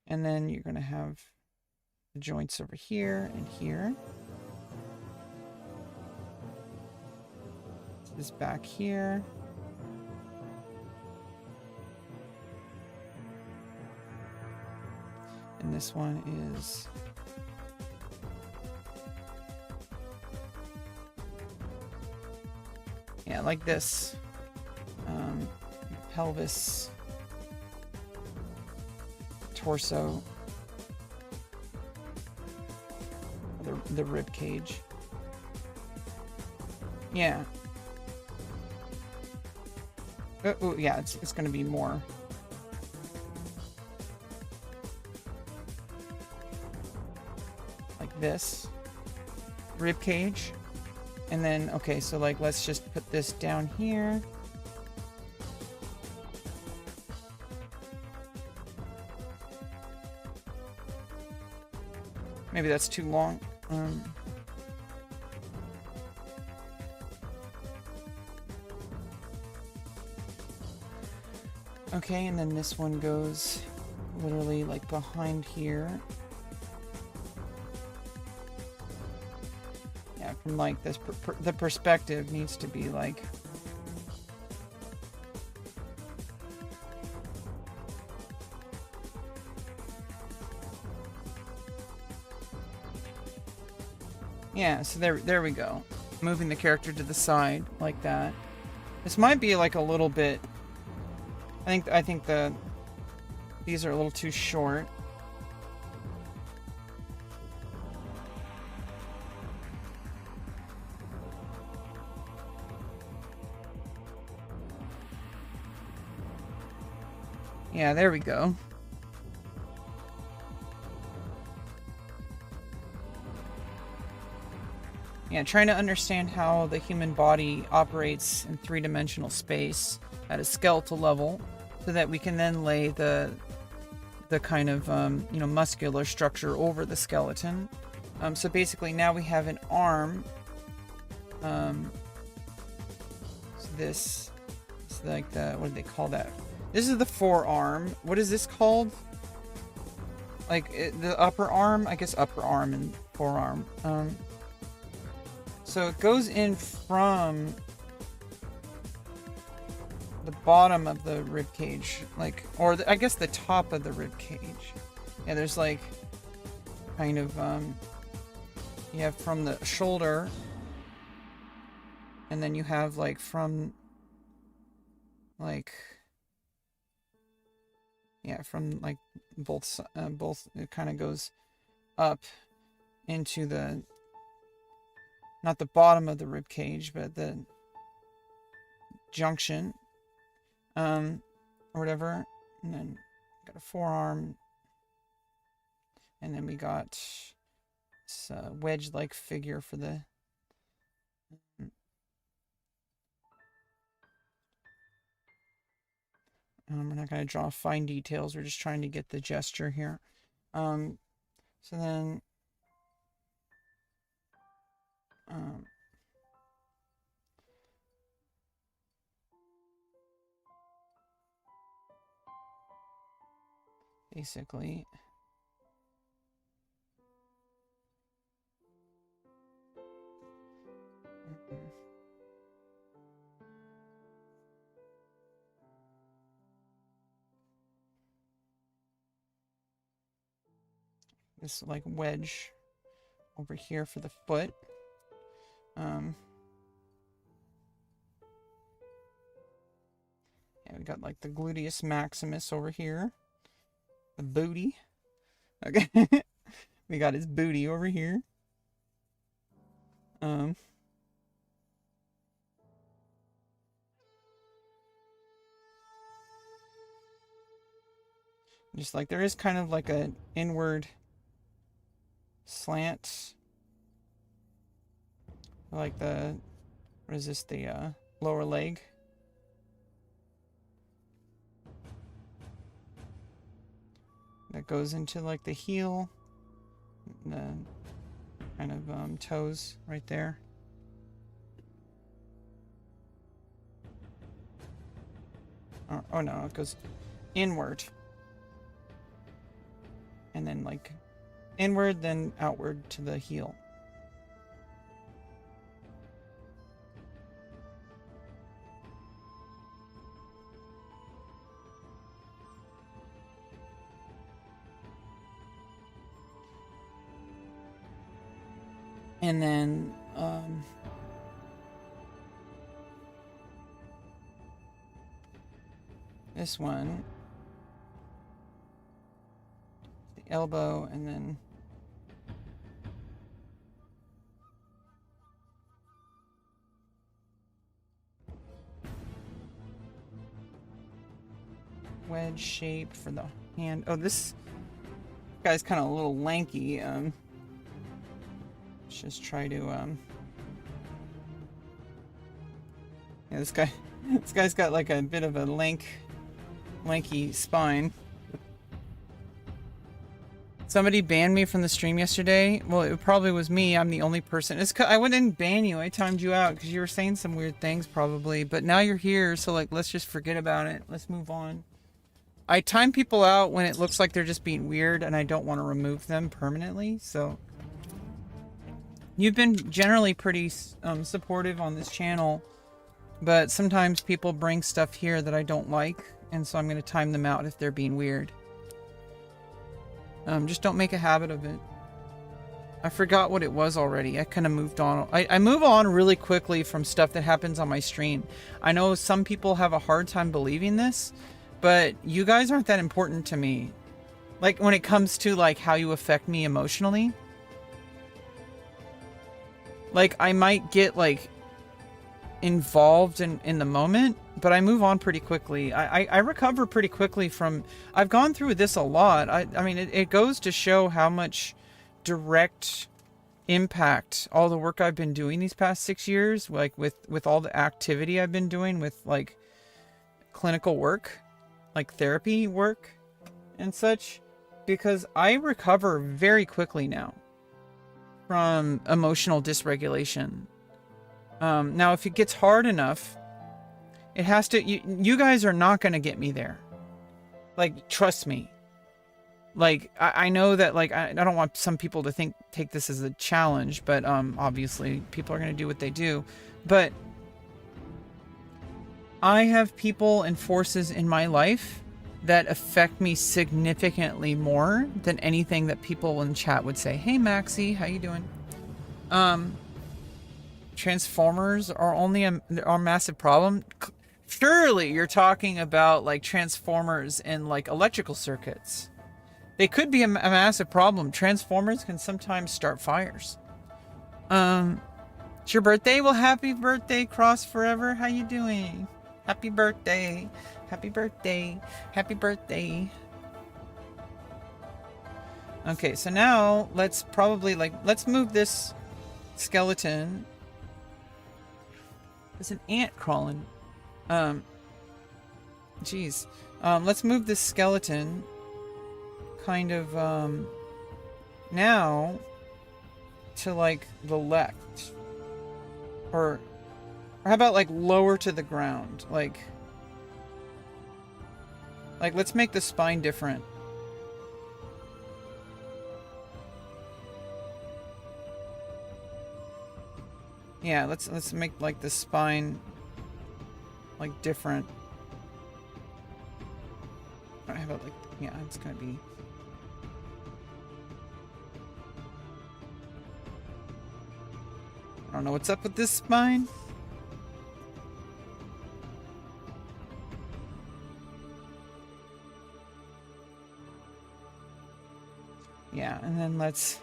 [SPEAKER 1] then you're going to have the joints over here and here. This back here. And this one is yeah, like this. Pelvis, torso, the rib cage. Yeah. Oh, yeah, it's going to be more. Like this. Rib cage. And then, okay, so like, let's just put this down here. Maybe that's too long. Okay, and then this one goes literally like behind here. Yeah, from like this, the perspective needs to be like... Yeah, so there we go. Moving the character to the side like that. This might be like a little bit... I think these are a little too short. Yeah, there we go. Yeah, trying to understand how the human body operates in three-dimensional space at a skeletal level, so that we can then lay the kind of muscular structure over the skeleton. So basically now we have an arm. So this is like the, what do they call that? This is the forearm. What is this called? Like the upper arm? I guess upper arm and forearm. So it goes in from the bottom of the rib cage, like, or I guess the top of the rib cage. Yeah, there's like kind of you have from the shoulder, and then you have like from like, yeah, from like both it kind of goes up into the, not the bottom of the rib cage, but the junction, or whatever. And then got a forearm, and then we got this wedge-like figure for the we're not going to draw fine details. We're just trying to get the gesture here. So then basically this like wedge over here for the foot. Yeah, we got like the gluteus maximus over here. The booty. Okay. We got his booty over here. Just like there is kind of like an inward slant, like the, what is this, the lower leg. That goes into like the heel, the kind of toes right there. Oh no, it goes inward. And then like inward, then outward to the heel. And then this one, the elbow, and then wedge shape for the hand. Oh, this guy's kind of a little lanky. Let's just try to yeah, this guy's got like a bit of a lanky spine. Somebody banned me from the stream yesterday. Well, it probably was me. I'm the only person. I wouldn't ban you. I timed you out because you were saying some weird things probably. But now you're here, so like let's just forget about it. Let's move on. I time people out when it looks like they're just being weird, and I don't want to remove them permanently. So you've been generally pretty supportive on this channel, but sometimes people bring stuff here that I don't like, and so I'm going to time them out if they're being weird. Just don't make a habit of it. I forgot what it was already. I kind of moved on. I move on really quickly from stuff that happens on my stream. I know some people have a hard time believing this, but you guys aren't that important to me. Like when it comes to like how you affect me emotionally. Like I might get like involved in the moment, but I move on pretty quickly. I recover pretty quickly from, I've gone through this a lot. I mean, it goes to show how much direct impact all the work I've been doing these past 6 years, like with all the activity I've been doing with like clinical work, like therapy work and such, because I recover very quickly now from emotional dysregulation. Now, if it gets hard enough, it has to. You guys are not going to get me there. Like, trust me. Like, I know that, like, I don't want some people to take this as a challenge, but obviously people are going to do what they do. But I have people and forces in my life that affect me significantly more than anything that people in chat would say. Hey, Maxie, how you doing? Transformers are only a massive problem. Surely you're talking about like transformers in like electrical circuits. They could be a massive problem. Transformers can sometimes start fires. It's your birthday? Well, happy birthday, Cross Forever. How you doing? Happy birthday. Happy birthday. Happy birthday. Okay, so now let's probably let's move this skeleton. There's an ant crawling. Jeez. Let's move this skeleton kind of now to like the left, or how about like lower to the ground, like let's make the spine different. Yeah, let's make like the spine like different. How about like, yeah, it's gonna be. I don't know what's up with this spine. Yeah, and then let's.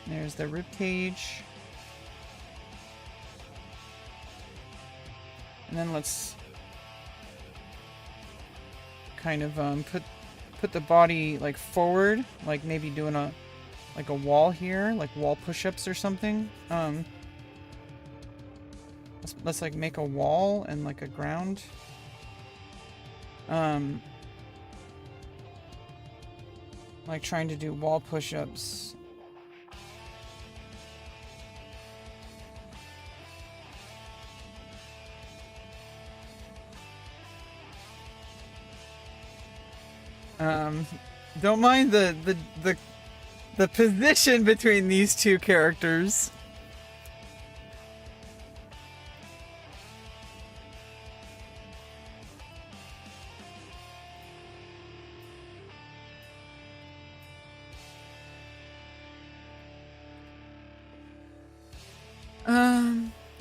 [SPEAKER 1] There's the rib cage. And then let's kind of put the body like forward, like maybe doing a wall here, like wall push-ups or something. Let's like make a wall and like a ground. Like trying to do wall push-ups. Don't mind the position between these two characters.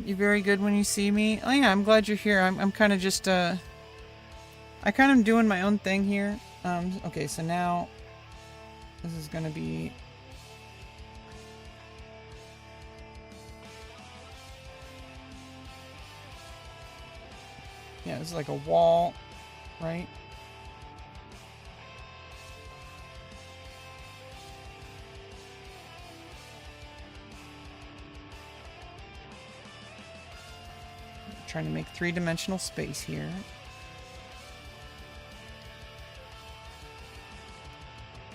[SPEAKER 1] You're very good when you see me. Oh yeah, I'm glad you're here. I'm kind of just I kind of doing my own thing here. Okay, so now this is gonna be yeah, it's like a wall, right? Trying to make three-dimensional space here.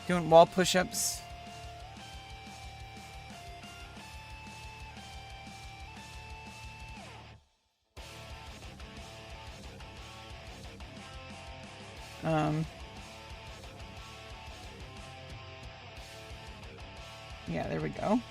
[SPEAKER 1] Doing wall push-ups. Yeah, there we go.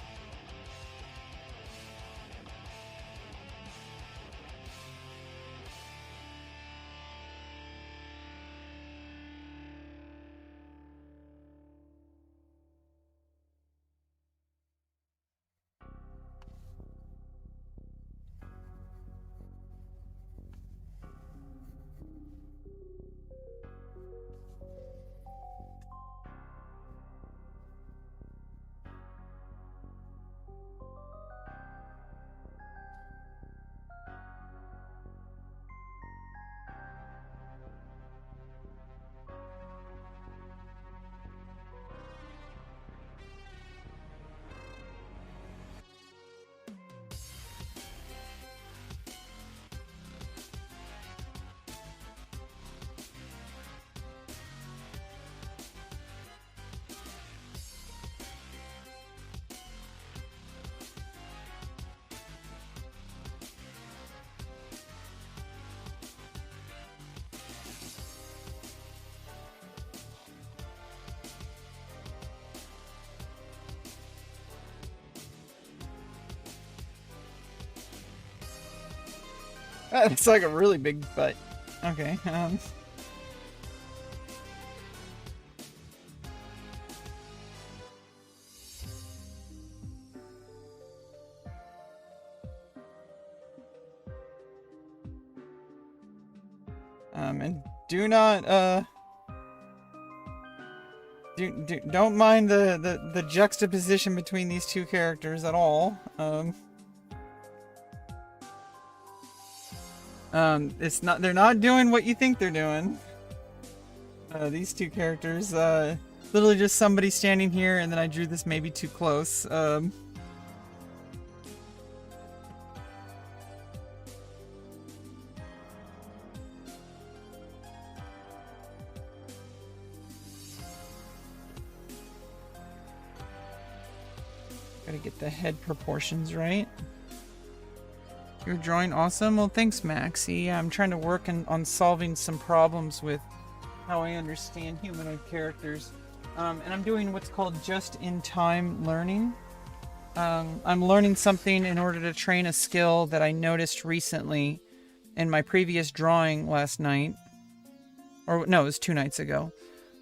[SPEAKER 1] It's like a really big butt. Okay. And do not don't mind the juxtaposition between these two characters at all. It's not, they're not doing what you think they're doing. These two characters, literally just somebody standing here, and then I drew this maybe too close. Gotta get the head proportions right. You're drawing awesome. Well, thanks, Maxie. I'm trying to work on solving some problems with how I understand humanoid characters. And I'm doing what's called just-in-time learning. I'm learning something in order to train a skill that I noticed recently in my previous drawing last night. Or, no, it was 2 nights ago.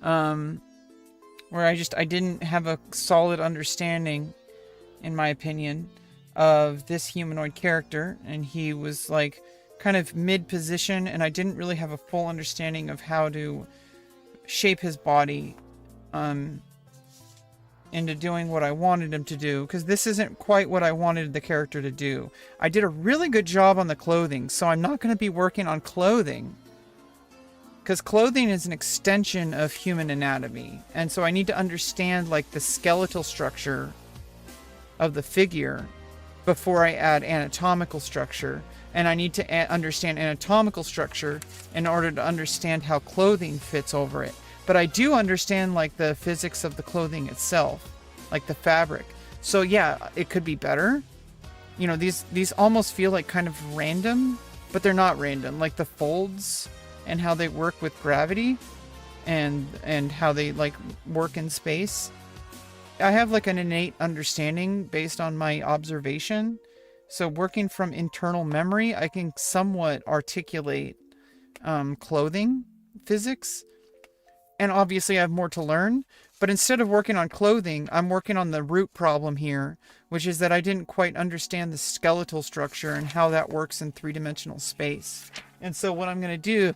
[SPEAKER 1] Where I didn't have a solid understanding, in my opinion, of this humanoid character, and he was like kind of mid-position, and I didn't really have a full understanding of how to shape his body into doing what I wanted him to do, because this isn't quite what I wanted the character to do. I did a really good job on the clothing, so I'm not going to be working on clothing, because clothing is an extension of human anatomy, and so I need to understand like the skeletal structure of the figure before I add anatomical structure, and I need to understand anatomical structure in order to understand how clothing fits over it. But I do understand like the physics of the clothing itself, like the fabric. So yeah, it could be better. You know, these almost feel like kind of random, but they're not random. Like the folds and how they work with gravity and how they like work in space. I have like an innate understanding based on my observation. So working from internal memory, I can somewhat articulate clothing physics. And obviously I have more to learn. But instead of working on clothing, I'm working on the root problem here, which is that I didn't quite understand the skeletal structure and how that works in 3-dimensional space. And so what I'm going to do,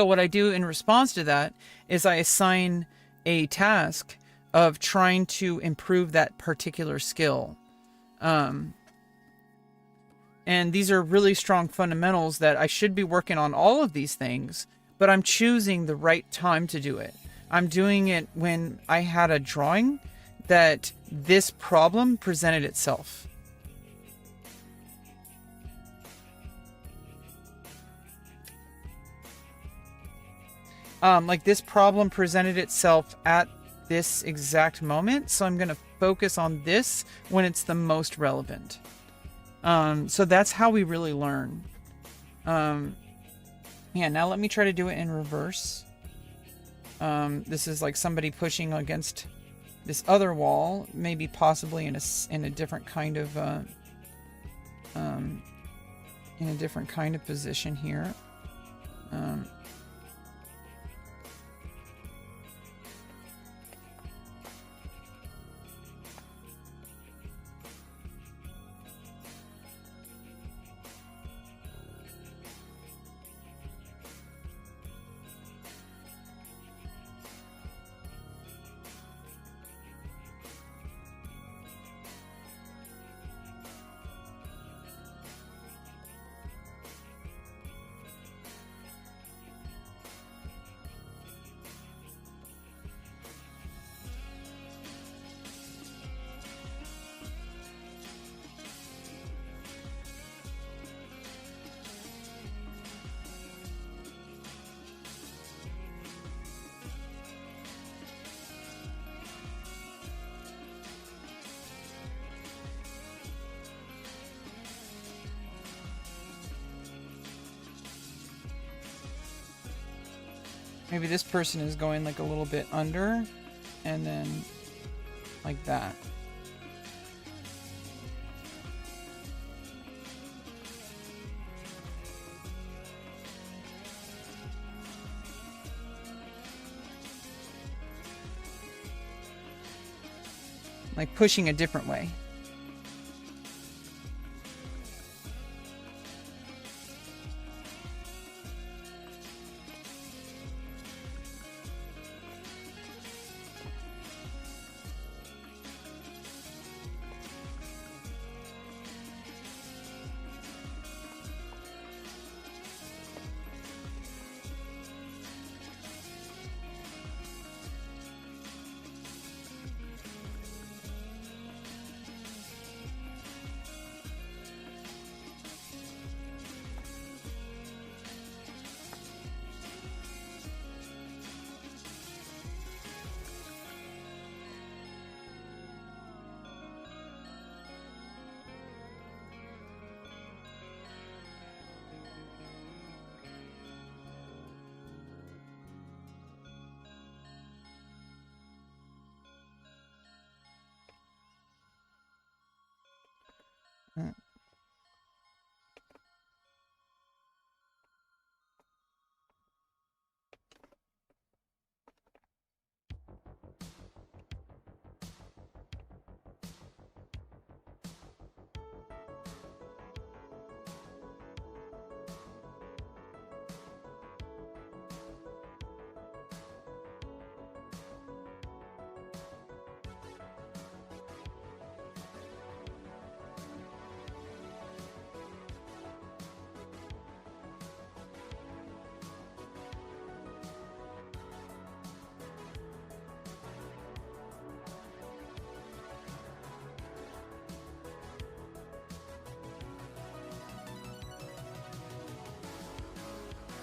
[SPEAKER 1] what I do in response to that is I assign a task of trying to improve that particular skill. And these are really strong fundamentals that I should be working on all of these things, but I'm choosing the right time to do it. I'm doing it when I had a drawing that this problem presented itself. Like this problem presented itself at this exact moment, so I'm going to focus on this when it's the most relevant. So that's how we really learn. Yeah, now let me try to do it in reverse. This is like somebody pushing against this other wall, maybe possibly in a different kind of position here. Maybe this person is going like a little bit under, and then like that. like pushing a different way.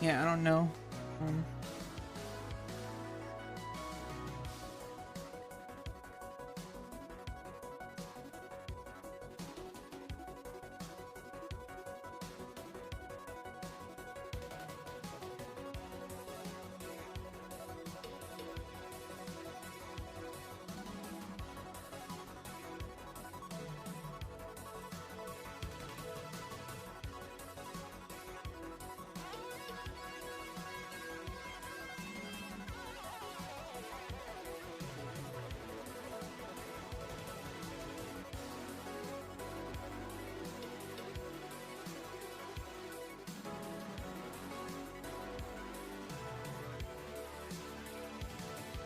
[SPEAKER 1] Yeah, I don't know.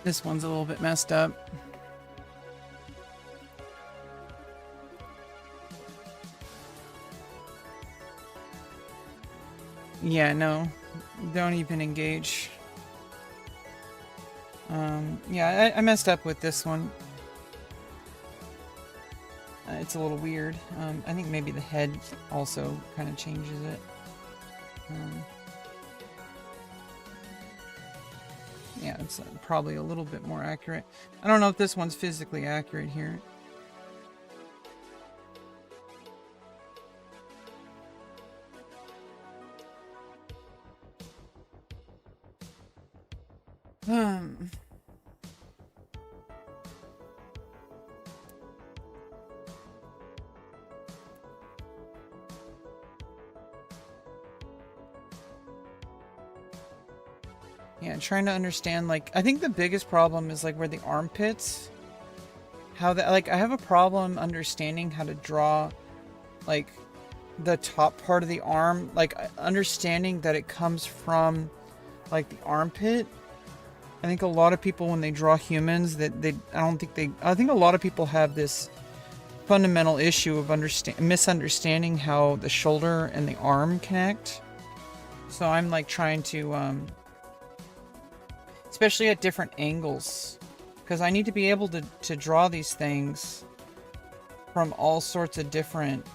[SPEAKER 1] This one's a little bit messed up. Yeah, no. Don't even engage. Yeah, I messed up with this one. It's a little weird. I think maybe the head also kind of changes it. Yeah, it's probably a little bit more accurate. I don't know if this one's physically accurate here. Yeah, trying to understand, like, I think the biggest problem is, like, where the armpits, how that, like, I have a problem understanding how to draw, like, the top part of the arm, like, understanding that it comes from, like, the armpit. I think a lot of people, when they draw humans, I think a lot of people have this fundamental issue of misunderstanding how the shoulder and the arm connect. So I'm, like, trying to, especially at different angles, because I need to be able to draw these things from all sorts of different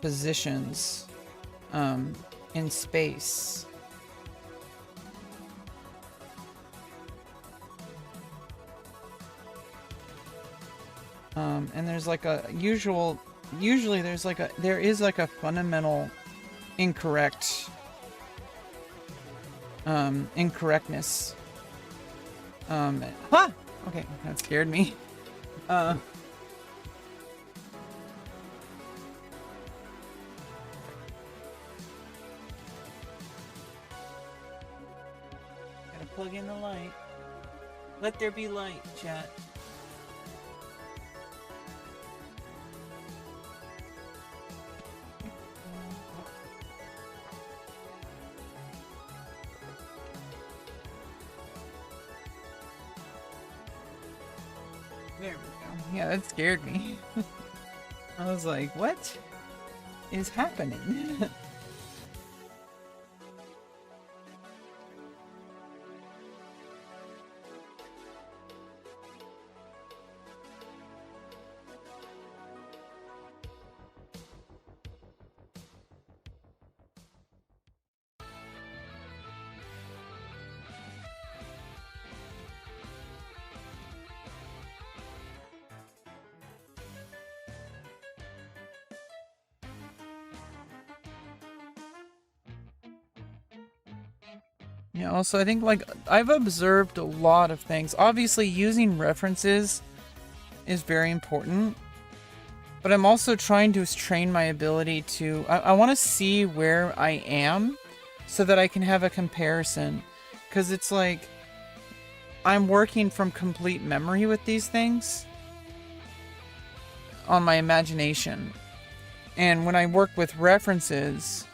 [SPEAKER 1] positions in space. And there's like a usually there is like a fundamental incorrectness. Okay, that scared me. Gotta plug in the light. Let there be light, chat. There we go. Yeah, that scared me. I was like, what is happening? Yeah, also, I think, like, I've observed a lot of things. Obviously, using references is very important, but I'm also trying to train my ability to... I want to see where I am so that I can have a comparison. Because it's like, I'm working from complete memory with these things on my imagination. And when I work with references,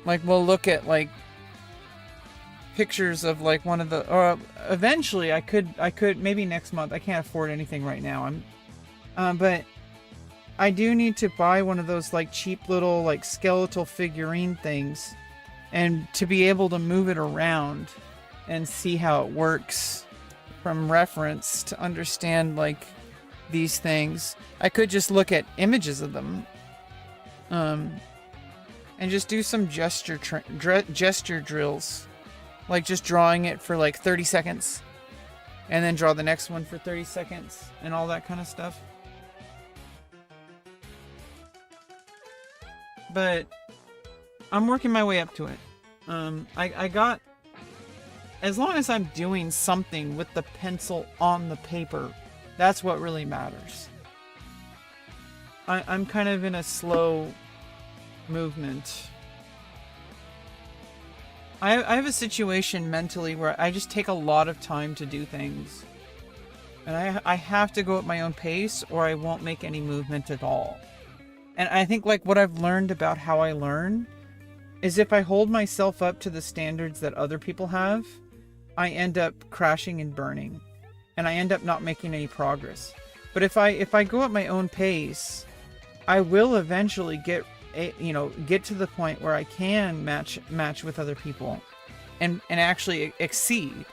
[SPEAKER 1] like, we'll look at, like, pictures of, like, one of the... Or eventually, I could, maybe next month. I can't afford anything right now. But I do need to buy one of those, like, cheap little, like, skeletal figurine things. And to be able to move it around and see how it works from reference to understand, like, these things. I could just look at images of them. And just do some gesture drills. Like just drawing it for like 30 seconds. And then draw the next one for 30 seconds. And all that kind of stuff. But I'm working my way up to it. I got... As long as I'm doing something with the pencil on the paper, that's what really matters. I'm kind of in a slow... movement. I have a situation mentally where I just take a lot of time to do things. And I have to go at my own pace or I won't make any movement at all. And I think, like, what I've learned about how I learn is if I hold myself up to the standards that other people have, I end up crashing and burning. And I end up not making any progress. But if I go at my own pace, I will eventually get to the point where I can match with other people and actually exceed.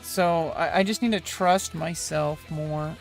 [SPEAKER 1] So I just need to trust myself more.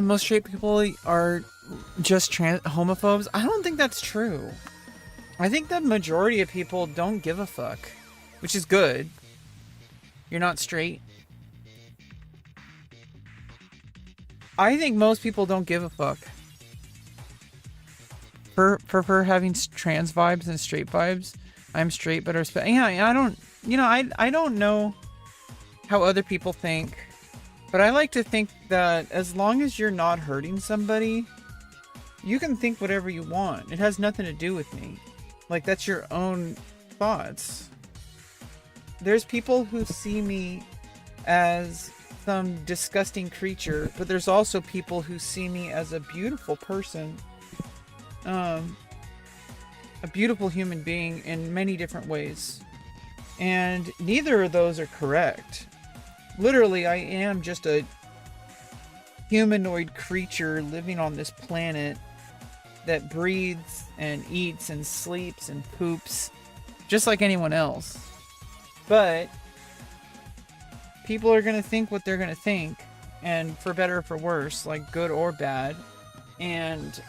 [SPEAKER 1] Most straight people are just homophobes. I don't think that's true. I think the majority of people don't give a fuck, which is good. You're not straight. I think most people don't give a fuck. For having trans vibes and straight vibes. I'm straight, but yeah, I don't, I don't know how other people think, but I like to think that as long as you're not hurting somebody, you can think whatever you want. It has nothing to do with me. Like, that's your own thoughts. There's people who see me as some disgusting creature, but there's also people who see me as a beautiful person. A beautiful human being in many different ways. And neither of those are correct. Literally, I am just a humanoid creature living on this planet that breathes and eats and sleeps and poops just like anyone else. But people are going to think what they're going to think, and for better or for worse, like good or bad. And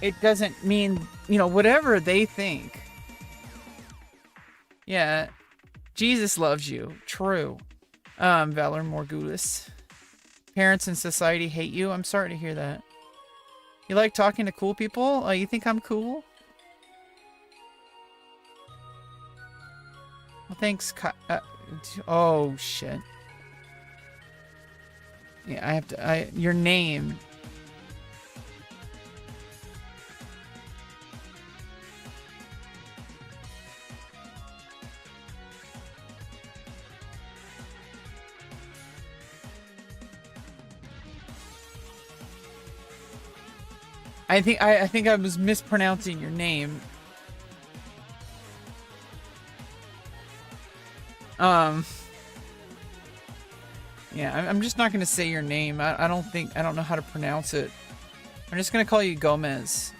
[SPEAKER 1] it doesn't mean, whatever they think. Yeah, Jesus loves you. True. Valor Morgulis. Parents and society hate you. I'm sorry to hear that. You like talking to cool people? You think I'm cool? Well, thanks. Oh, shit. Yeah, I have to... your name... I think I was mispronouncing your name. Yeah, I'm just not gonna say your name. I don't know how to pronounce it. I'm just gonna call you Gomez.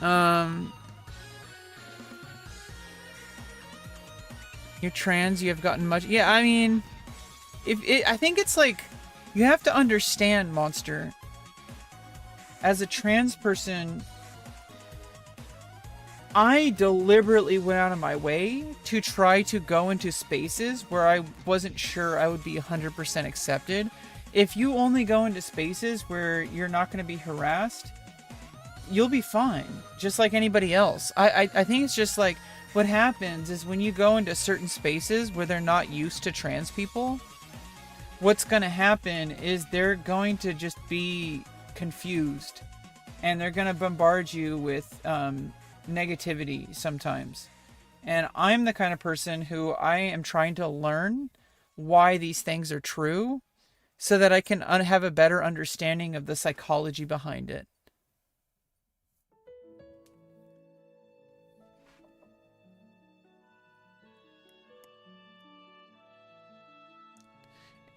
[SPEAKER 1] You're trans. You have gotten much. Yeah, I mean, I think it's like, you have to understand, Monster. As a trans person, I deliberately went out of my way to try to go into spaces where I wasn't sure I would be 100% accepted. If you only go into spaces where you're not going to be harassed, you'll be fine, just like anybody else. I think it's just like, what happens is when you go into certain spaces where they're not used to trans people, what's going to happen is they're going to just be confused, and they're going to bombard you with negativity sometimes. And I'm the kind of person who I am trying to learn why these things are true so that I can have a better understanding of the psychology behind it.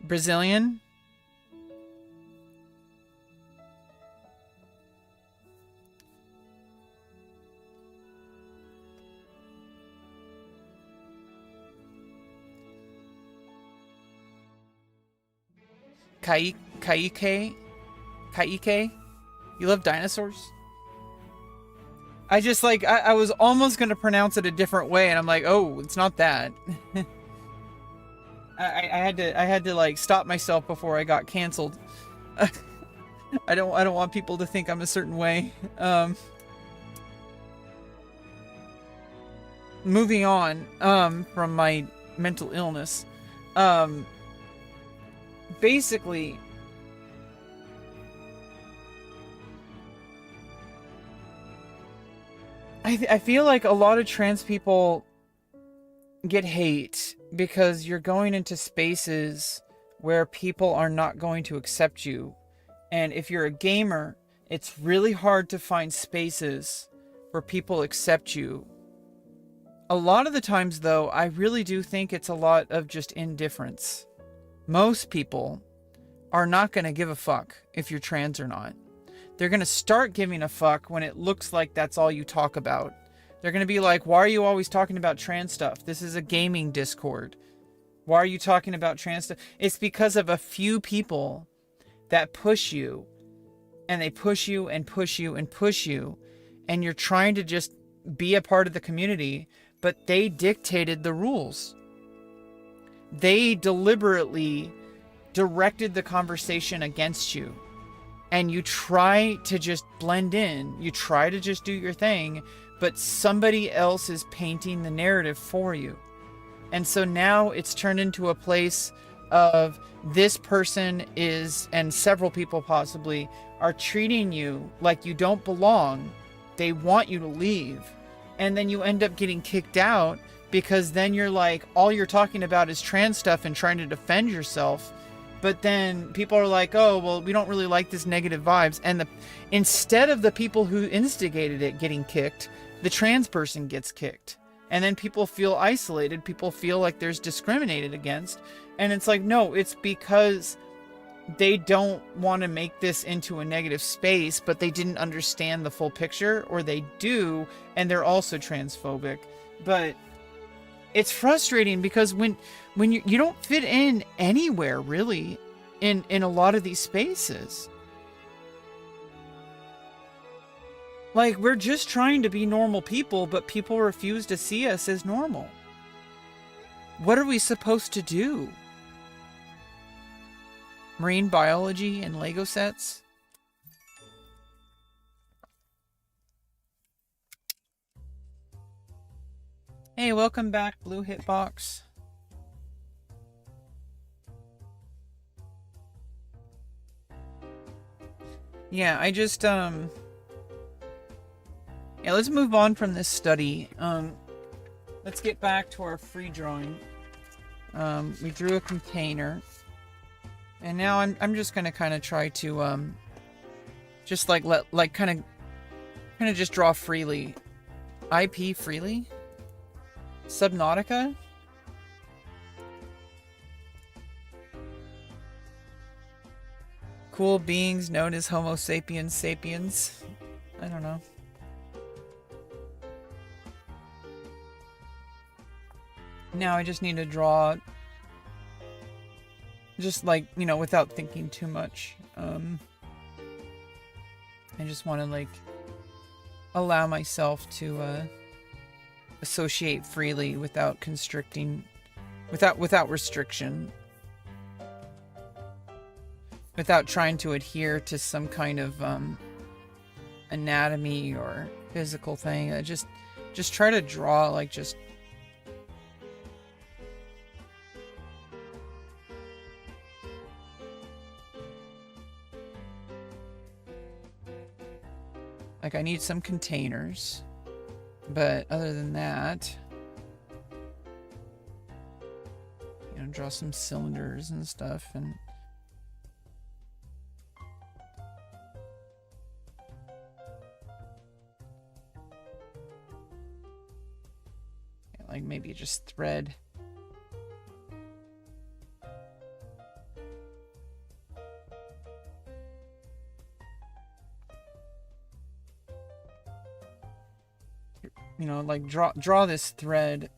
[SPEAKER 1] Brazilian? Kaike? You love dinosaurs? I just like, I was almost going to pronounce it a different way, and I'm like, oh, it's not that. I had to like stop myself before I got canceled. I don't want people to think I'm a certain way. Moving on from my mental illness. Basically, I feel like a lot of trans people get hate because you're going into spaces where people are not going to accept you. And if you're a gamer, it's really hard to find spaces where people accept you. A lot of the times, though, I really do think it's a lot of just indifference. Most people are not going to give a fuck if you're trans or not. They're going to start giving a fuck when it looks like that's all you talk about. They're going to be like, why are you always talking about trans stuff? This is a gaming Discord. Why are you talking about trans stuff? It's because of a few people that push you, and they push you and push you and push you, and you're trying to just be a part of the community, but they dictated the rules. They deliberately directed the conversation against you, and you try to just blend in, you try to just do your thing, but somebody else is painting the narrative for you. And so now it's turned into a place of this person is, and several people possibly, are treating you like you don't belong. They want you to leave. And then you end up getting kicked out because then you're like, all you're talking about is trans stuff and trying to defend yourself. But then people are like, oh, well, we don't really like this negative vibes. And instead of the people who instigated it getting kicked, the trans person gets kicked. And then people feel isolated. People feel like there's discriminated against. And it's like, no, it's because they don't want to make this into a negative space, but they didn't understand the full picture, or they do, and they're also transphobic. But it's frustrating because when you don't fit in anywhere really in a lot of these spaces. Like, we're just trying to be normal people, but people refuse to see us as normal. What are we supposed to do? Marine biology and Lego sets? Hey, welcome back, Blue Hitbox. Yeah, I just, yeah, let's move on from this study. Let's get back to our free drawing. We drew a container. And now I'm just gonna kind of try to, just kind of just draw freely. IP freely? Subnautica? Cool beings known as Homo sapiens sapiens. I don't know. Now I just need to draw, just like, you know, without thinking too much. I just want to like allow myself to associate freely without constricting, without restriction, without trying to adhere to some kind of anatomy or physical thing. I just try to draw like just like I need some containers, but other than that, you know, draw some cylinders and stuff, and yeah, like maybe just thread. You know, like draw this thread.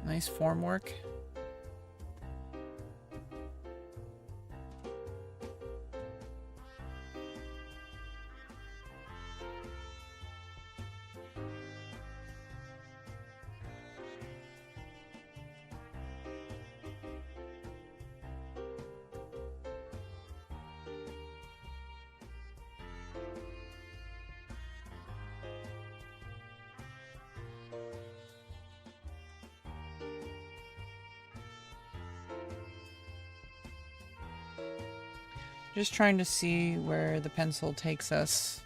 [SPEAKER 1] Nice form work. Just trying to see where the pencil takes us.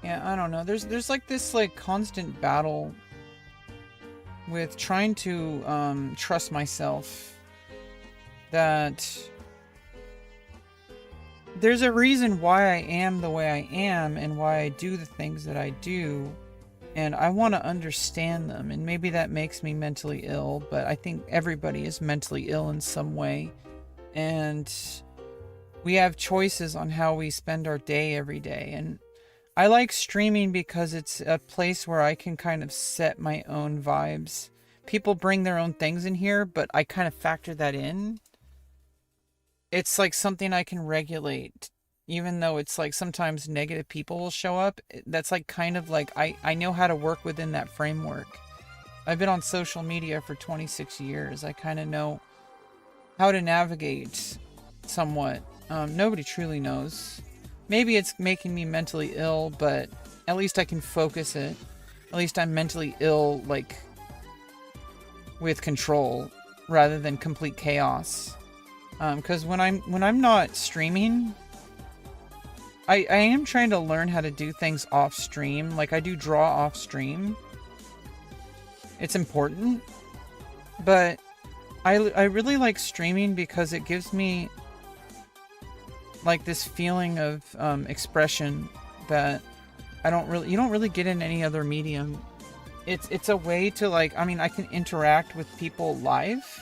[SPEAKER 1] Yeah, I don't know. There's like this like constant battle with trying to trust myself that there's a reason why I am the way I am and why I do the things that I do. And I want to understand them, and maybe that makes me mentally ill, but I think everybody is mentally ill in some way. And we have choices on how we spend our day every day. And I like streaming because it's a place where I can kind of set my own vibes. People bring their own things in here, but I kind of factor that in. It's like something I can regulate, even though it's like sometimes negative people will show up. That's like kind of like I know how to work within that framework. I've been on social media for 26 years. I kind of know how to navigate somewhat. Nobody truly knows. Maybe it's making me mentally ill, but at least I can focus it. At least I'm mentally ill, like, with control rather than complete chaos. Because when I'm not streaming, I am trying to learn how to do things off stream. Like I do draw off stream. It's important, but I really like streaming because it gives me like this feeling of expression that you don't really get in any other medium. It's a way to like, I mean, I can interact with people live.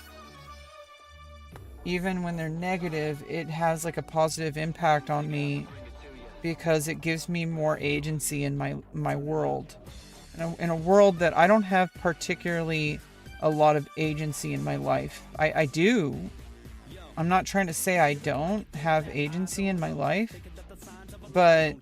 [SPEAKER 1] Even when they're negative, it has like a positive impact on me because it gives me more agency in my world. In a world that I don't have particularly a lot of agency in my life. I do. I'm not trying to say I don't have agency in my life, but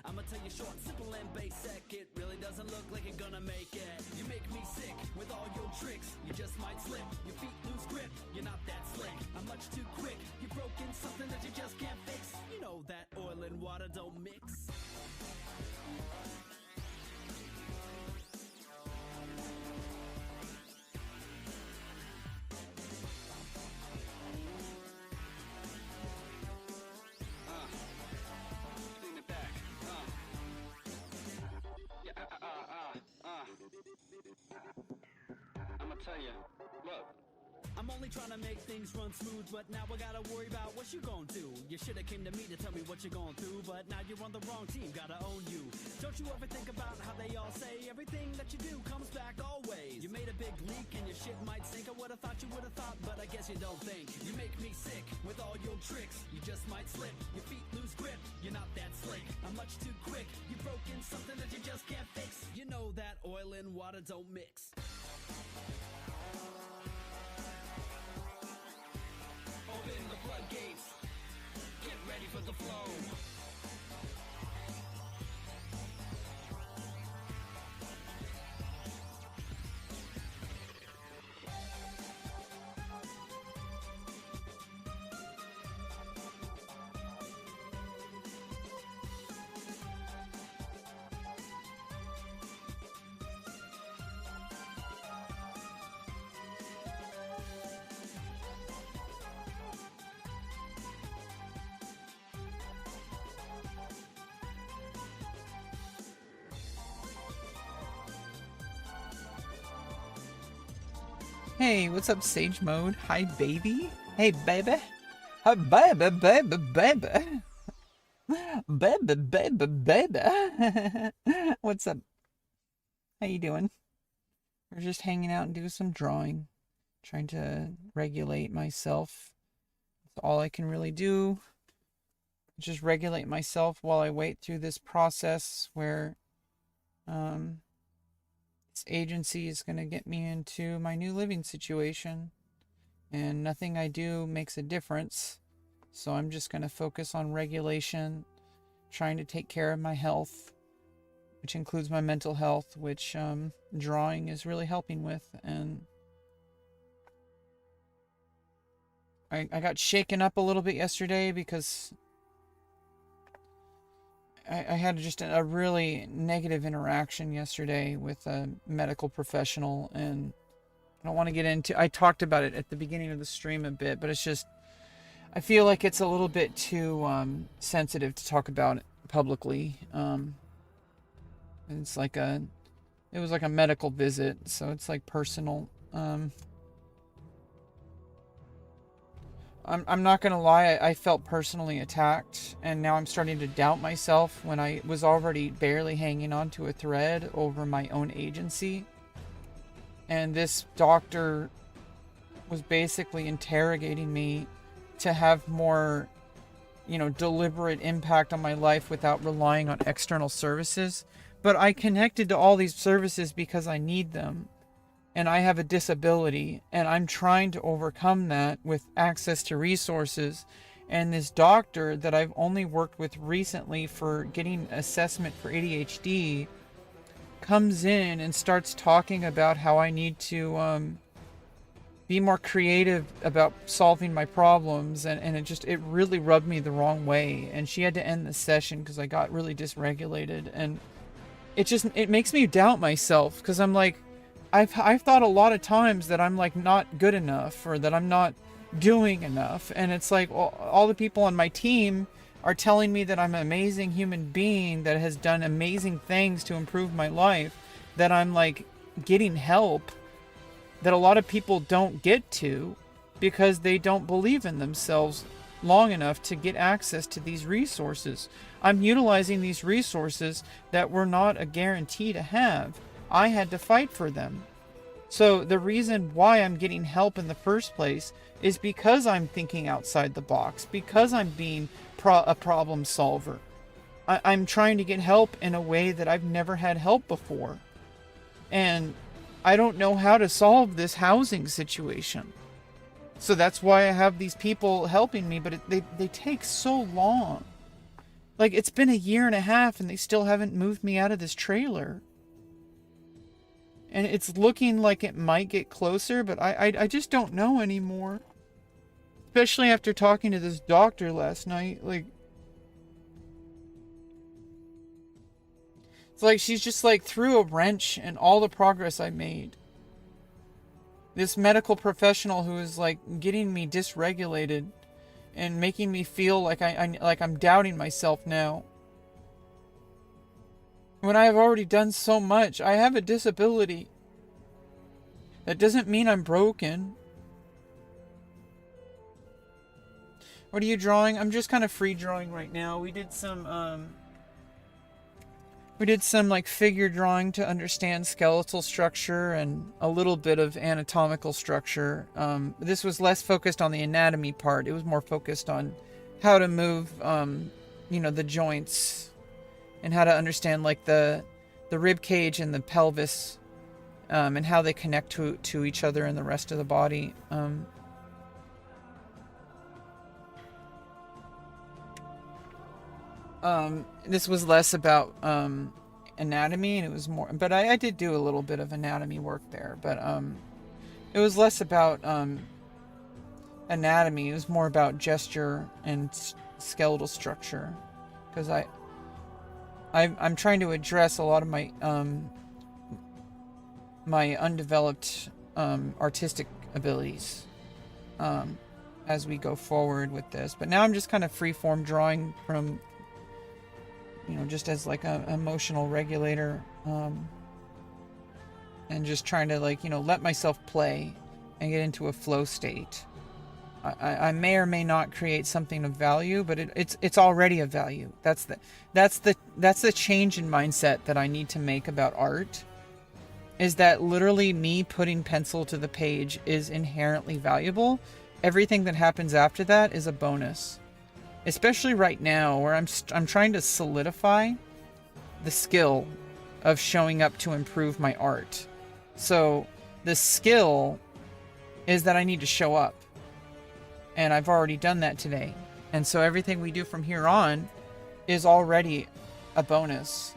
[SPEAKER 1] I'ma tell you short, simple, and basic. It really doesn't look like you're gonna make it. You make me sick with all your tricks. You just might slip, your feet lose grip. You're not that slick, I'm much too quick. You've broken something that you just can't fix. You know that oil and water don't mix. I'ma tell you, look. I'm only trying to make things run smooth, but now I gotta worry about what you gon' do. You shoulda came to me to tell me what you're going through, but now you're on the wrong team, gotta own you. Don't you ever think about how they all say everything that you do comes back always? You made a big leak and your shit might sink. I would've thought you would've thought, but I guess you don't think. You make me sick with all your tricks. You just might slip, your feet lose grip. You're not that slick, I'm much too quick. You've broken something that you just can't fix. You know that oil and water don't mix. Open the floodgates, get ready for the flow. Hey, what's up, Sage Mode? Hi, baby. Hey, baby. Hi, baby, baby, baby. Baby, baby, baby. What's up? How you doing? We're just hanging out and doing some drawing. Trying to regulate myself. That's all I can really do. Just regulate myself while I wait through this process where this agency is going to get me into my new living situation, and nothing I do makes a difference. So I'm just going to focus on regulation, trying to take care of my health, which includes my mental health, which drawing is really helping with. And I got shaken up a little bit yesterday because I had just a really negative interaction yesterday with a medical professional, and I don't want to get into, I talked about it at the beginning of the stream a bit, but it's just, I feel like it's a little bit too sensitive to talk about publicly. It's like it was like a medical visit, so it's like personal. I'm not gonna lie, I felt personally attacked, and now I'm starting to doubt myself when I was already barely hanging on to a thread over my own agency. And this doctor was basically interrogating me to have more, deliberate impact on my life without relying on external services. But I connected to all these services because I need them. And I have a disability, and I'm trying to overcome that with access to resources. And this doctor that I've only worked with recently for getting assessment for ADHD comes in and starts talking about how I need to be more creative about solving my problems, and it really rubbed me the wrong way. And she had to end the session because I got really dysregulated, and it makes me doubt myself, because I'm like, I've thought a lot of times that I'm like not good enough, or that I'm not doing enough, and it's like all the people on my team are telling me that I'm an amazing human being that has done amazing things to improve my life, that I'm like getting help that a lot of people don't get to because they don't believe in themselves long enough to get access to these resources. I'm utilizing these resources that were not a guarantee to have. I had to fight for them. So the reason why I'm getting help in the first place is because I'm thinking outside the box, because I'm being a problem solver. I'm trying to get help in a way that I've never had help before. And I don't know how to solve this housing situation. So that's why I have these people helping me, but they take so long. Like, it's been 1.5 years and they still haven't moved me out of this trailer. And it's looking like it might get closer, but I just don't know anymore. Especially after talking to this doctor last night. Like, it's like she's just like threw a wrench in all the progress I made. This medical professional who is like getting me dysregulated and making me feel like I'm doubting myself now. When I have already done so much. I have a disability. That doesn't mean I'm broken. What are you drawing? I'm just kind of free drawing right now. We did some like figure drawing to understand skeletal structure and a little bit of anatomical structure. This was less focused on the anatomy part. It was more focused on how to move, the joints, and how to understand like the rib cage and the pelvis, and how they connect to each other and the rest of the body. This was less about anatomy, and it was more, but I did do a little bit of anatomy work there, but it was less about anatomy. It was more about gesture and skeletal structure, because I'm trying to address a lot of my my undeveloped artistic abilities as we go forward with this. But now I'm just kind of freeform drawing from, just as like an emotional regulator, and just trying to like, let myself play and get into a flow state. I may or may not create something of value, but it's already of value. That's the change in mindset that I need to make about art. Is that literally me putting pencil to the page is inherently valuable. Everything that happens after that is a bonus. Especially right now, where I'm trying to solidify the skill of showing up to improve my art. So the skill is that I need to show up. And I've already done that today. And so everything we do from here on is already a bonus.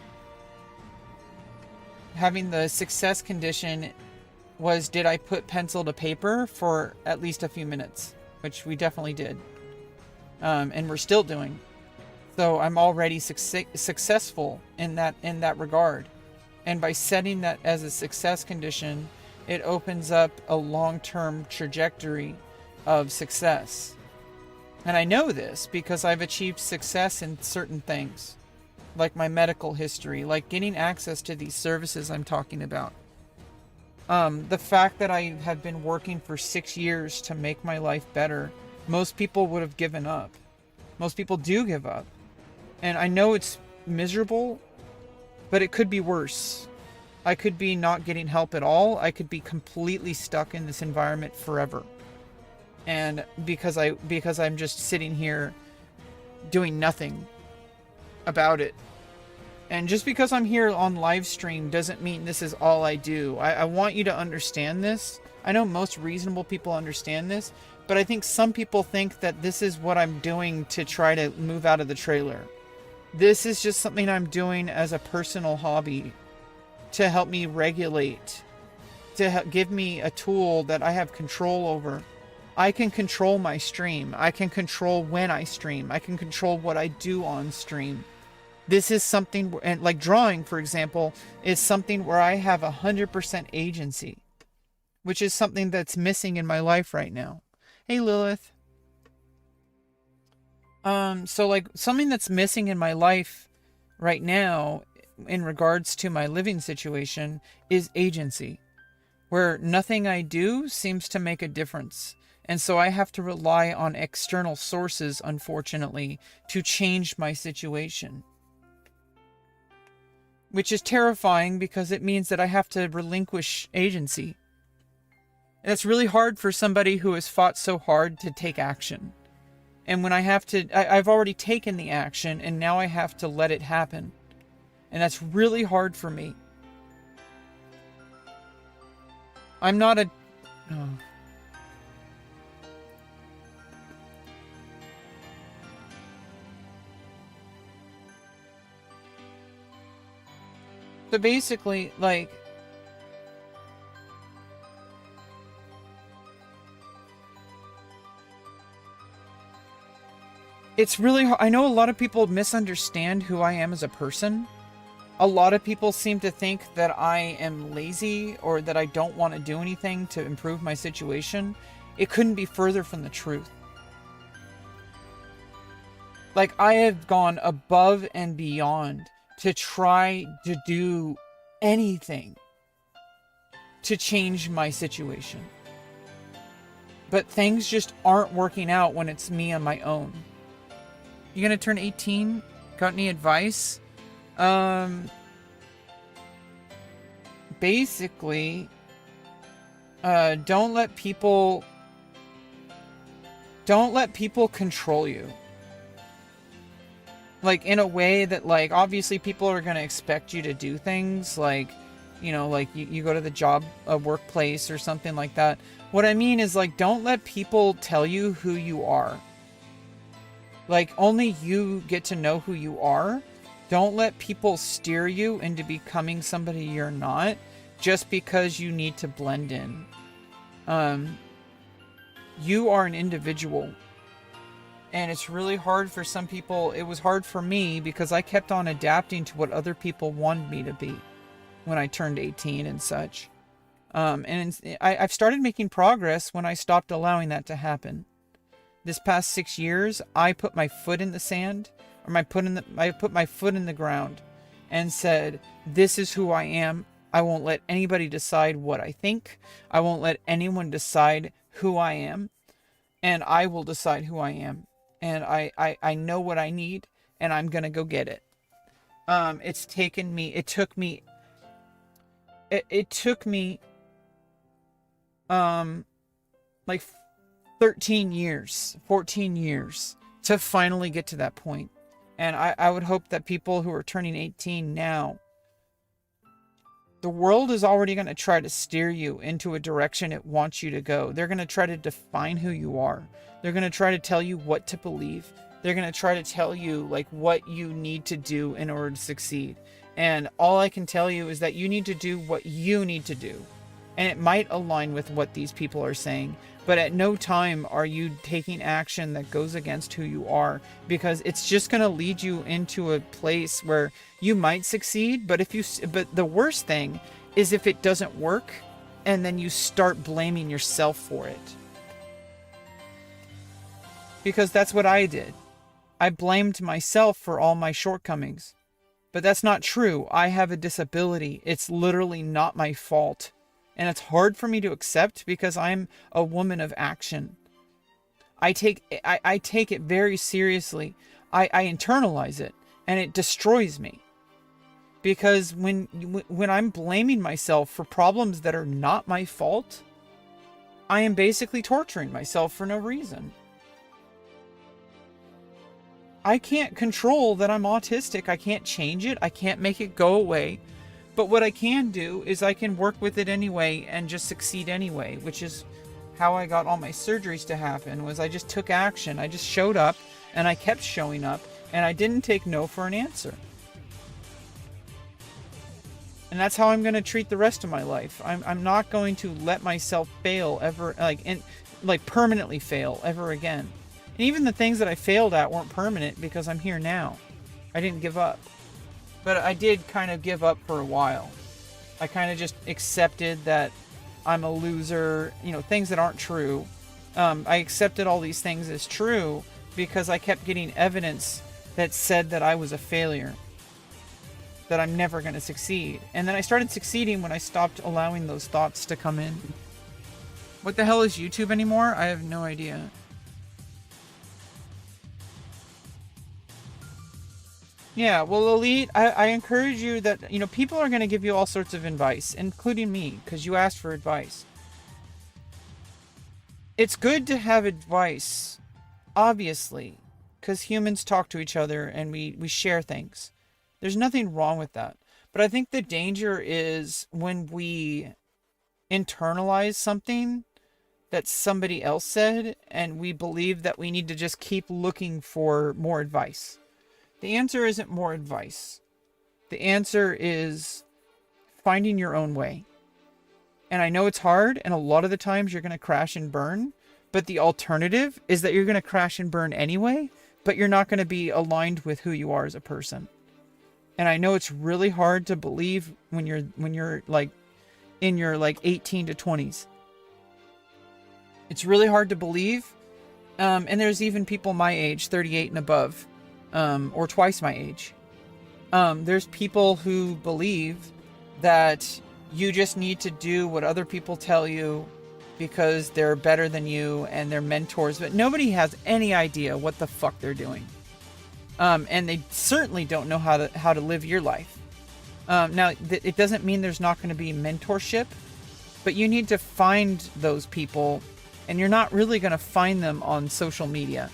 [SPEAKER 1] Having the success condition was, did I put pencil to paper for at least a few minutes? Which we definitely did. And we're still doing. So I'm already successful in that regard. And by setting that as a success condition, it opens up a long-term trajectory of success. And I know this because I've achieved success in certain things, like my medical history, like getting access to these services I'm talking about. The fact that I have been working for 6 years to make my life better most people would have given up. Most people do give up. And I know it's miserable, but it could be worse. I could be not getting help at all. I could be completely stuck in this environment forever. And because I'm just sitting here doing nothing about it. And just because I'm here on live stream doesn't mean this is all I do. I want you to understand this. I know most reasonable people understand this, but I think some people think that this is what I'm doing to try to move out of the trailer. This is just something I'm doing as a personal hobby to help me regulate, to give me a tool that I have control over. I can control my stream. I can control when I stream. I can control what I do on stream. This is something, and like drawing, for example, is something where I have 100% agency, which is something that's missing in my life right now. Hey, Lilith. So like something that's missing in my life right now in regards to my living situation is agency, where nothing I do seems to make a difference. And so I have to rely on external sources, unfortunately, to change my situation. Which is terrifying because it means that I have to relinquish agency. And it's really hard for somebody who has fought so hard to take action. And when I have to, I've already taken the action and now I have to let it happen. And that's really hard for me. I'm not a... Oh. So basically, like, it's really hard. I know a lot of people misunderstand who I am as a person. A lot of people seem to think that I am lazy or that I don't want to do anything to improve my situation. It couldn't be further from the truth. Like, I have gone above and beyond to try to do anything to change my situation. But things just aren't working out when it's me on my own. You gonna turn 18? Got any advice? Basically, don't let people control you. Like, in a way that, like, obviously people are going to expect you to do things, like, you know, like, you go to the job, workplace or something like that. What I mean is, like, don't let people tell you who you are. Like, only you get to know who you are. Don't let people steer you into becoming somebody you're not, just because you need to blend in. You are an individual. And it's really hard for some people. It was hard for me because I kept on adapting to what other people wanted me to be when I turned 18 and such. I've started making progress when I stopped allowing that to happen. This past 6 years, I put my foot in the sand, or I put my foot in the ground and said, this is who I am. I won't let anybody decide what I think. I won't let anyone decide who I am. And I will decide who I am. And I know what I need, and I'm going to go get it. It took me like 13 years, 14 years to finally get to that point. And I would hope that people who are turning 18 now, the world is already going to try to steer you into a direction it wants you to go. They're going to try to define who you are. They're going to try to tell you what to believe. They're going to try to tell you, like, what you need to do in order to succeed. And all I can tell you is that you need to do what you need to do. And it might align with what these people are saying, but at no time are you taking action that goes against who you are, because it's just going to lead you into a place where you might succeed, but the worst thing is if it doesn't work and then you start blaming yourself for it. Because that's what I did. I blamed myself for all my shortcomings. But that's not true. I have a disability. It's literally not my fault. And it's hard for me to accept because I'm a woman of action. I take it very seriously. I internalize it, and it destroys me. Because when I'm blaming myself for problems that are not my fault, I am basically torturing myself for no reason. I can't control that I'm autistic. I can't change it. I can't make it go away. But what I can do is I can work with it anyway and just succeed anyway, which is how I got all my surgeries to happen. Was I just took action. I just showed up, and I kept showing up, and I didn't take no for an answer. And that's how I'm going to treat the rest of my life. I'm not going to let myself fail ever, like permanently fail ever again. And even the things that I failed at weren't permanent because I'm here now. I didn't give up. But I did kind of give up for a while. I kind of just accepted that I'm a loser, things that aren't true. I accepted all these things as true because I kept getting evidence that said that I was a failure, that I'm never going to succeed. And then I started succeeding when I stopped allowing those thoughts to come in. What the hell is YouTube anymore? I have no idea. Yeah, well, Elite, I encourage you that, people are going to give you all sorts of advice, including me, because you asked for advice. It's good to have advice, obviously, because humans talk to each other and we share things. There's nothing wrong with that. But I think the danger is when we internalize something that somebody else said and we believe that we need to just keep looking for more advice. The answer isn't more advice. The answer is finding your own way. And I know it's hard, and a lot of the times you're going to crash and burn, but the alternative is that you're going to crash and burn anyway, but you're not going to be aligned with who you are as a person. And I know it's really hard to believe when you're like in your like 18 to 20s. It's really hard to believe. And there's even people my age, 38 and above, or twice my age. There's people who believe that you just need to do what other people tell you because they're better than you and they're mentors, but nobody has any idea what the fuck they're doing. And they certainly don't know how to live your life. Now, it doesn't mean there's not going to be mentorship, but you need to find those people, and you're not really going to find them on social media,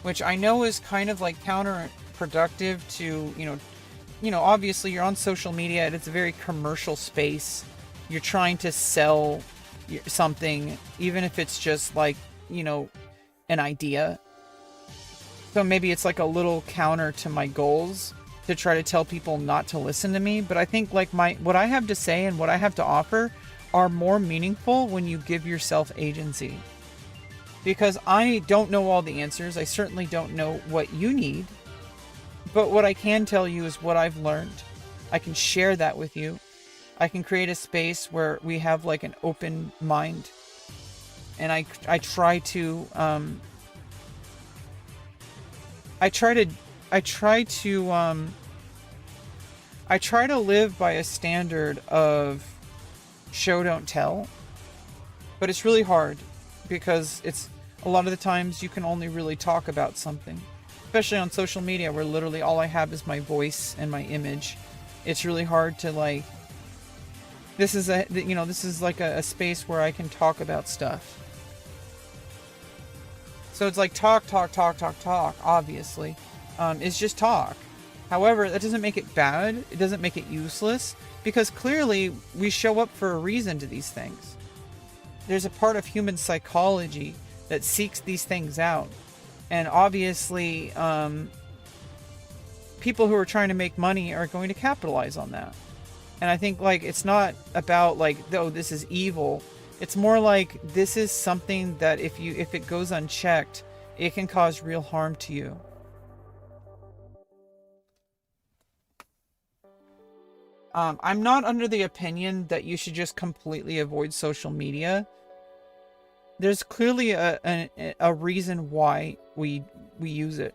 [SPEAKER 1] which I know is kind of like counterproductive to, obviously you're on social media and it's a very commercial space. You're trying to sell something, even if it's just like, an idea. So maybe it's like a little counter to my goals to try to tell people not to listen to me. But I think like what I have to say and what I have to offer are more meaningful when you give yourself agency. Because I don't know all the answers. I certainly don't know what you need. But what I can tell you is what I've learned. I can share that with you. I can create a space where we have like an open mind. And I try to live by a standard of show don't tell, but it's really hard because it's a lot of the times you can only really talk about something, especially on social media where literally all I have is my voice and my image. It's really hard to like, this is like a space where I can talk about stuff. So it's like talk, obviously. It's just talk. However, that doesn't make it bad. It doesn't make it useless, because clearly we show up for a reason to these things. There's a part of human psychology that seeks these things out. And obviously, people who are trying to make money are going to capitalize on that. And I think like it's not about like, oh, this is evil. It's more like this is something that if it goes unchecked, it can cause real harm to you. I'm not under the opinion that you should just completely avoid social media. There's clearly a reason why we use it.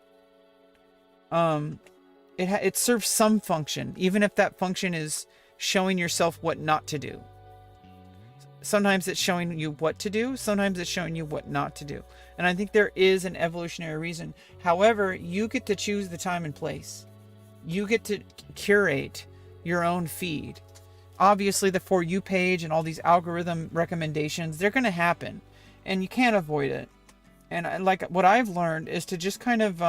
[SPEAKER 1] It serves some function, even if that function is showing yourself what not to do. Sometimes it's showing you what to do. Sometimes it's showing you what not to do. And I think there is an evolutionary reason. However, you get to choose the time and place. You get to curate your own feed. Obviously, the For You page and all these algorithm recommendations, they're going to happen. And you can't avoid it. And like what I've learned is to just kind of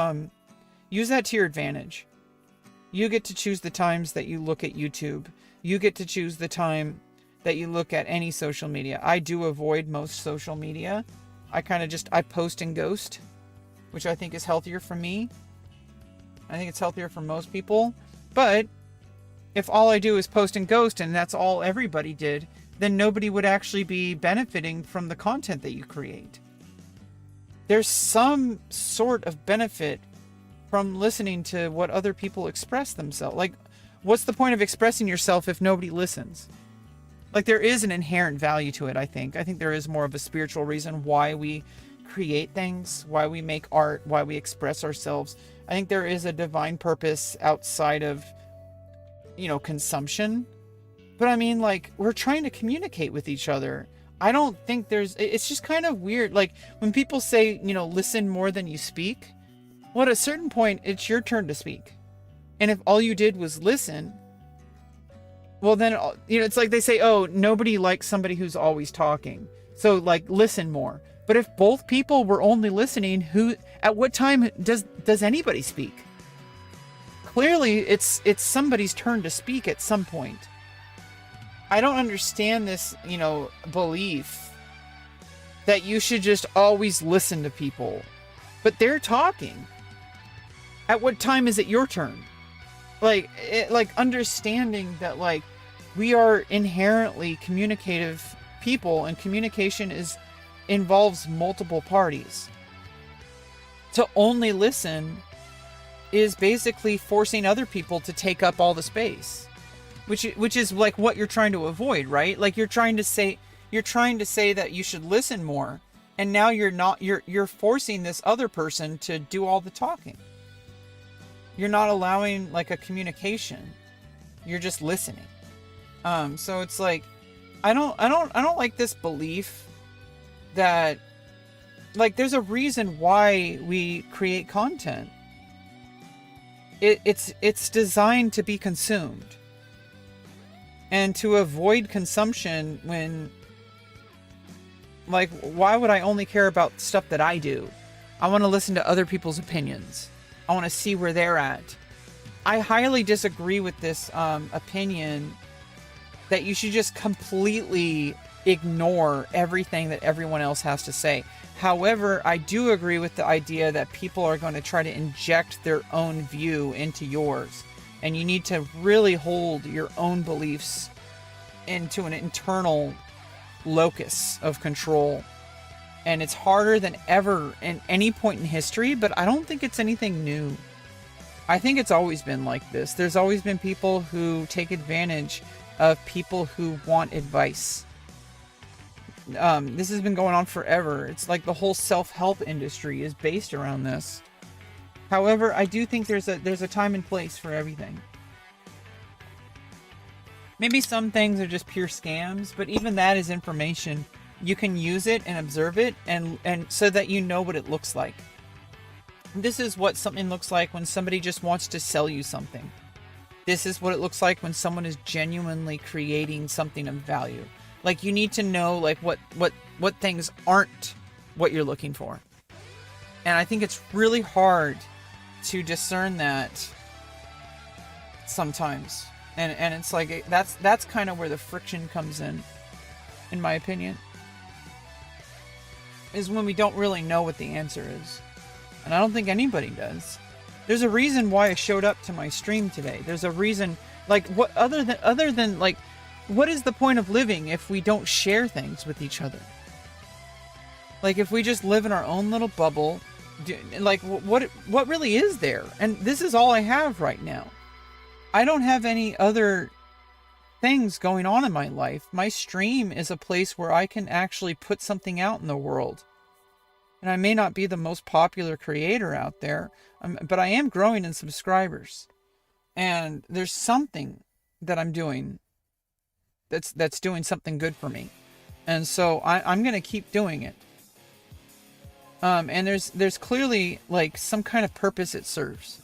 [SPEAKER 1] use that to your advantage. You get to choose the times that you look at YouTube. You get to choose the time that you look at any social media. I do avoid most social media. I post and ghost, which I think is healthier for me. I think it's healthier for most people. But if all I do is post and ghost and that's all everybody did, then nobody would actually be benefiting from the content that you create. There's some sort of benefit from listening to what other people express themselves. Like, what's the point of expressing yourself if nobody listens? Like, there is an inherent value to it, I think. I think there is more of a spiritual reason why we create things, why we make art, why we express ourselves. I think there is a divine purpose outside of, consumption. But I mean, like, we're trying to communicate with each other. I don't think it's just kind of weird. Like, when people say, listen more than you speak, well, at a certain point, it's your turn to speak. And if all you did was listen, well, then, it's like they say, oh, nobody likes somebody who's always talking. So, like, listen more. But if both people were only listening, at what time does anybody speak? Clearly, it's somebody's turn to speak at some point. I don't understand this, belief that you should just always listen to people. But they're talking. At what time is it your turn? Like understanding that, like, we are inherently communicative people, and communication involves multiple parties. To only listen is basically forcing other people to take up all the space, which is like what you're trying to avoid, right? Like, you're trying to say that you should listen more, and now you're forcing this other person to do all the talking. You're not allowing, like, a communication. You're just listening. So it's like, I don't like this belief that, like, there's a reason why we create content. It's designed to be consumed. And to avoid consumption when, like, why would I only care about stuff that I do? I want to listen to other people's opinions. I want to see where they're at. I highly disagree with this opinion that you should just completely ignore everything that everyone else has to say. However, I do agree with the idea that people are going to try to inject their own view into yours. And you need to really hold your own beliefs into an internal locus of control. And it's harder than ever in any point in history, but I don't think it's anything new. I think it's always been like this. There's always been people who take advantage of people who want advice. This has been going on forever. It's like the whole self-help industry is based around this. However, I do think there's a time and place for everything. Maybe some things are just pure scams, but even that is information. You can use it and observe it and so that you know what it looks like. This is what something looks like when somebody just wants to sell you something. This is what it looks like when someone is genuinely creating something of value. Like, you need to know, like, what things aren't what you're looking for. And I think it's really hard to discern that sometimes. And it's like, that's kind of where the friction comes in my opinion. Is when we don't really know what the answer is. And I don't think anybody does. There's a reason why I showed up to my stream today. There's a reason, like, what other than like, what is the point of living if we don't share things with each other? Like, if we just live in our own little bubble, like, what really is there? And this is all I have right now. I don't have any other things going on in my life. My stream is a place where I can actually put something out in the world. And I may not be the most popular creator out there, but I am growing in subscribers. And there's something that I'm doing that's doing something good for me. And so I'm gonna keep doing it. And there's clearly like some kind of purpose it serves.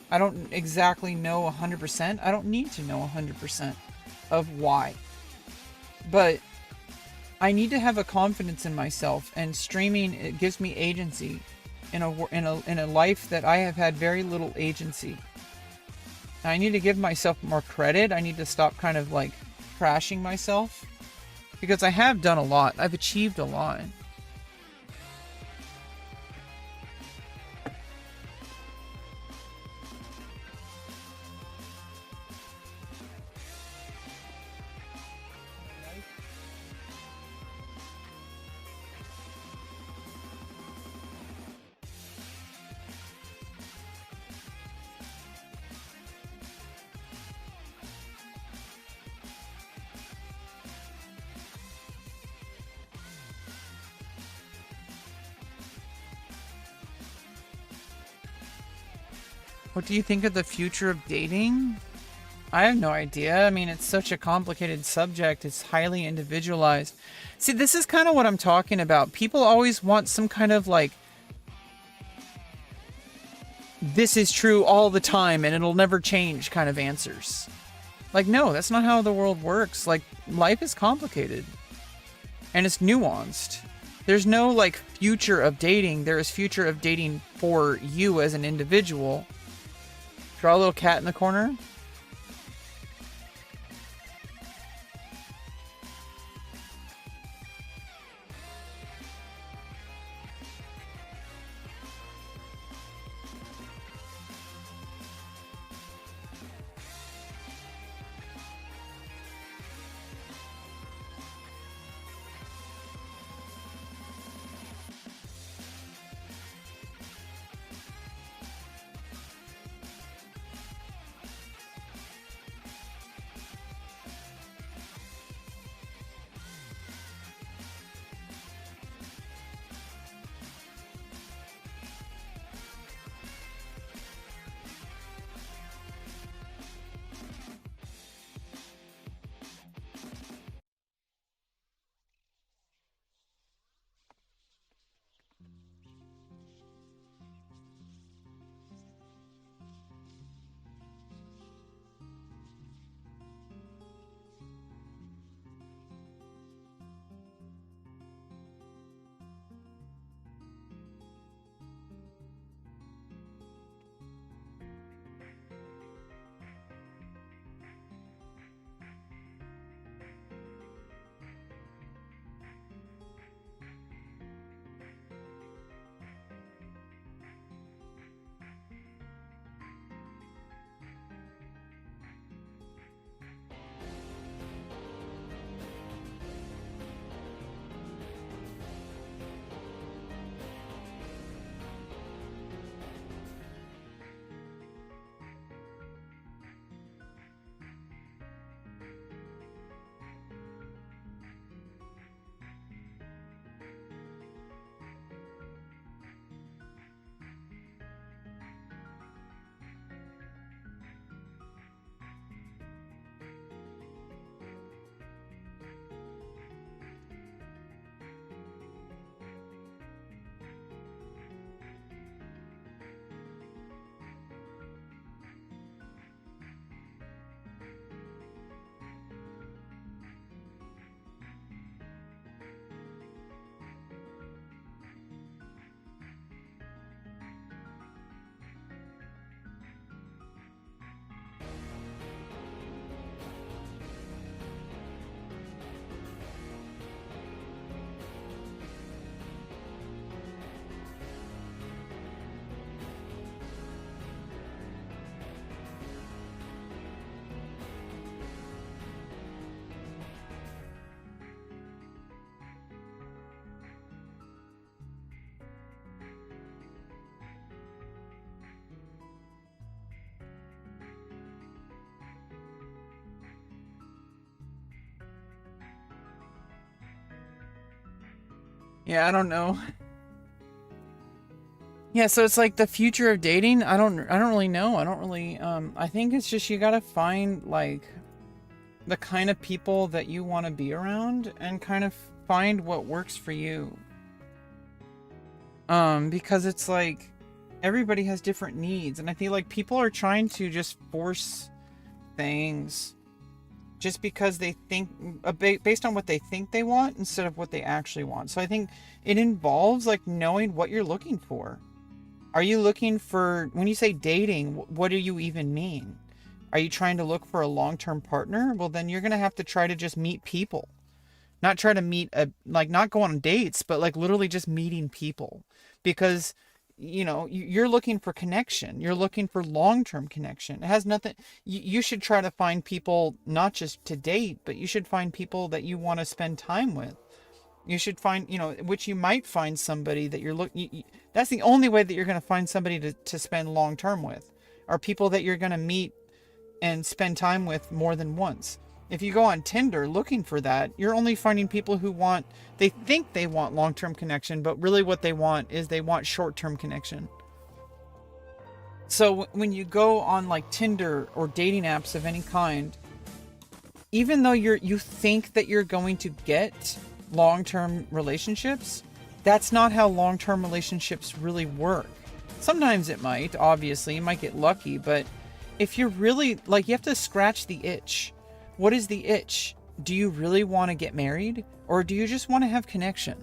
[SPEAKER 1] I don't exactly know 100%. I don't need to know 100% of why. But I need to have a confidence in myself, and streaming, it gives me agency in a life that I have had very little agency. I need to give myself more credit. I need to stop kind of like crashing myself, because I have done a lot. I've achieved a lot. What do you think of the future of dating? I have no idea. I mean, it's such a complicated subject. It's highly individualized. See, this is kind of what I'm talking about. People always want some kind of like, this is true all the time and it'll never change kind of answers. Like, no, that's not how the world works. Like, life is complicated and it's nuanced. There's no like future of dating. There is future of dating for you as an individual. Draw a little cat in the corner. Yeah, I don't know. Yeah, so it's like the future of dating. I don't really know. I don't really I think it's just you got to find like the kind of people that you want to be around and kind of find what works for you. Because it's like everybody has different needs, and I feel like people are trying to just force things just because they think based on what they think they want instead of what they actually want. So I think it involves like knowing what you're looking for. Are you looking for, when you say dating, what do you even mean? Are you trying to look for a long-term partner? Well, then you're going to have to try to just meet people. Not try to meet not go on dates, but like literally just meeting people. Because, you're looking for connection. You're looking for long-term connection. It has nothing, you should try to find people not just to date, but you should find people that you want to spend time with. You should find, which you might find somebody that you're looking, that's the only way that you're going to find somebody to spend long-term with, are people that you're going to meet and spend time with more than once. If you go on Tinder looking for that, you're only finding people who they think they want long-term connection, but really what they want is they want short-term connection. So when you go on like Tinder or dating apps of any kind, even though you think that you're going to get long-term relationships, that's not how long-term relationships really work. Sometimes it might, obviously, you might get lucky, but if you're really, you have to scratch the itch. What is the itch? Do you really want to get married? Or do you just want to have connection?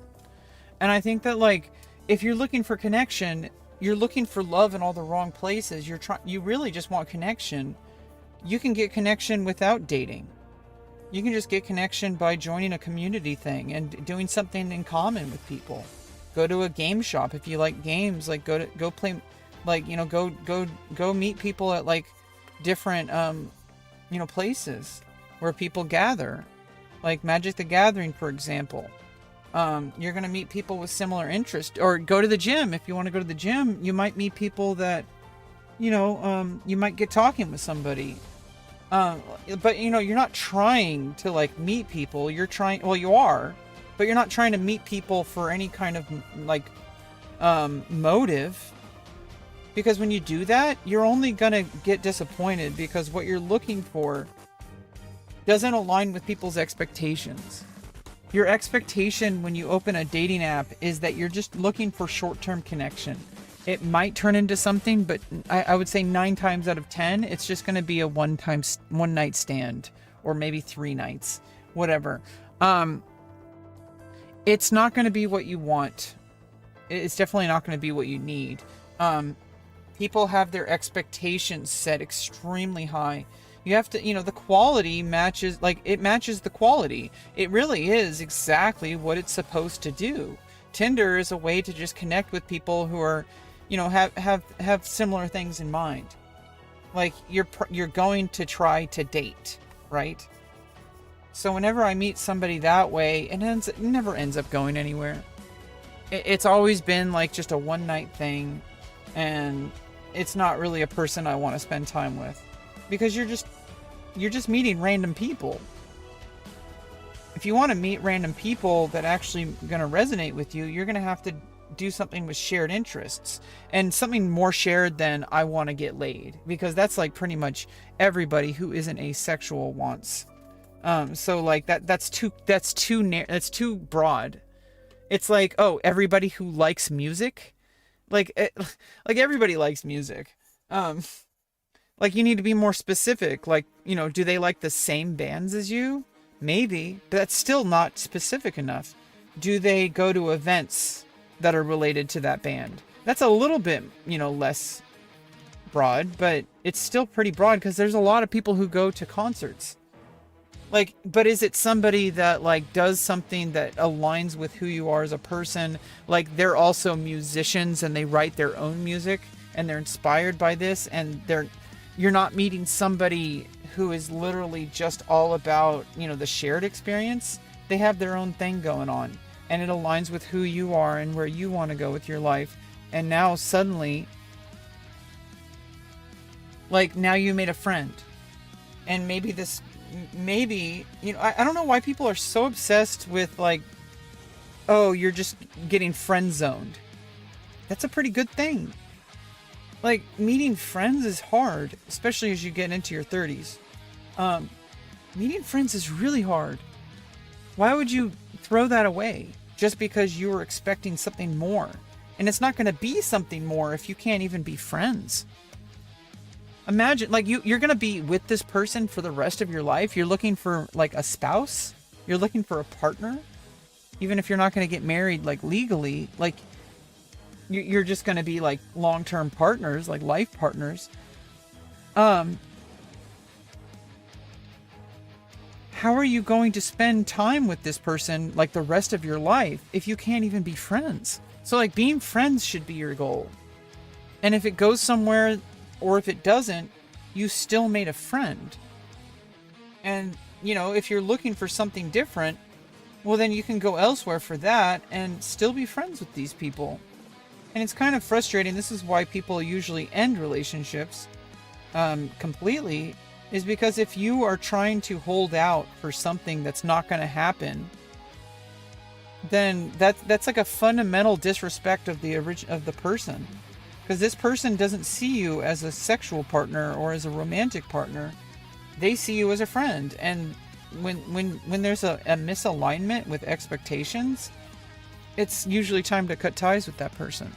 [SPEAKER 1] And I think that, if you're looking for connection, you're looking for love in all the wrong places. You really just want connection. You can get connection without dating. You can just get connection by joining a community thing and doing something in common with people. Go to a game shop if you like games. Go play, go meet people at different places where people gather, like Magic the Gathering, for example. You're going to meet people with similar interests. Or go to the gym. If you want to go to the gym, you might meet people that, you might get talking with somebody. But you're not trying to meet people. You're trying, well, you are, but you're not trying to meet people for any kind of motive. Because when you do that, you're only gonna get disappointed, because what you're looking for doesn't align with people's expectations. Your expectation when you open a dating app is that you're just looking for short-term connection. It might turn into something, but I would say 9 times out of 10, it's just going to be a one night stand, or maybe 3 nights, whatever. It's not going to be what you want. It's definitely not going to be what you need. People have their expectations set extremely high. You have to, the quality matches, it matches the quality. It really is exactly what it's supposed to do. Tinder is a way to just connect with people who are, have similar things in mind. You're going to try to date, right? So whenever I meet somebody that way, it never ends up going anywhere. It's always been just a one night thing, and it's not really a person I want to spend time with, because you're just meeting random people. If you want to meet random people that actually going to resonate with you, you're going to have to do something with shared interests, and something more shared than I want to get laid, because that's pretty much everybody who isn't asexual wants. So that's too broad. It's everybody who likes music, everybody likes music. You need to be more specific. Do they like the same bands as you? Maybe, but that's still not specific enough. Do they go to events that are related to that band? That's a little bit, less broad, but it's still pretty broad, because there's a lot of people who go to concerts. But is it somebody that does something that aligns with who you are as a person? They're also musicians and they write their own music and they're inspired by this, and you're not meeting somebody who is literally just all about, the shared experience. They have their own thing going on, and it aligns with who you are and where you want to go with your life. And now suddenly, now you made a friend, and maybe I don't know why people are so obsessed with oh, you're just getting friend zoned. That's a pretty good thing. Meeting friends is hard, especially as you get into your 30s. Meeting friends is really hard. Why would you throw that away just because you were expecting something more? And it's not going to be something more if you can't even be friends. Imagine, like, you're going to be with this person for the rest of your life. You're looking for, like, a spouse. You're looking for a partner. Even if you're not going to get married, like, legally, like, you're just going to be, like, long-term partners, like, life partners. How are you going to spend time with this person, like, the rest of your life if you can't even be friends? So, like, being friends should be your goal. And if it goes somewhere, or if it doesn't, you still made a friend. And, you know, if you're looking for something different, well, then you can go elsewhere for that and still be friends with these people. And it's kind of frustrating. This is why people usually end relationships completely, is because if you are trying to hold out for something that's not going to happen, then that's like a fundamental disrespect of the person. Because this person doesn't see you as a sexual partner or as a romantic partner. They see you as a friend. And when there's a misalignment with expectations, it's usually time to cut ties with that person.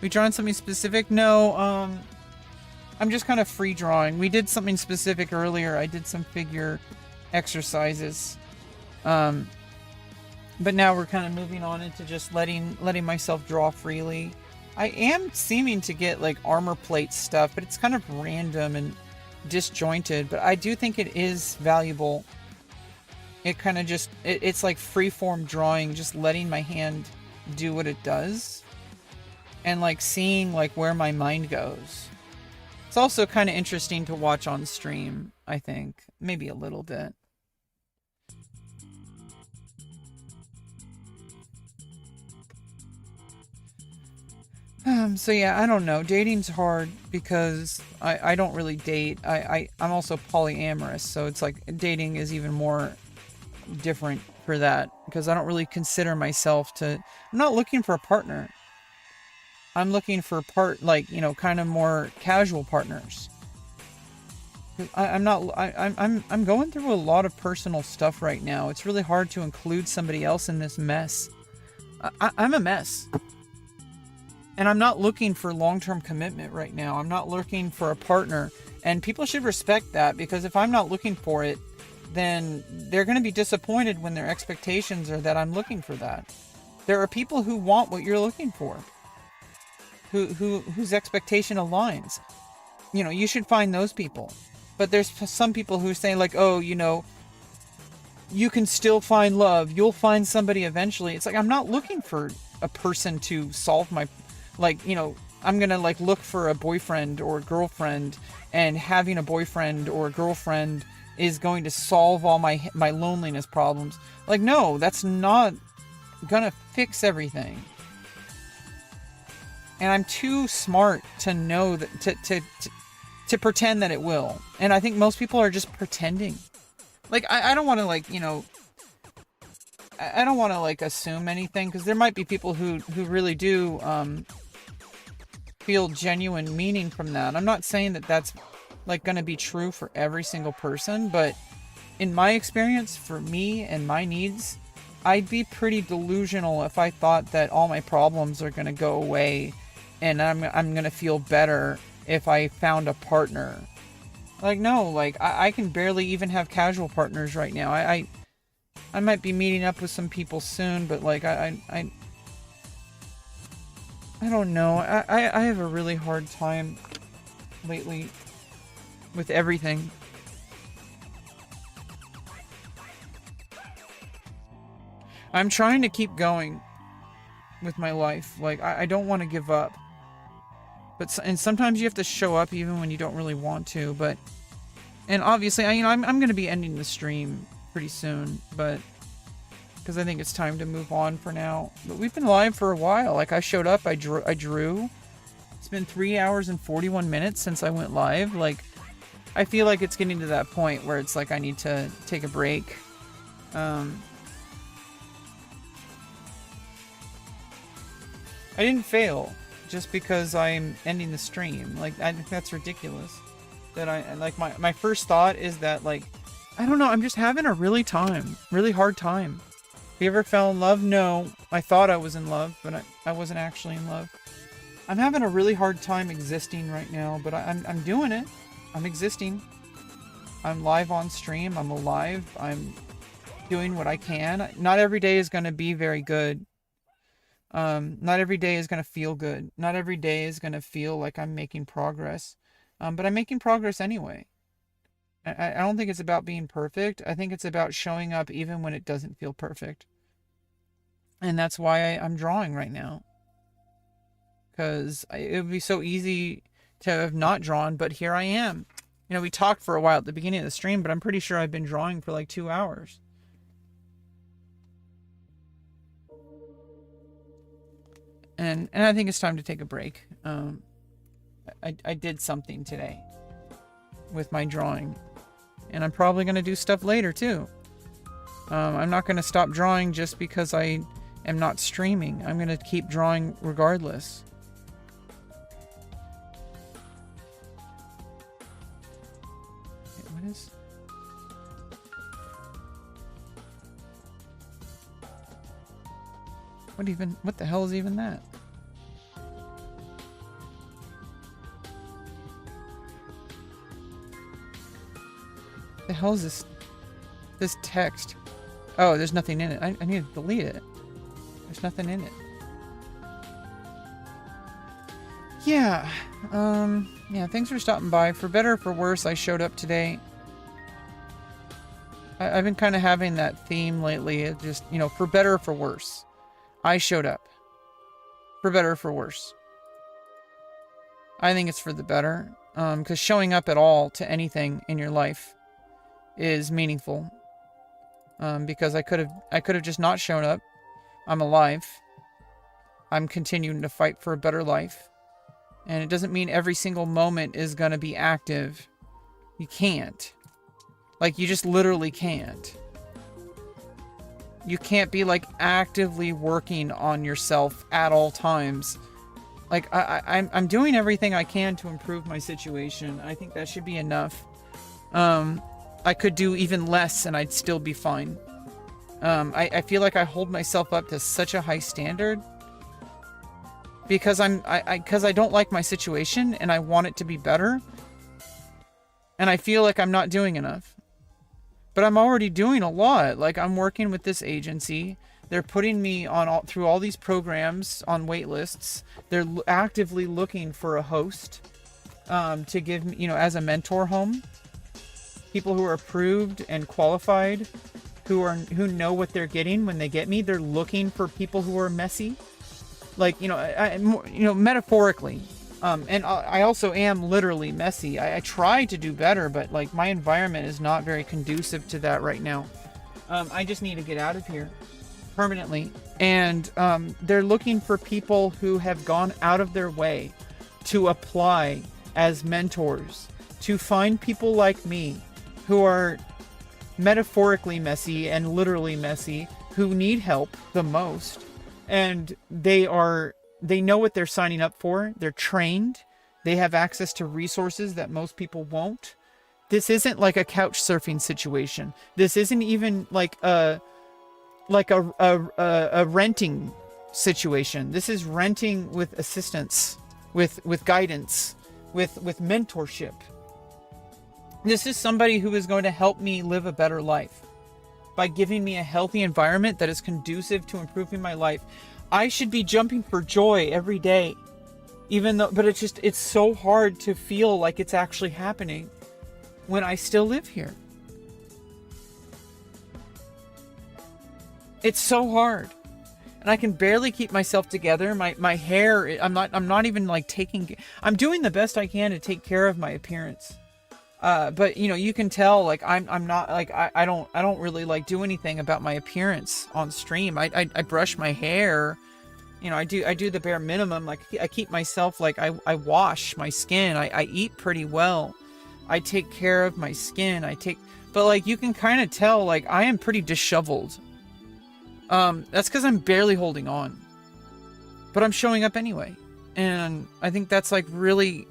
[SPEAKER 1] We drawing something specific? No, I'm just kind of free drawing. We did something specific earlier. I did some figure exercises. But now we're kind of moving on into just letting myself draw freely. I am seeming to get like armor plate stuff, but it's kind of random and disjointed. But I do think it is valuable. It kind of just, it's like freeform drawing, just letting my hand do what it does. And like seeing like where my mind goes. It's also kind of interesting to watch on stream, I think. Maybe a little bit. So yeah, I don't know. Dating's hard because I don't really date. I'm also polyamorous, so it's like dating is even more different for that because I don't really consider myself I'm not looking for a partner. I'm looking for kind of more casual partners. I'm going through a lot of personal stuff right now. It's really hard to include somebody else in this mess. I'm a mess. And I'm not looking for long-term commitment right now. I'm not looking for a partner. And people should respect that, because if I'm not looking for it, then they're going to be disappointed when their expectations are that I'm looking for that. There are people who want what you're looking for, whose expectation aligns. You know, you should find those people. But there's some people who say like, oh, you know, you can still find love. You'll find somebody eventually. It's like, I'm not looking for a person to solve my... Like, you know, I'm going to, like, look for a boyfriend or a girlfriend, and having a boyfriend or a girlfriend is going to solve all my loneliness problems. Like, no, that's not going to fix everything. And I'm too smart to know that, to pretend that it will. And I think most people are just pretending. Like, I don't want to, like, you know... I don't want to, like, assume anything, because there might be people who really do, feel genuine meaning from that. I'm not saying that that's like going to be true for every single person, but in my experience, for me and my needs, I'd be pretty delusional if I thought that all my problems are going to go away and I'm going to feel better if I found a partner. Like, no, like I can barely even have casual partners right now. I might be meeting up with some people soon, but like I don't know. I have a really hard time lately with everything. I'm trying to keep going with my life. Like, I don't want to give up. And sometimes you have to show up even when you don't really want to. But, and obviously, I'm going to be ending the stream pretty soon, but because I think it's time to move on for now. But we've been live for a while. Like, I showed up, I drew. It's been 3 hours and 41 minutes since I went live. Like, I feel like it's getting to that point where it's like I need to take a break. I didn't fail just because I'm ending the stream. Like, I think that's ridiculous. That my first thought is that, like, I don't know. I'm just having a really hard time. Have you ever fell in love? No. I thought I was in love, but I wasn't actually in love. I'm having a really hard time existing right now, but I'm doing it. I'm existing. I'm live on stream. I'm alive. I'm doing what I can. Not every day is going to be very good. Not every day is going to feel good. Not every day is going to feel like I'm making progress. But I'm making progress anyway. I don't think it's about being perfect. I think it's about showing up even when it doesn't feel perfect. And that's why I'm drawing right now. Because it would be so easy to have not drawn, but here I am. You know, we talked for a while at the beginning of the stream, but I'm pretty sure I've been drawing for like 2 hours. And I think it's time to take a break. I did something today with my drawing. And I'm probably going to do stuff later too. I'm not going to stop drawing just because I am not streaming. I'm going to keep drawing regardless. What the hell is even that? The hell is this text? Oh, there's nothing in it. I need to delete it. There's nothing in it. Yeah. Yeah, thanks for stopping by. For better or for worse, I showed up today. I've been kind of having that theme lately. It just, you know, for better or for worse. I showed up. For better or for worse. I think it's for the better. Because showing up at all to anything in your life is meaningful. Because I could have just not shown up. I'm alive. I'm continuing to fight for a better life. And it doesn't mean every single moment is going to be active. You can't. Like, you just literally can't. You can't be, like, actively working on yourself at all times. Like, I'm doing everything I can to improve my situation. I think that should be enough. I could do even less and I'd still be fine. I feel like I hold myself up to such a high standard. Because I don't like my situation and I want it to be better. And I feel like I'm not doing enough. But I'm already doing a lot. Like, I'm working with this agency. They're putting me on through all these programs on wait lists. They're actively looking for a host to give me, you know, as a mentor home. People who are approved and qualified, who know what they're getting when they get me. They're looking for people who are messy. Like, you know, metaphorically. And I also am literally messy. I try to do better, but like my environment is not very conducive to that right now. I just need to get out of here permanently. And they're looking for people who have gone out of their way to apply as mentors, to find people like me who are metaphorically messy and literally messy, who need help the most. And they know what they're signing up for. They're trained. They have access to resources that most people won't. This isn't like a couch surfing situation. This isn't even like a renting situation. This is renting with assistance, with guidance, with mentorship. This is somebody who is going to help me live a better life by giving me a healthy environment that is conducive to improving my life. I should be jumping for joy every day, but it's so hard to feel like it's actually happening when I still live here. It's so hard. And I can barely keep myself together. My hair, I'm not even like I'm doing the best I can to take care of my appearance. But you know, you can tell like I'm not like I don't really like do anything about my appearance on stream. I brush my hair, you know, I do the bare minimum. Like I keep myself, like I wash my skin. I eat pretty well. I take care of my skin. But like you can kind of tell like I am pretty disheveled. That's because I'm barely holding on, but I'm showing up anyway, and I think that's like really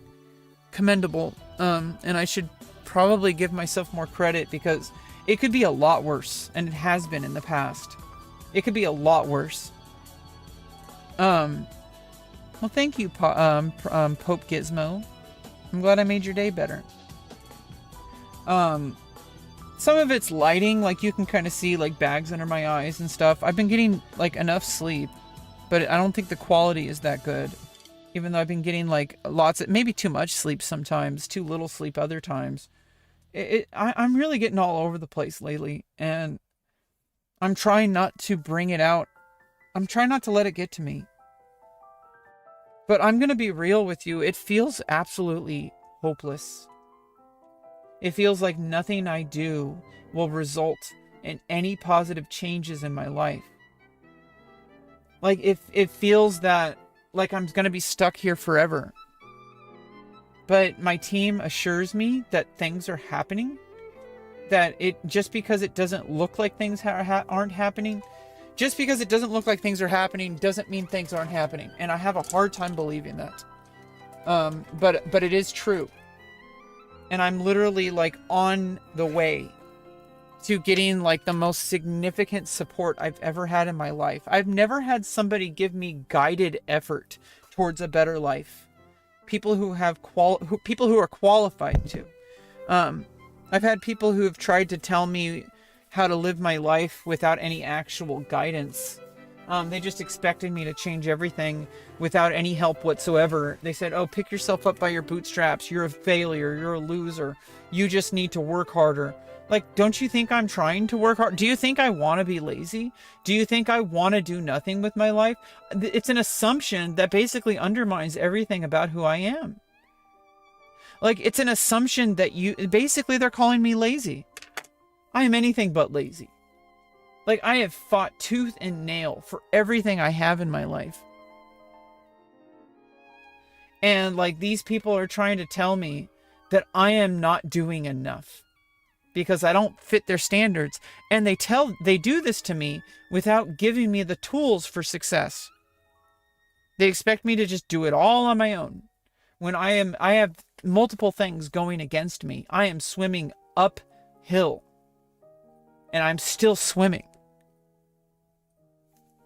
[SPEAKER 1] commendable. And I should probably give myself more credit, because It could be a lot worse, and it has been in the past. It could be a lot worse. Well, thank you, Pope Gizmo. I'm glad I made your day better. Some of it's lighting, like you can kind of see like bags under my eyes and stuff. I've been getting like enough sleep, but I don't think the quality is that good. Even though I've been getting like maybe too much sleep sometimes, too little sleep other times. I'm really getting all over the place lately, and I'm trying not to bring it out. I'm trying not to let it get to me. But I'm going to be real with you. It feels absolutely hopeless. It feels like nothing I do will result in any positive changes in my life. Like, it feels that, like I'm going to be stuck here forever. But my team assures me that things are happening. That just because it doesn't look like things aren't happening, just because it doesn't look like things are happening doesn't mean things aren't happening. And I have a hard time believing that. But it is true. And I'm literally like on the way to getting like the most significant support I've ever had in my life. I've never had somebody give me guided effort towards a better life. People who have people who are qualified to. I've had people who have tried to tell me how to live my life without any actual guidance. They just expected me to change everything without any help whatsoever. They said, oh, pick yourself up by your bootstraps. You're a failure. You're a loser. You just need to work harder. Like, don't you think I'm trying to work hard? Do you think I want to be lazy? Do you think I want to do nothing with my life? It's an assumption that basically undermines everything about who I am. Like, it's an assumption that basically they're calling me lazy. I am anything but lazy. Like, I have fought tooth and nail for everything I have in my life. And, like, these people are trying to tell me that I am not doing enough because I don't fit their standards. And they do this to me without giving me the tools for success. They expect me to just do it all on my own. When I have multiple things going against me. I am swimming uphill. And I'm still swimming.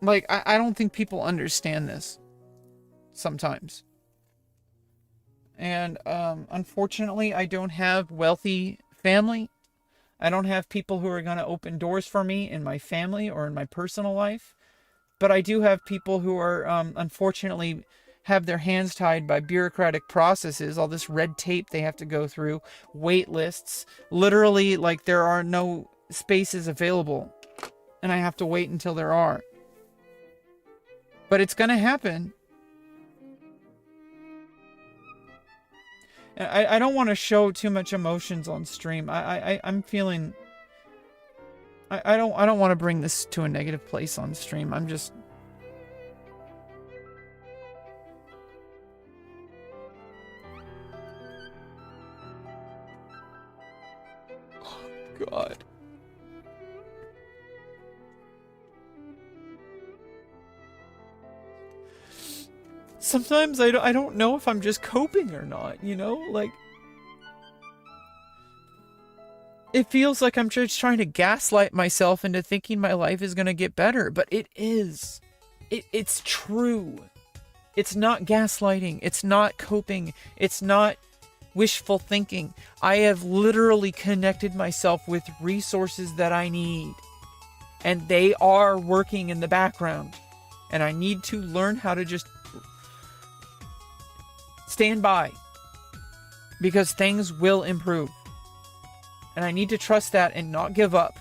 [SPEAKER 1] Like, I don't think people understand this sometimes. And unfortunately, I don't have wealthy family. I don't have people who are going to open doors for me in my family or in my personal life. But I do have people who are, unfortunately, have their hands tied by bureaucratic processes, all this red tape they have to go through, wait lists. Literally, like, there are no spaces available. And I have to wait until there are. But it's going to happen. I don't want to show too much emotions on stream. I'm feeling... I don't want to bring this to a negative place on stream. I'm just... Oh, God. Sometimes I don't know if I'm just coping or not, you know? Like, it feels like I'm just trying to gaslight myself into thinking my life is going to get better, but it is. It's true. It's not gaslighting. It's not coping. It's not wishful thinking. I have literally connected myself with resources that I need, and they are working in the background, and I need to learn how to just stand by, because things will improve. And I need to trust that and not give up.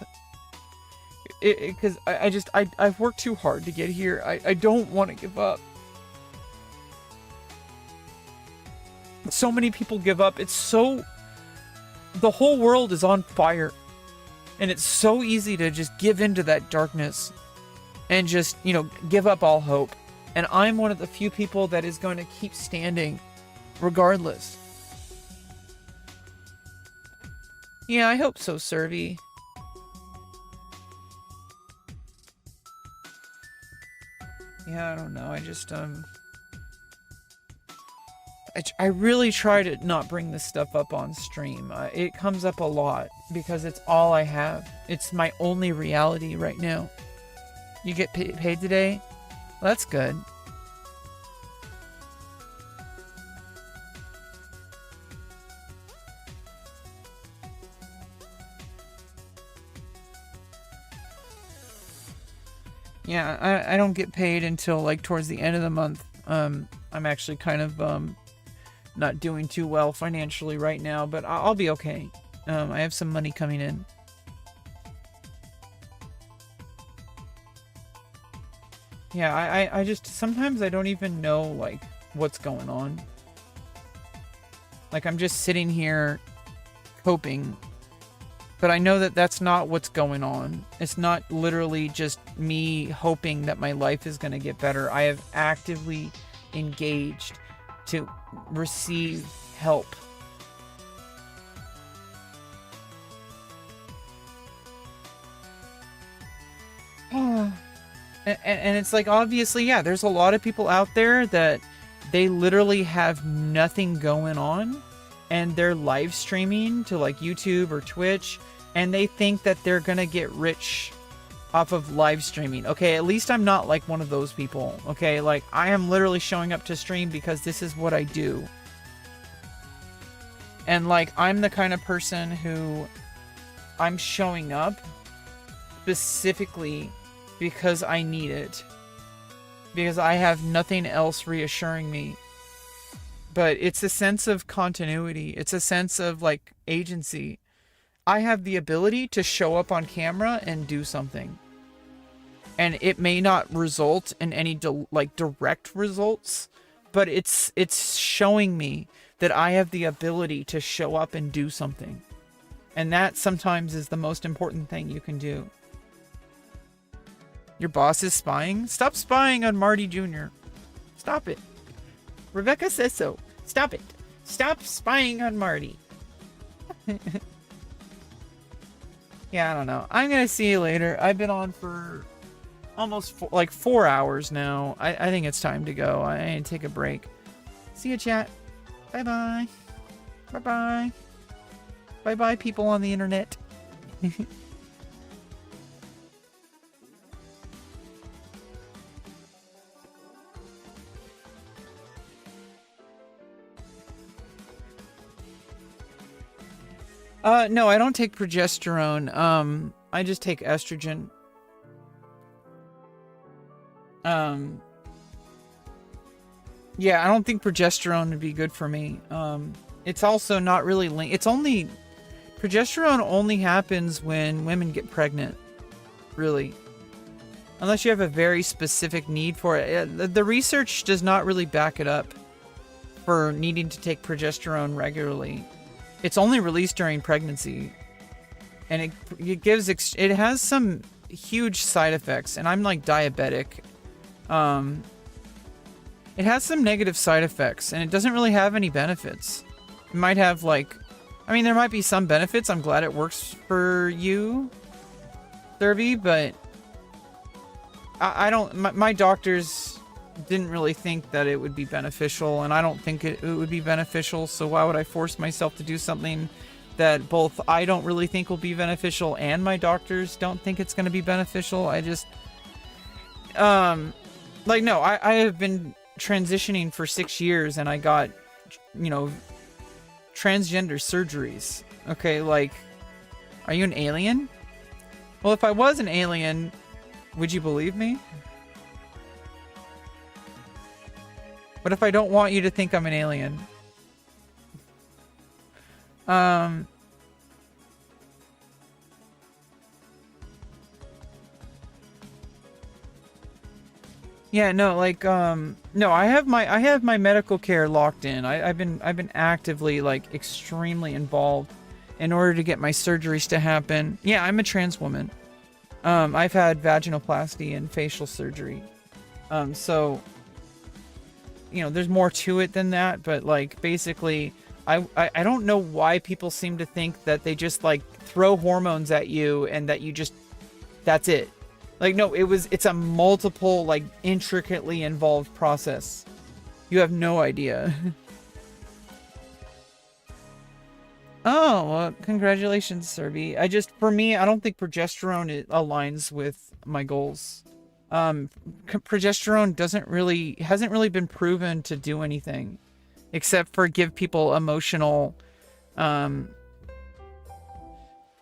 [SPEAKER 1] Because I've worked too hard to get here. I don't want to give up. So many people give up. The whole world is on fire. And it's so easy to just give into that darkness. And just, give up all hope. And I'm one of the few people that is going to keep standing regardless. Yeah, I hope so, Servy. Yeah, I don't know. I just, I really try to not bring this stuff up on stream. It comes up a lot because it's all I have. It's my only reality right now. You get paid today? Well, that's good. Yeah, I don't get paid until like towards the end of the month. I'm actually kind of not doing too well financially right now, but I'll be okay. I have some money coming in. Yeah, I just sometimes I don't even know like what's going on. Like I'm just sitting here coping, but I know that that's not what's going on. It's not literally just me hoping that my life is going to get better. I have actively engaged to receive help. And it's like, obviously, yeah, there's a lot of people out there that they literally have nothing going on and they're live streaming to like YouTube or Twitch and they think that they're gonna get rich off of live streaming. Okay, at least I'm not like one of those people. Okay, like I am literally showing up to stream because this is what I do. And like I'm the kind of person who I'm showing up specifically because I need it. Because I have nothing else reassuring me. But it's a sense of continuity. It's a sense of like agency. I have the ability to show up on camera and do something. And it may not result in any direct results, but it's showing me that I have the ability to show up and do something. And that sometimes is the most important thing you can do. Your boss is spying? Stop spying on Marty Jr. Stop it. Rebecca says so. Stop it. Stop spying on Marty. Yeah, I don't know. I'm gonna see you later. I've been on for almost 4 hours now. I think it's time to go. I need to take a break. See you, chat. Bye-bye. Bye-bye. Bye-bye, people on the internet. No, I don't take progesterone. I just take estrogen. Yeah, I don't think progesterone would be good for me. It's also not really linked. Progesterone only happens when women get pregnant. Really. Unless you have a very specific need for it. The research does not really back it up for needing to take progesterone regularly. It's only released during pregnancy. And it has some huge side effects. And I'm like diabetic. It has some negative side effects. And it doesn't really have any benefits. It might have there might be some benefits. I'm glad it works for you, Thurby, but I don't, my doctors didn't really think that it would be beneficial, and I don't think it would be beneficial, so why would I force myself to do something that both I don't really think will be beneficial and my doctors don't think it's going to be beneficial? I just, no, I have been transitioning for 6 years, and I got, transgender surgeries. Okay, are you an alien? Well, if I was an alien, would you believe me? What if I don't want you to think I'm an alien? Yeah, no, no, I have my medical care locked in. I've been actively extremely involved in order to get my surgeries to happen. Yeah, I'm a trans woman. I've had vaginoplasty and facial surgery. So there's more to it than that, but basically I don't know why people seem to think that they just throw hormones at you and that you just, that's it. No, it's a multiple, intricately involved process. You have no idea. Oh, well, congratulations, Serby. For me, I don't think progesterone aligns with my goals. Um, Progesterone hasn't really been proven to do anything except for give people um,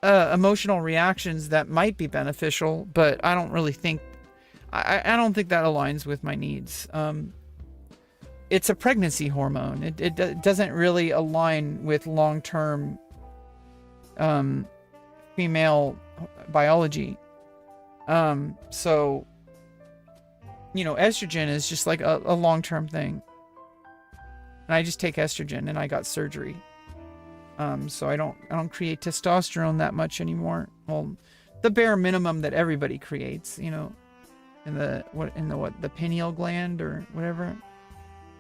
[SPEAKER 1] emotional reactions that might be beneficial, but I don't really think, I don't think that aligns with my needs. It's a pregnancy hormone. It doesn't really align with long-term um, female biology. So, estrogen is just like a long-term thing. And I just take estrogen, and I got surgery. So I don't create testosterone that much anymore. Well, the bare minimum that everybody creates, in the pineal gland or whatever.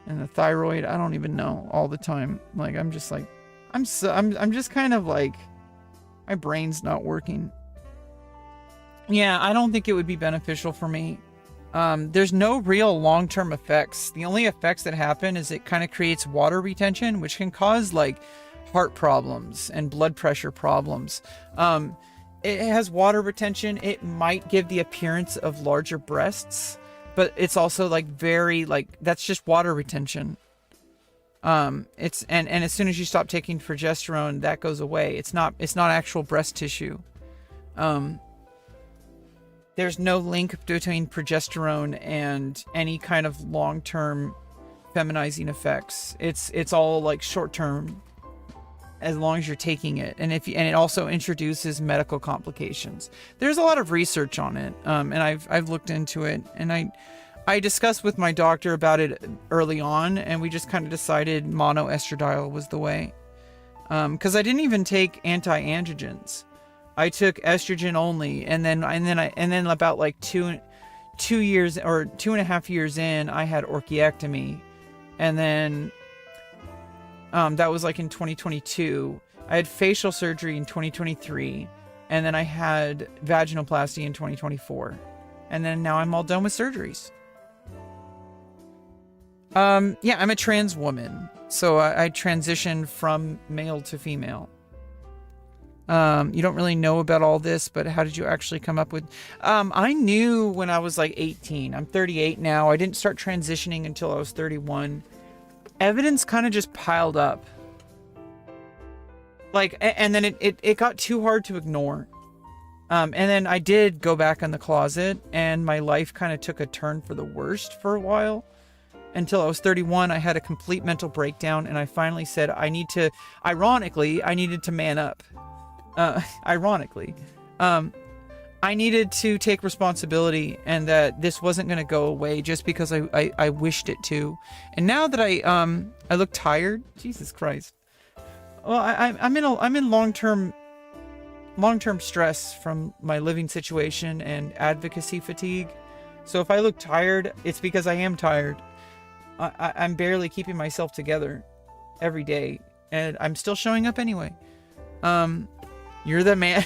[SPEAKER 1] And the thyroid, I don't even know all the time. Like, I'm just like, I'm just kind of like, my brain's not working. Yeah, I don't think it would be beneficial for me. There's no real long-term effects. The only effects that happen is it kind of creates water retention, which can cause like heart problems and blood pressure problems. It has water retention. It might give the appearance of larger breasts, but it's also like that's just water retention. It's and as soon as you stop taking progesterone, that goes away. It's not actual breast tissue. There's no link between progesterone and any kind of long-term feminizing effects. It's all like short-term, as long as you're taking it. And and it also introduces medical complications. There's a lot of research on it, and I've looked into it, and I discussed with my doctor about it early on, and we just kind of decided monoestradiol was the way. Because I didn't even take anti-androgens. I took estrogen only, and then about like 2 years or 2.5 years in, I had orchiectomy, and then that was like in 2022. I had facial surgery in 2023, and then I had vaginoplasty in 2024, and then now I'm all done with surgeries. Yeah, I'm a trans woman, so I transitioned from male to female. You don't really know about all this, but how did you actually come up with... I knew when I was like 18. I'm 38 now. I didn't start transitioning until I was 31. Evidence kind of just piled up. Like, and then it got too hard to ignore. And then I did go back in the closet, and my life kind of took a turn for the worst for a while. Until I was 31, I had a complete mental breakdown, and I finally said ironically, I needed to man up. Ironically, I needed to take responsibility, and that this wasn't going to go away just because I wished it to. And now that I look tired, Jesus Christ. Well, I'm in long-term stress from my living situation and advocacy fatigue. So if I look tired, it's because I am tired. I'm barely keeping myself together every day, and I'm still showing up anyway. You're the man.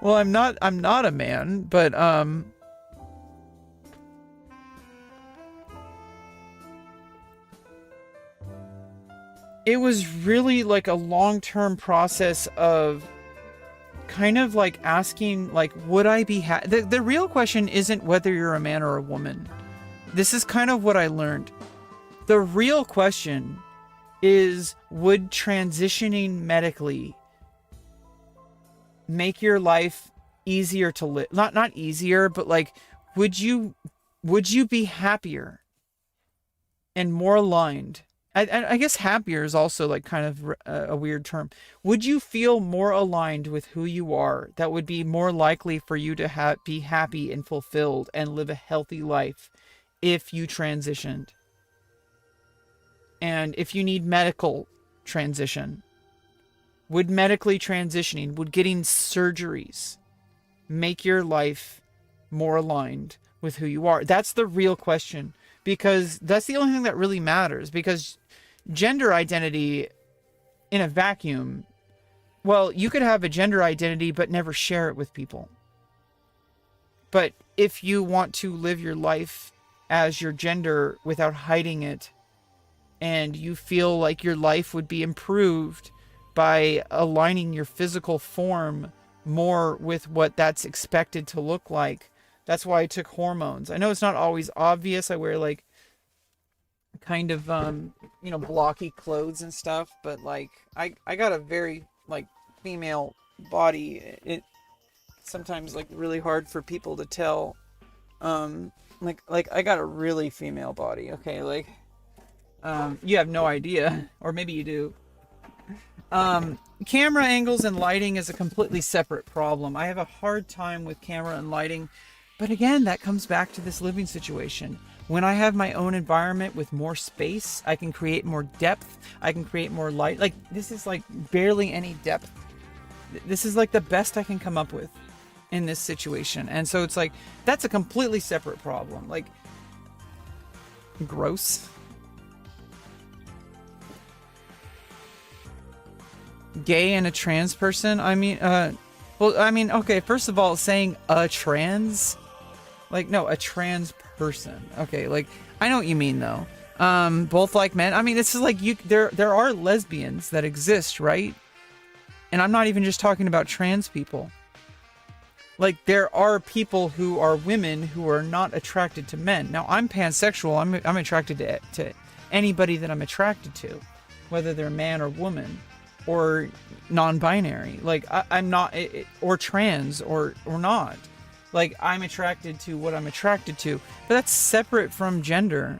[SPEAKER 1] Well, I'm not a man, but it was really like a long-term process of kind of like asking, like, would I be the real question isn't whether you're a man or a woman. This is kind of what I learned. The real question is, would transitioning medically make your life easier to live? Not easier, but like, would you be happier and more aligned? I guess happier is also like kind of a weird term. Would you feel more aligned with who you are? That would be more likely for you to be happy and fulfilled and live a healthy life if you transitioned. And if you need medical transition, would medically transitioning, would getting surgeries make your life more aligned with who you are? That's the real question, because that's the only thing that really matters. Because gender identity in a vacuum, well, you could have a gender identity but never share it with people. But if you want to live your life as your gender without hiding it and you feel like your life would be improved by aligning your physical form more with what that's expected to look like. That's why I took hormones. I know it's not always obvious. I wear like kind of blocky clothes and stuff, but like I got a very like female body. It sometimes like really hard for people to tell. Like I got a really female body. Okay, like you have no idea, or maybe you do. Camera angles and lighting is a completely separate problem. I have a hard time with camera and lighting, but again, that comes back to this living situation. When I have my own environment with more space, I can create more depth. I can create more light. Like, this is like barely any depth. This is like the best I can come up with in this situation. And so it's like, that's a completely separate problem. Like, gross. Gay and a trans person? I mean, okay, first of all, saying a trans, like, no, a trans person. Okay, like, I know what you mean, though. Both like men. I mean, this is like, there are lesbians that exist, right? And I'm not even just talking about trans people. Like, there are people who are women who are not attracted to men. Now, I'm pansexual. I'm attracted to anybody that I'm attracted to, whether they're man or woman, or non-binary. Like, I'm not, or trans, or not. Like, I'm attracted to what I'm attracted to. But that's separate from gender.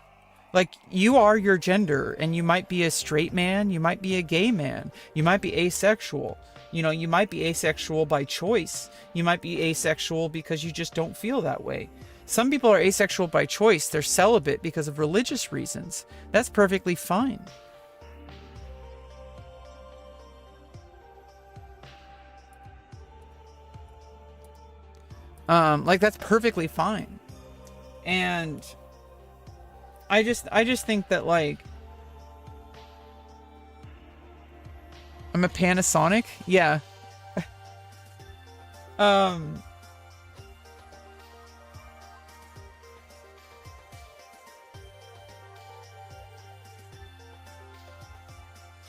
[SPEAKER 1] Like, you are your gender, and you might be a straight man, you might be a gay man, you might be asexual. You know, you might be asexual by choice. You might be asexual because you just don't feel that way. Some people are asexual by choice. They're celibate because of religious reasons. That's perfectly fine. Like, that's perfectly fine. And I just think that, like, I'm a Panasonic? Yeah. I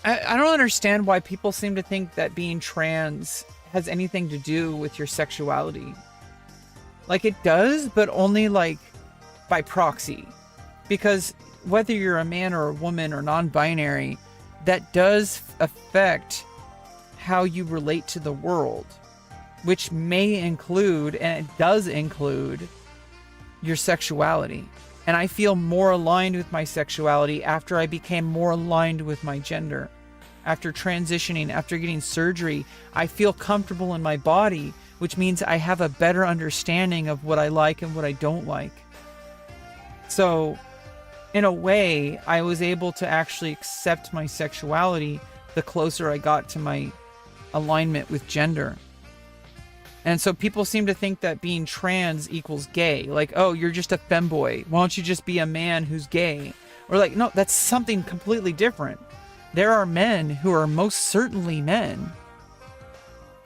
[SPEAKER 1] don't understand why people seem to think that being trans has anything to do with your sexuality. Like, it does, but only, like, by proxy. Because whether you're a man or a woman or non-binary, that does affect how you relate to the world, which may include, and it does include, your sexuality. And I feel more aligned with my sexuality after I became more aligned with my gender. After transitioning, after getting surgery, I feel comfortable in my body, which means I have a better understanding of what I like and what I don't like. So, in a way, I was able to actually accept my sexuality the closer I got to my alignment with gender. And so people seem to think that being trans equals gay. Like, oh, you're just a femboy. Why don't you just be a man who's gay? Or like, no, that's something completely different. There are men who are most certainly men.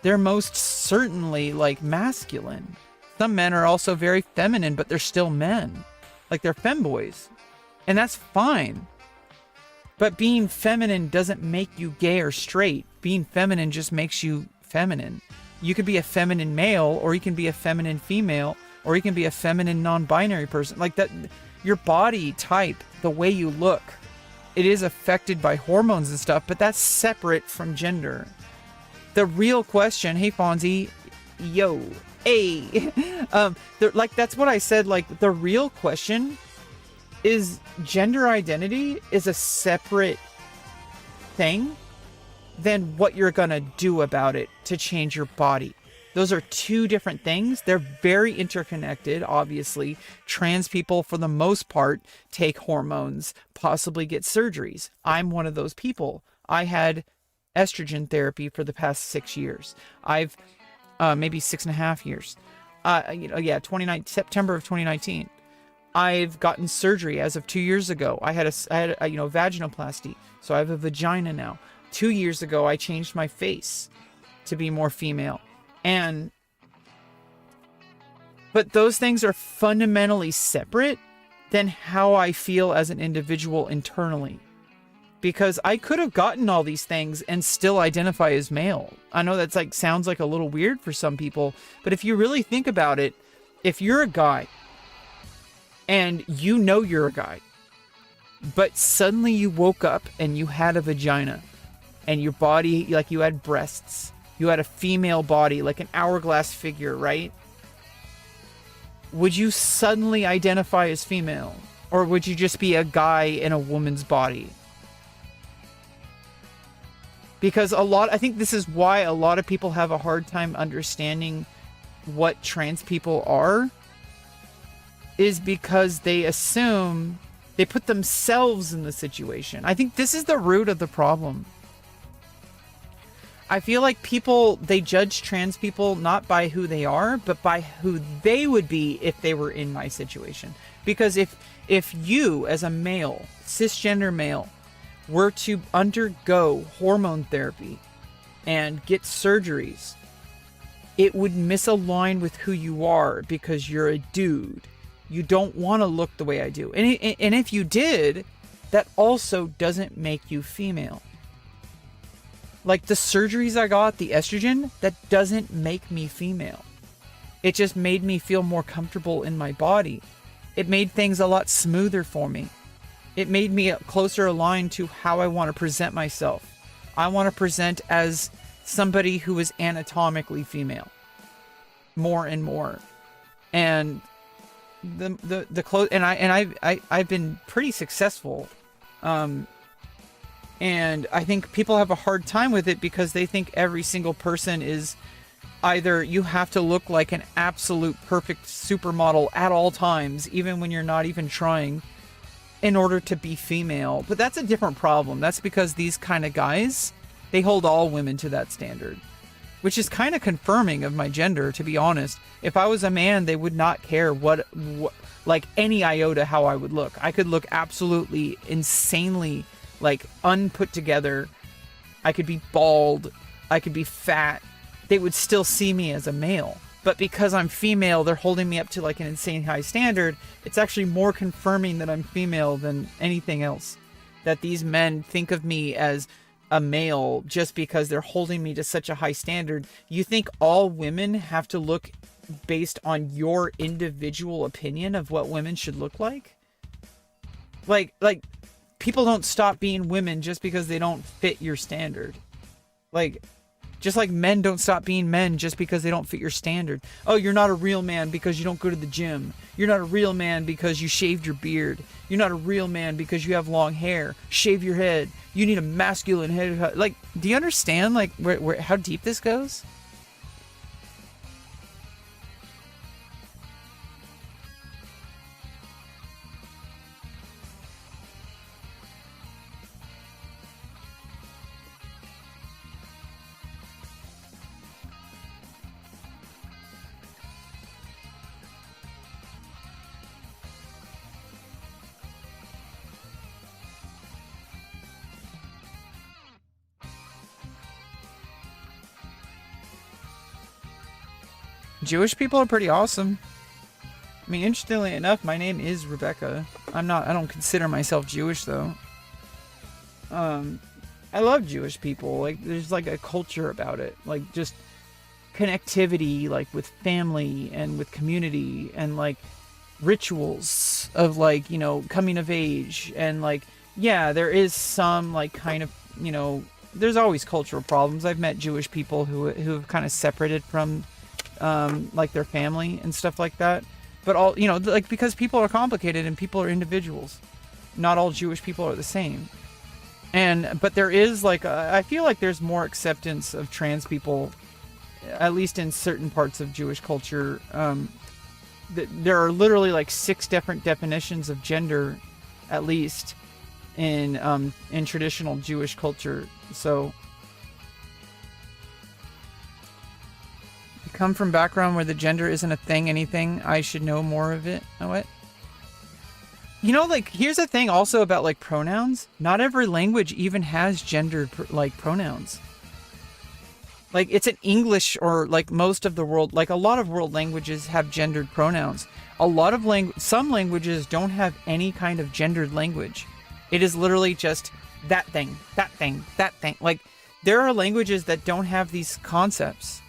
[SPEAKER 1] They're most certainly, like, masculine. Some men are also very feminine, but they're still men. Like, they're femboys. And that's fine. But being feminine doesn't make you gay or straight. Being feminine just makes you feminine. You could be a feminine male, or you can be a feminine female, or you can be a feminine non-binary person. Like, that, your body type, the way you look, it is affected by hormones and stuff, but that's separate from gender. The real question, hey Fonzie, yo, hey, like, that's what I said. Like, the real question is, gender identity is a separate thing than what you're gonna do about it to change your body. Those are two different things. They're very interconnected, obviously. Trans people, for the most part, take hormones, possibly get surgeries. I'm one of those people. I had estrogen therapy for the past 6 years. I've maybe 6.5 years. September of 2019. I've gotten surgery as of 2 years ago. I had a vaginoplasty, so I have a vagina now. 2 years ago, I changed my face to be more female. But those things are fundamentally separate than how I feel as an individual internally. because I could have gotten all these things and still identify as male. I know that's like sounds like a little weird for some people, but if you really think about it, if you're a guy and you know you're a guy, but suddenly you woke up and you had a vagina and your body, like you had breasts, you had a female body, like an hourglass figure, right? Would you suddenly identify as female? Or would you just be a guy in a woman's body? Because I think this is why a lot of people have a hard time understanding what trans people are, is because they assume, they put themselves in the situation. I think this is the root of the problem. I feel like people, they judge trans people not by who they are, but by who they would be if they were in my situation. Because if you, as a male, cisgender male, were to undergo hormone therapy and get surgeries, it would misalign with who you are because you're a dude. You don't want to look the way I do. And if you did, that also doesn't make you female. Like the surgeries I got, the estrogen, that doesn't make me female. It just made me feel more comfortable in my body. It made things a lot smoother for me. It made me closer aligned to how I want to present myself. I want to present as somebody who is anatomically female. More and more. And the clothes, and I've been pretty successful. And I think people have a hard time with it because they think every single person is either you have to look like an absolute perfect supermodel at all times, even when you're not even trying, in order to be female. But that's a different problem. That's because these kind of guys, they hold all women to that standard, which is kind of confirming of my gender, to be honest. If I was a man, they would not care what like any iota how I would look. I could look absolutely insanely like unput together. I could be bald. I could be fat. They would still see me as a male. But because I'm female, they're holding me up to like an insane high standard. It's actually more confirming that I'm female than anything else. That these men think of me as a male just because they're holding me to such a high standard. You think all women have to look based on your individual opinion of what women should look like? Like people don't stop being women just because they don't fit your standard. Like, just like men don't stop being men just because they don't fit your standard. Oh, you're not a real man because you don't go to the gym. You're not a real man because you shaved your beard. You're not a real man because you have long hair. Shave your head. You need a masculine head. Like, do you understand like where how deep this goes? Jewish people are pretty awesome. I mean, interestingly enough, my name is Rebecca. I don't consider myself Jewish though. I love Jewish people. Like, there's like a culture about it. Like, just connectivity, like with family and with community and like rituals of like, you know, coming of age. And like, yeah, there is some like kind of, you know, there's always cultural problems. I've met Jewish people who have kind of separated from like their family and stuff like that. But all, you know, like, because people are complicated and people are individuals. Not all Jewish people are the same. But there is like, I feel like there's more acceptance of trans people, at least in certain parts of Jewish culture. There are literally like 6 different definitions of gender, at least in traditional Jewish culture. So come from background where the gender isn't a thing, anything, I should know more of it. Oh, what? You know, like, here's the thing also about like pronouns. Not every language even has gendered like pronouns. Like, it's in English or like most of the world, like a lot of world languages have gendered pronouns. A lot of some languages don't have any kind of gendered language. It is literally just that thing, that thing, that thing. Like, there are languages that don't have these concepts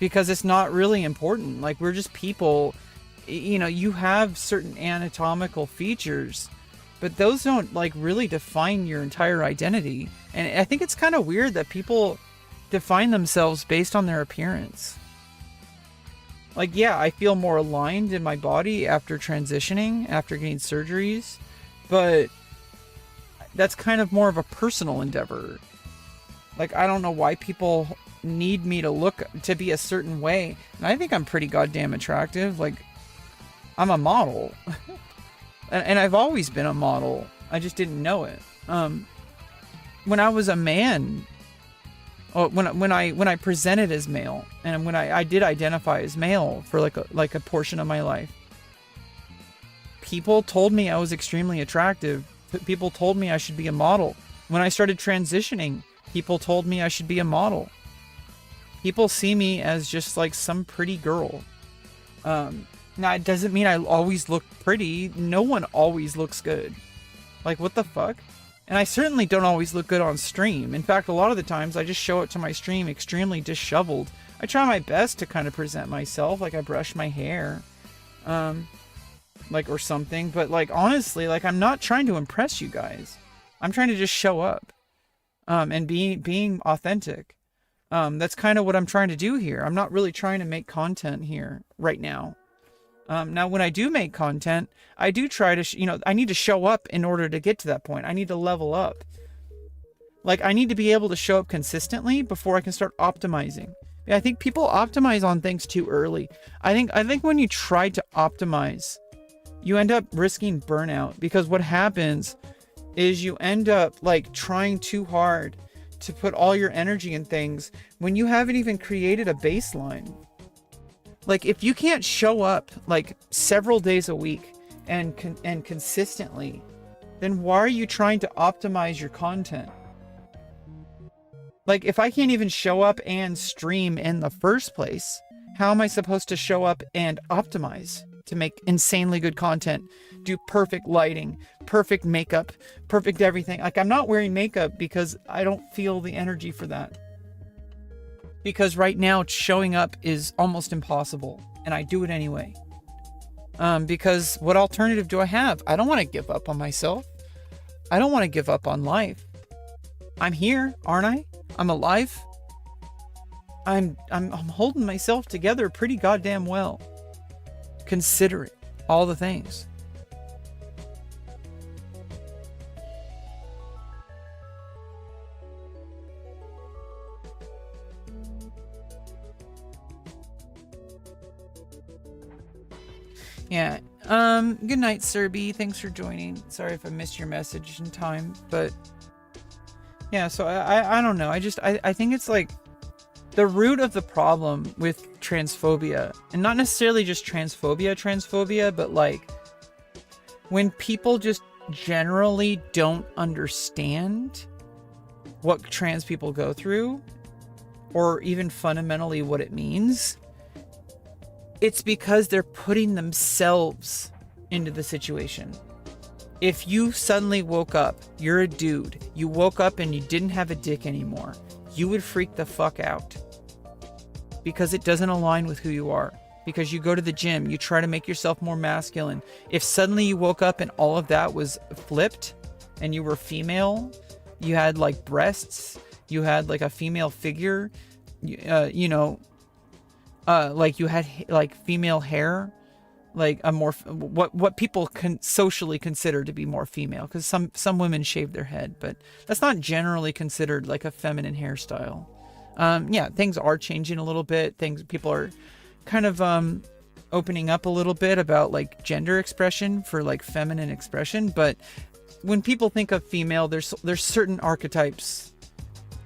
[SPEAKER 1] because it's not really important. Like, we're just people. You know, you have certain anatomical features, but those don't like really define your entire identity. And I think it's kind of weird that people define themselves based on their appearance. Like, yeah, I feel more aligned in my body after transitioning, after getting surgeries, but that's kind of more of a personal endeavor. Like, I don't know why people need me to be a certain way. And I think I'm pretty goddamn attractive. Like, I'm a model. And I've always been a model. I just didn't know it. When I was a man, when I presented as male, and when I did identify as male for like a portion of my life, people told me I was extremely attractive. People told me I should be a model. When I started transitioning, people told me I should be a model. People see me as just like some pretty girl. Now, it doesn't mean I always look pretty. No one always looks good. Like, what the fuck? And I certainly don't always look good on stream. In fact, a lot of the times I just show up to my stream extremely disheveled. I try my best to kind of present myself, like I brush my hair, like, or something. But like, honestly, like, I'm not trying to impress you guys. I'm trying to just show up, and being authentic. That's kind of what I'm trying to do here. I'm not really trying to make content here right now. Now, when I do make content, I do try to, I need to show up in order to get to that point. I need to level up. Like, I need to be able to show up consistently before I can start optimizing. I think people optimize on things too early. I think when you try to optimize, you end up risking burnout, because what happens is you end up like trying too hard to put all your energy in things when you haven't even created a baseline. Like, if you can't show up like several days a week and consistently, then why are you trying to optimize your content? Like, if I can't even show up and stream in the first place, how am I supposed to show up and optimize to make insanely good content, do perfect lighting, perfect makeup, perfect everything? Like, I'm not wearing makeup because I don't feel the energy for that. Because right now showing up is almost impossible, and I do it anyway. Because what alternative do I have? I don't want to give up on myself. I don't want to give up on life. I'm here, aren't I? I'm alive. I'm holding myself together pretty goddamn well. Consider it. All the things. Yeah. Good night, Sir B. Thanks for joining. Sorry if I missed your message in time, but yeah, so I don't know. I think it's like the root of the problem with transphobia, and not necessarily just transphobia, but like when people just generally don't understand what trans people go through, or even fundamentally what it means. It's because they're putting themselves into the situation. If you suddenly woke up, you're a dude, you woke up and you didn't have a dick anymore, you would freak the fuck out. Because it doesn't align with who you are. Because you go to the gym, you try to make yourself more masculine. If suddenly you woke up and all of that was flipped, and you were female, you had like breasts, you had like a female figure, like you had like female hair, like a more what people socially consider to be more female, because some women shave their head, but that's not generally considered like a feminine hairstyle. Yeah, things are changing a little bit. People are kind of opening up a little bit about like gender expression for like feminine expression, but when people think of female, there's certain archetypes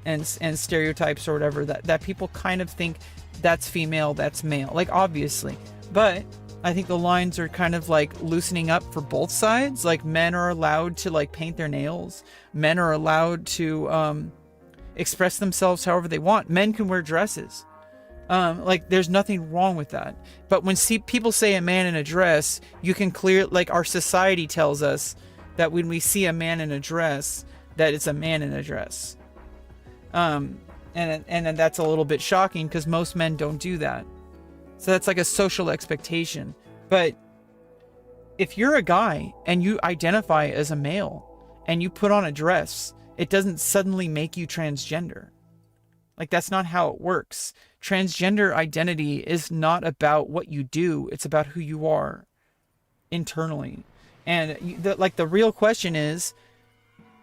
[SPEAKER 1] and stereotypes or whatever that people kind of think that's female, that's male, like obviously. But I think the lines are kind of like loosening up for both sides. Like, men are allowed to like paint their nails. Men are allowed to express themselves however they want. Men can wear dresses. Like, there's nothing wrong with that. But when people say a man in a dress, you can like our society tells us that when we see a man in a dress, that it's a man in a dress. And then that's a little bit shocking because most men don't do that. So that's like a social expectation. But if you're a guy and you identify as a male and you put on a dress, it doesn't suddenly make you transgender. Like, that's not how it works. Transgender identity is not about what you do. It's about who you are internally. And the real question is,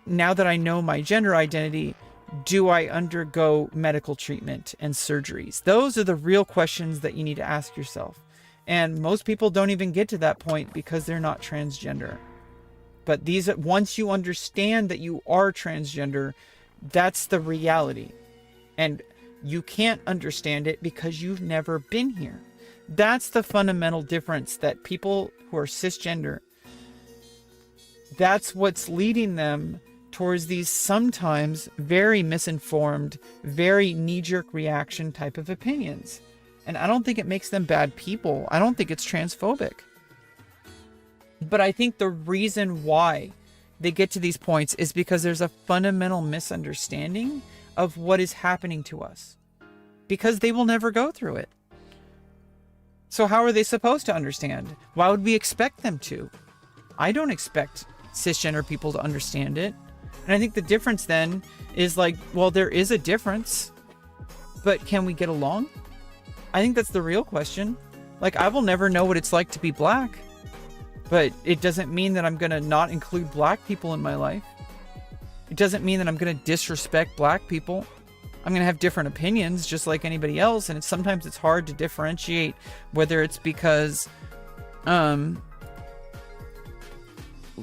[SPEAKER 1] now that I know my gender identity, do I undergo medical treatment and surgeries? Those are the real questions that you need to ask yourself. And most people don't even get to that point because they're not transgender. But once you understand that you are transgender, that's the reality. And you can't understand it because you've never been here. That's the fundamental difference, that people who are cisgender, that's what's leading them towards these sometimes very misinformed, very knee-jerk reaction type of opinions. And I don't think it makes them bad people. I don't think it's transphobic. But I think the reason why they get to these points is because there's a fundamental misunderstanding of what is happening to us, because they will never go through it. So how are they supposed to understand? Why would we expect them to? I don't expect cisgender people to understand it. And I think the difference then is like, well, there is a difference, but can we get along? I think that's the real question. Like, I will never know what it's like to be black, but it doesn't mean that I'm going to not include black people in my life. It doesn't mean that I'm going to disrespect black people. I'm going to have different opinions just like anybody else. And sometimes it's hard to differentiate whether it's because,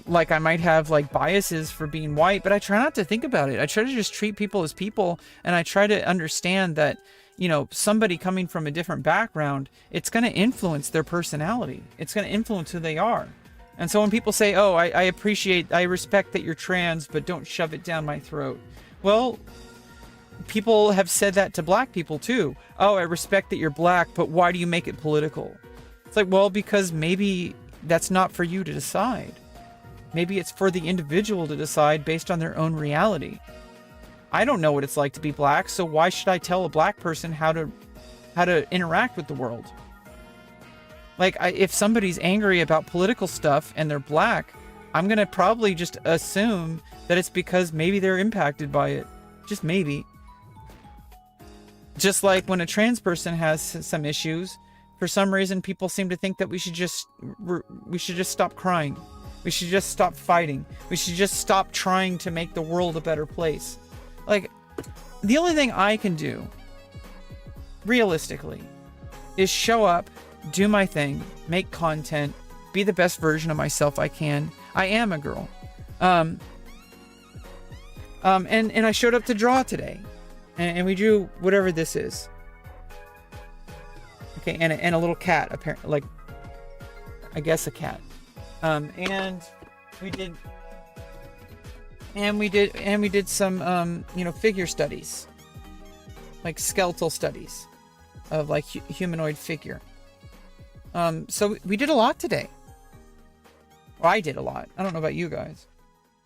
[SPEAKER 1] like, I might have like biases for being white, but I try not to think about it. I try to just treat people as people. And I try to understand that, you know, somebody coming from a different background, it's going to influence their personality. It's going to influence who they are. And so when people say, oh, I respect that you're trans, but don't shove it down my throat. Well, people have said that to black people too. Oh, I respect that you're black, but why do you make it political? It's like, well, because maybe that's not for you to decide. Maybe it's for the individual to decide based on their own reality. I don't know what it's like to be black, so why should I tell a black person how to interact with the world? Like, if somebody's angry about political stuff and they're black, I'm going to probably just assume that it's because maybe they're impacted by it. Just maybe. Just like when a trans person has some issues, for some reason people seem to think that we should just stop crying. We should just stop fighting. We should just stop trying to make the world a better place. Like, the only thing I can do, realistically, is show up, do my thing, make content, be the best version of myself I can. I am a girl. And I showed up to draw today. And we drew whatever this is. Okay, and a little cat, apparently, like, I guess a cat. And we did some figure studies, like skeletal studies of like humanoid figure. So we did a lot today. Well, I did a lot. I don't know about you guys.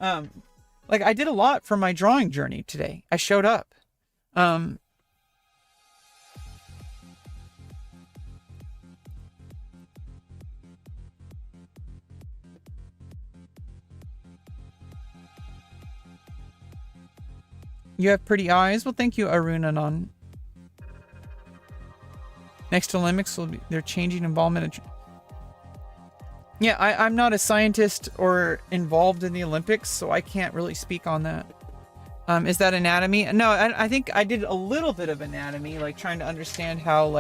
[SPEAKER 1] Like, I did a lot for my drawing journey today. I showed up. You have pretty eyes. Well, thank you, Arunanon. Next Olympics will be, they're changing involvement. Yeah, I'm not a scientist or involved in the Olympics, so I can't really speak on that. Is that anatomy? No, I think I did a little bit of anatomy, like trying to understand how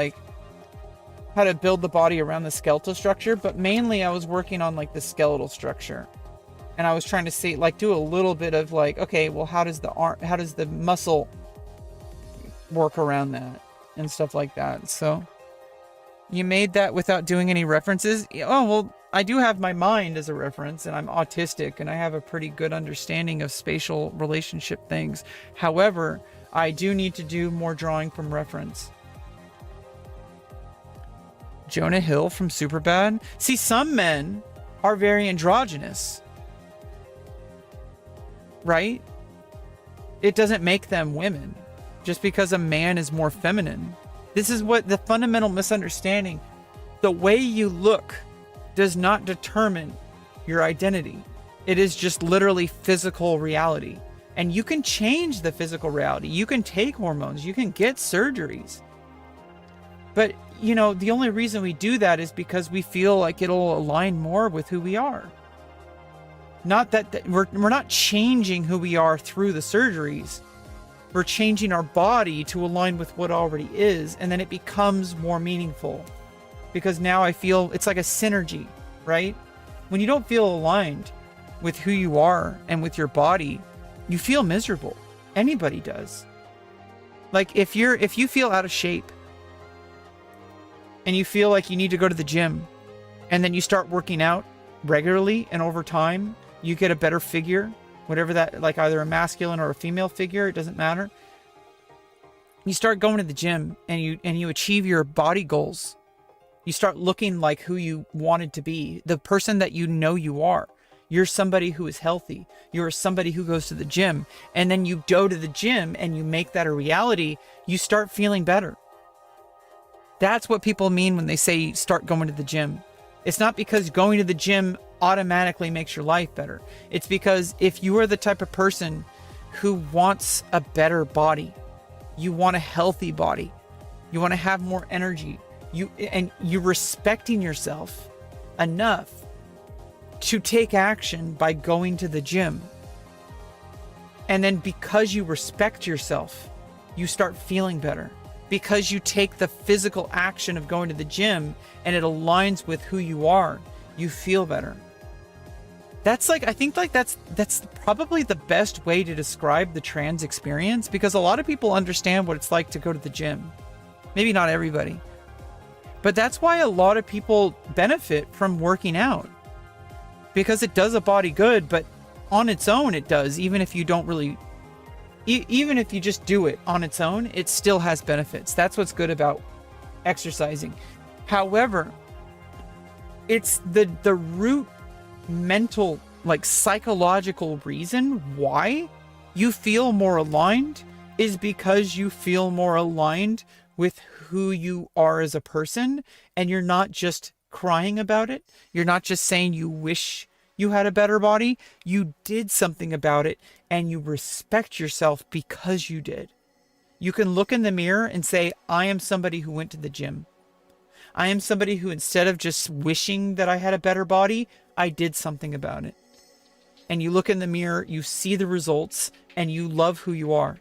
[SPEAKER 1] to build the body around the skeletal structure, but mainly I was working on like the skeletal structure. And I was trying to see, like, do a little bit of like, okay, well, how does the muscle work around that and stuff like that. So you made that without doing any references? Oh, well, I do have my mind as a reference, and I'm autistic, and I have a pretty good understanding of spatial relationship things. However, I do need to do more drawing from reference. Jonah Hill from Superbad? See, some men are very androgynous. Right? it doesn't make them women just because a man is more feminine. This is what the fundamental misunderstanding. The way you look does not determine your identity. It is just literally physical reality. And you can change the physical reality. You can take hormones. You can get surgeries. But, you know, the only reason we do that is because we feel like it'll align more with who we are. Not that we're not changing who we are through the surgeries. We're changing our body to align with what already is, and then it becomes more meaningful. Because now I feel it's like a synergy, right? When you don't feel aligned with who you are and with your body, you feel miserable. Anybody does. Like if you feel out of shape and you feel like you need to go to the gym, and then you start working out regularly, and over time you get a better figure, whatever that, like either a masculine or a female figure, it doesn't matter. You start going to the gym and you achieve your body goals. You start looking like who you wanted to be, the person that you know you are. You're somebody who is healthy. You're somebody who goes to the gym. And then you go to the gym and you make that a reality. You start feeling better. That's what people mean when they say start going to the gym. It's not because going to the gym automatically makes your life better. It's because if you are the type of person who wants a better body, you want a healthy body, you want to have more energy, you're respecting yourself enough to take action by going to the gym. And then because you respect yourself, you start feeling better. Because you take the physical action of going to the gym and it aligns with who you are, you feel better. That's like, I think like that's probably the best way to describe the trans experience, because a lot of people understand what it's like to go to the gym. Maybe not everybody. But that's why a lot of people benefit from working out. Because it does a body good, but on its own it does, even if you don't really, even if you just do it on its own, it still has benefits. That's what's good about exercising. However, it's the root mental, like psychological reason why you feel more aligned is because you feel more aligned with who you are as a person, and you're not just crying about it. You're not just saying you wish you had a better body. You did something about it and you respect yourself because you did. You can look in the mirror and say, I am somebody who went to the gym. I am somebody who, instead of just wishing that I had a better body, I did something about it. And you look in the mirror, you see the results, and you love who you are.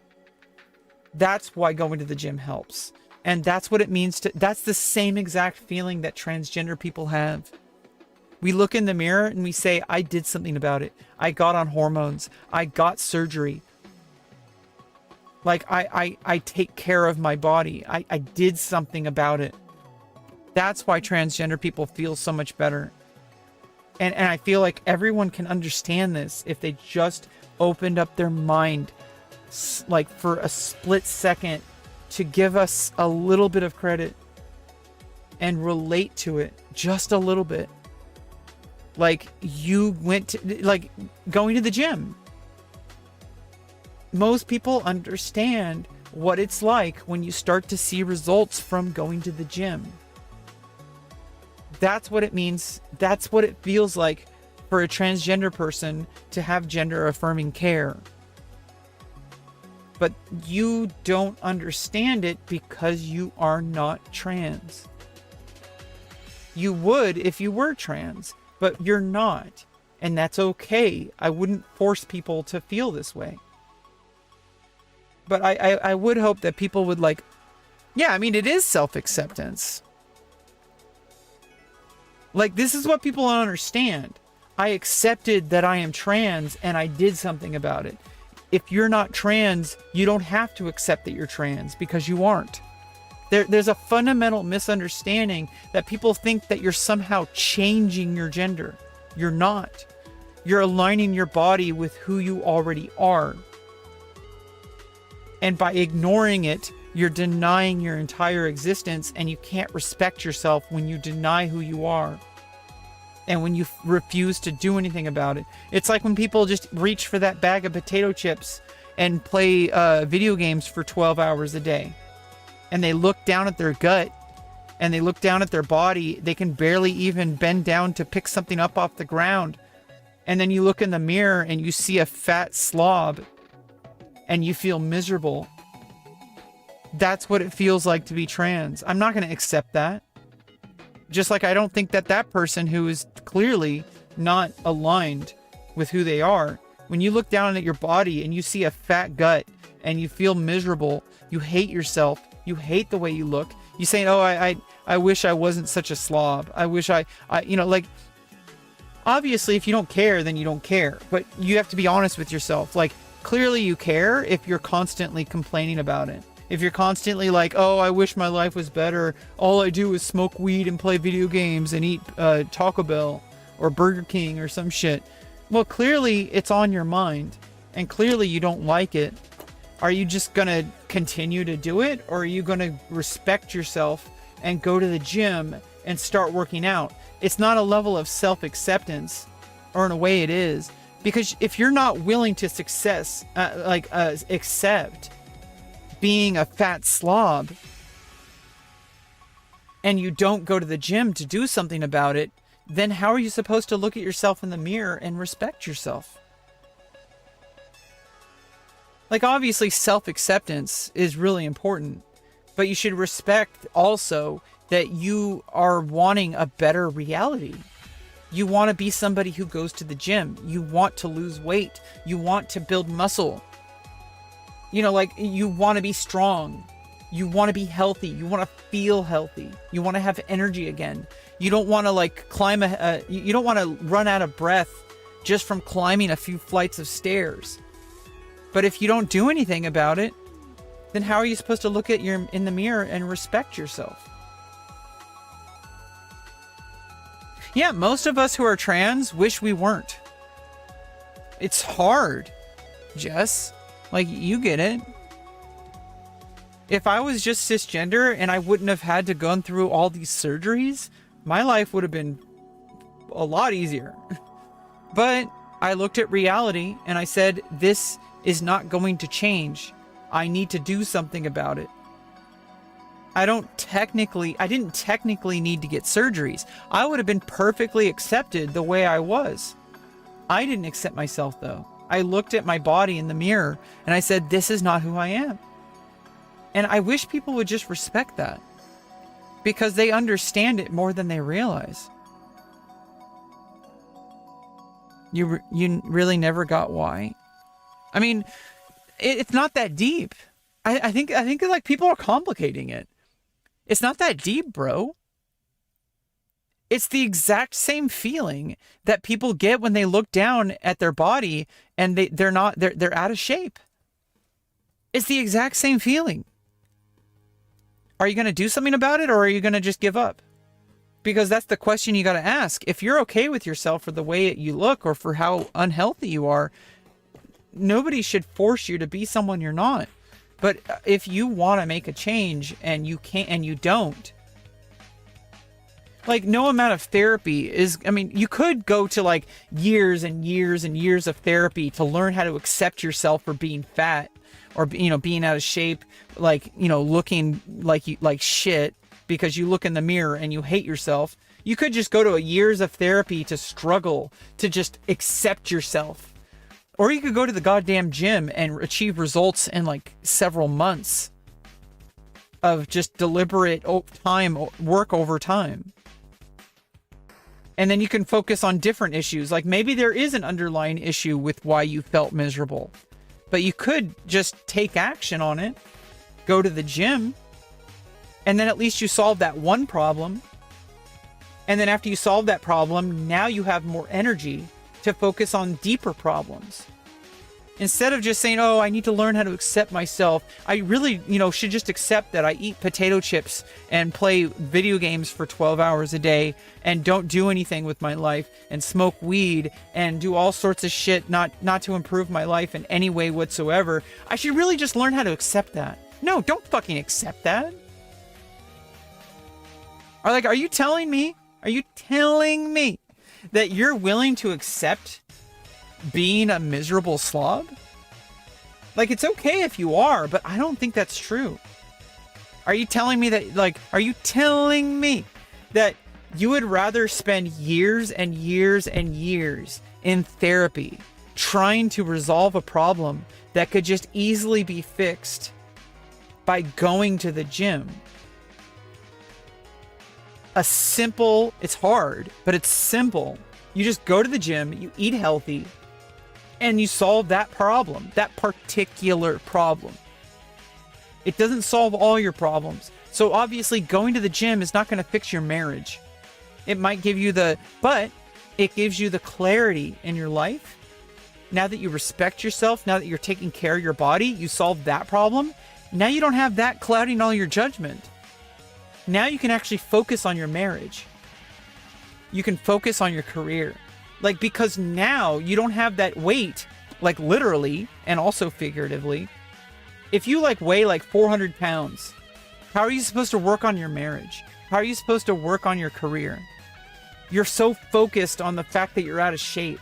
[SPEAKER 1] That's why going to the gym helps. And that's what it means to, that's the same exact feeling that transgender people have. We look in the mirror and we say, I did something about it. I got on hormones. I got surgery. Like I take care of my body. I did something about it. That's why transgender people feel so much better. And I feel like everyone can understand this if they just opened up their mind, like for a split second, to give us a little bit of credit and relate to it just a little bit. Like you went to, like going to the gym. Most people understand what it's like when you start to see results from going to the gym. That's what it means. That's what it feels like for a transgender person to have gender affirming care. But you don't understand it because you are not trans. You would if you were trans, but you're not. And that's okay. I wouldn't force people to feel this way. But I would hope that people would like, yeah, I mean, it is self-acceptance. Like, this is what people don't understand. I accepted that I am trans and I did something about it. If you're not trans, you don't have to accept that you're trans because you aren't. There's a fundamental misunderstanding that people think that you're somehow changing your gender. You're not. You're aligning your body with who you already are. And by ignoring it, you're denying your entire existence, and you can't respect yourself when you deny who you are. And when you refuse to do anything about it. It's like when people just reach for that bag of potato chips and play video games for 12 hours a day. And they look down at their gut and they look down at their body. They can barely even bend down to pick something up off the ground. And then you look in the mirror and you see a fat slob and you feel miserable. That's what it feels like to be trans. I'm not going to accept that. Just like I don't think that that person who is clearly not aligned with who they are, when you look down at your body and you see a fat gut and you feel miserable, you hate yourself, you hate the way you look, you say, oh, I wish I wasn't such a slob. I wish I like, obviously if you don't care, then you don't care, but you have to be honest with yourself. Like, clearly you care if you're constantly complaining about it. If you're constantly like, oh, I wish my life was better. All I do is smoke weed and play video games and eat Taco Bell or Burger King or some shit. Well, clearly it's on your mind and clearly you don't like it. Are you just going to continue to do it, or are you going to respect yourself and go to the gym and start working out? It's not a level of self-acceptance, or in a way it is, because if you're not willing to accept being a fat slob and you don't go to the gym to do something about it, then how are you supposed to look at yourself in the mirror and respect yourself? Like, obviously self-acceptance is really important, but you should respect also that you are wanting a better reality. You want to be somebody who goes to the gym. You want to lose weight. You want to build muscle. You know, like, you want to be strong. You want to be healthy. You want to feel healthy. You want to have energy again. You don't want to like climb you don't want to run out of breath just from climbing a few flights of stairs. But if you don't do anything about it, then how are you supposed to look at in the mirror and respect yourself? Yeah, most of us who are trans wish we weren't. It's hard, Jess. Like, you get it. If I was just cisgender and I wouldn't have had to go through all these surgeries, my life would have been a lot easier. But I looked at reality and I said, this is not going to change. I need to do something about it. I didn't technically need to get surgeries. I would have been perfectly accepted the way I was. I didn't accept myself though. I looked at my body in the mirror and I said, this is not who I am. And I wish people would just respect that, because they understand it more than they realize. You really never got why? I mean, it's not that deep. I think like people are complicating it. It's not that deep, bro. It's the exact same feeling that people get when they look down at their body and they're out of shape. It's the exact same feeling. Are you going to do something about it, or are you going to just give up? Because that's the question you got to ask. If you're okay with yourself for the way you look or for how unhealthy you are, nobody should force you to be someone you're not. But if you want to make a change and you can't, and you don't, like, no amount of therapy is, I mean, you could go to like years and years and years of therapy to learn how to accept yourself for being fat, or, you know, being out of shape, like, you know, looking like shit because you look in the mirror and you hate yourself. You could just go to years of therapy to struggle to just accept yourself. Or you could go to the goddamn gym and achieve results in like several months of just deliberate work over time. And then you can focus on different issues. Like, maybe there is an underlying issue with why you felt miserable, but you could just take action on it, go to the gym, and then at least you solve that one problem. And then after you solve that problem, now you have more energy to focus on deeper problems. Instead of just saying, oh, I need to learn how to accept myself. I really, should just accept that I eat potato chips and play video games for 12 hours a day and don't do anything with my life and smoke weed and do all sorts of shit not to improve my life in any way whatsoever. I should really just learn how to accept that. No, don't fucking accept that. Are you telling me that you're willing to accept being a miserable slob? Like, it's okay if you are, but I don't think that's true. Are you telling me that, are you telling me that you would rather spend years and years and years in therapy trying to resolve a problem that could just easily be fixed by going to the gym? It's hard, but it's simple. You just go to the gym, you eat healthy, and you solve that problem, that particular problem. It doesn't solve all your problems. So obviously going to the gym is not going to fix your marriage. It might give you but it gives you the clarity in your life. Now that you respect yourself, now that you're taking care of your body, you solve that problem. Now you don't have that clouding all your judgment. Now you can actually focus on your marriage. You can focus on your career. Because now you don't have that weight, literally and also figuratively. If you weigh 400 pounds, how are you supposed to work on your marriage? How are you supposed to work on your career? You're so focused on the fact that you're out of shape.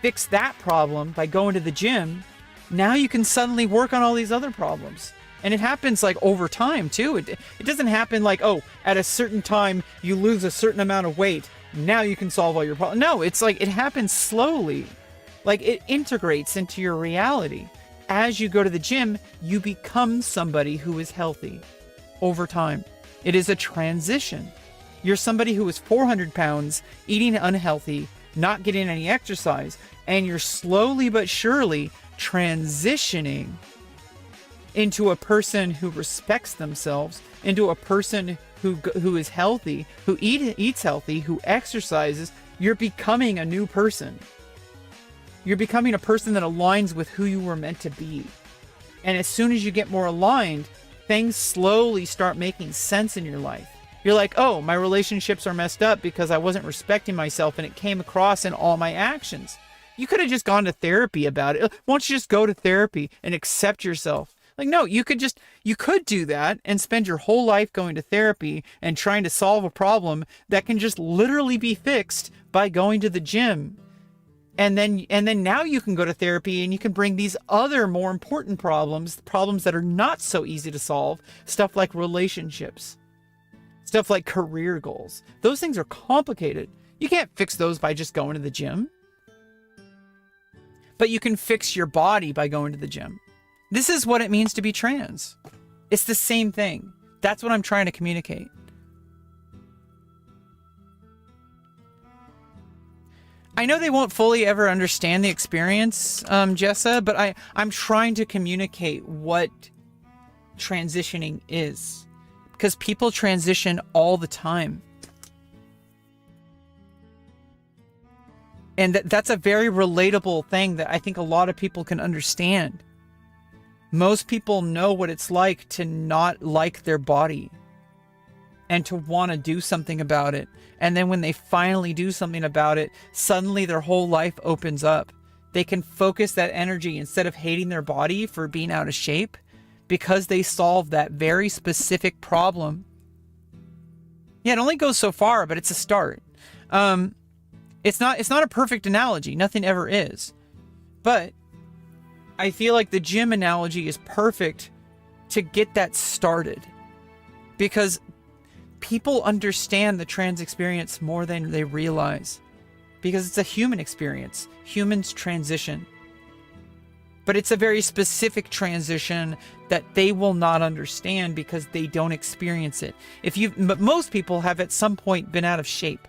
[SPEAKER 1] Fix that problem by going to the gym. Now you can suddenly work on all these other problems. And it happens over time too. It doesn't happen at a certain time you lose a certain amount of weight. Now you can solve all your problems. No, it's it happens slowly. It integrates into your reality. As you go to the gym, you become somebody who is healthy over time. It is a transition. You're somebody who is 400 pounds, eating unhealthy, not getting any exercise, and you're slowly but surely transitioning into a person who respects themselves, into a person who is healthy, who eats healthy, who exercises. You're becoming a new person. You're becoming a person that aligns with who you were meant to be. And as soon as you get more aligned, things slowly start making sense in your life. You're like, oh, my relationships are messed up because I wasn't respecting myself, and it came across in all my actions. You could have just gone to therapy about it. Why don't you just go to therapy and accept yourself? No, you could do that and spend your whole life going to therapy and trying to solve a problem that can just literally be fixed by going to the gym. And then now you can go to therapy and you can bring these other more important problems that are not so easy to solve, stuff like relationships, stuff like career goals. Those things are complicated. You can't fix those by just going to the gym. But you can fix your body by going to the gym. This is what it means to be trans. It's the same thing. That's what I'm trying to communicate. I know they won't fully ever understand the experience, Jessa, but I'm trying to communicate what transitioning is. Because people transition all the time. And that's a very relatable thing that I think a lot of people can understand. Most people know what it's like to not like their body and to want to do something about it. And then when they finally do something about it, suddenly their whole life opens up. They can focus that energy instead of hating their body for being out of shape because they solved that very specific problem. Yeah, it only goes so far, but it's a start. It's not a perfect analogy. Nothing ever is. But I feel like the gym analogy is perfect to get that started. Because people understand the trans experience more than they realize. Because it's a human experience. Humans transition. But it's a very specific transition that they will not understand because they don't experience it. But most people have at some point been out of shape.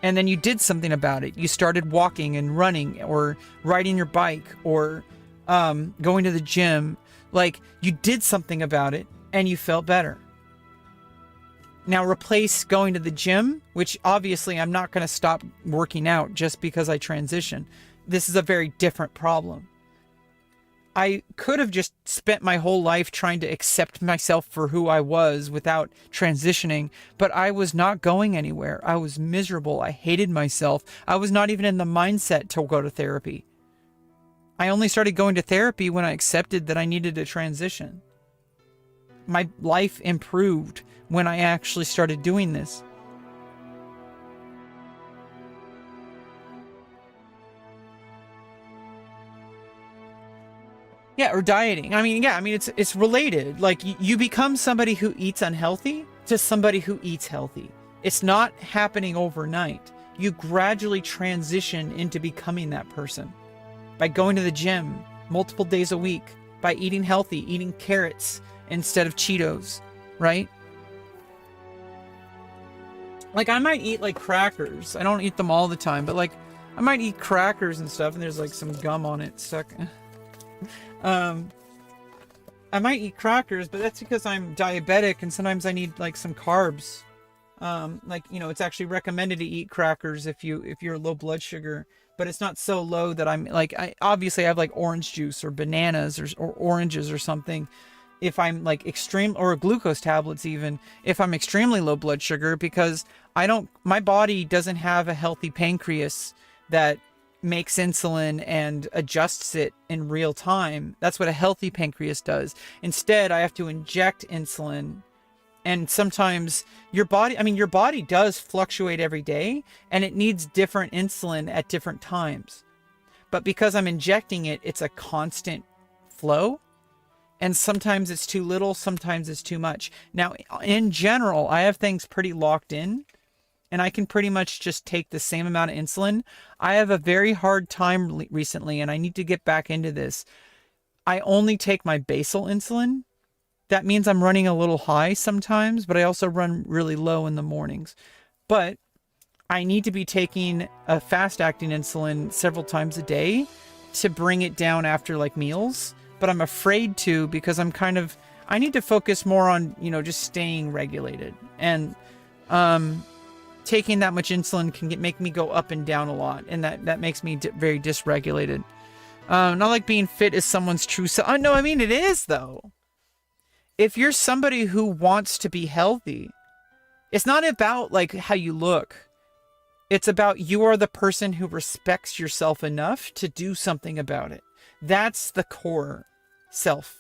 [SPEAKER 1] And then you did something about it. You started walking and running or riding your bike or going to the gym. You did something about it and you felt better. Now replace going to the gym, which obviously I'm not going to stop working out just because I transition. This is a very different problem. I could have just spent my whole life trying to accept myself for who I was without transitioning, but I was not going anywhere. I was miserable. I hated myself. I was not even in the mindset to go to therapy. I only started going to therapy when I accepted that I needed to transition. My life improved when I actually started doing this. Yeah, or dieting. I mean, yeah, I mean, it's related. Like you become somebody who eats unhealthy to somebody who eats healthy. It's not happening overnight. You gradually transition into becoming that person by going to the gym multiple days a week, by eating healthy, eating carrots instead of Cheetos, right? Like I might eat like crackers. I don't eat them all the time, but like I might eat crackers and stuff and there's like some gum on it stuck. I might eat crackers, but that's because I'm diabetic and sometimes I need like some carbs. Like, you know, it's actually recommended to eat crackers if you're low blood sugar, but it's not so low that I'm like, I obviously have like orange juice or bananas or oranges or something. If I'm like extreme, or glucose tablets even, if I'm extremely low blood sugar, because my body doesn't have a healthy pancreas that makes insulin and adjusts it in real time. That's what a healthy pancreas does. Instead, I have to inject insulin. And sometimes your body does fluctuate every day and it needs different insulin at different times. But because I'm injecting it, it's a constant flow. And sometimes it's too little, sometimes it's too much. Now, in general, I have things pretty locked in and I can pretty much just take the same amount of insulin. I have a very hard time recently, and I need to get back into this. I only take my basal insulin. That means I'm running a little high sometimes, but I also run really low in the mornings. But I need to be taking a fast-acting insulin several times a day to bring it down after like meals. But I'm afraid to, because I need to focus more on, you know, just staying regulated. And taking that much insulin can make me go up and down a lot. And that makes me very dysregulated. Not like being fit is someone's true self. No, I mean, it is though. If you're somebody who wants to be healthy, it's not about like how you look. It's about you are the person who respects yourself enough to do something about it. That's the core self.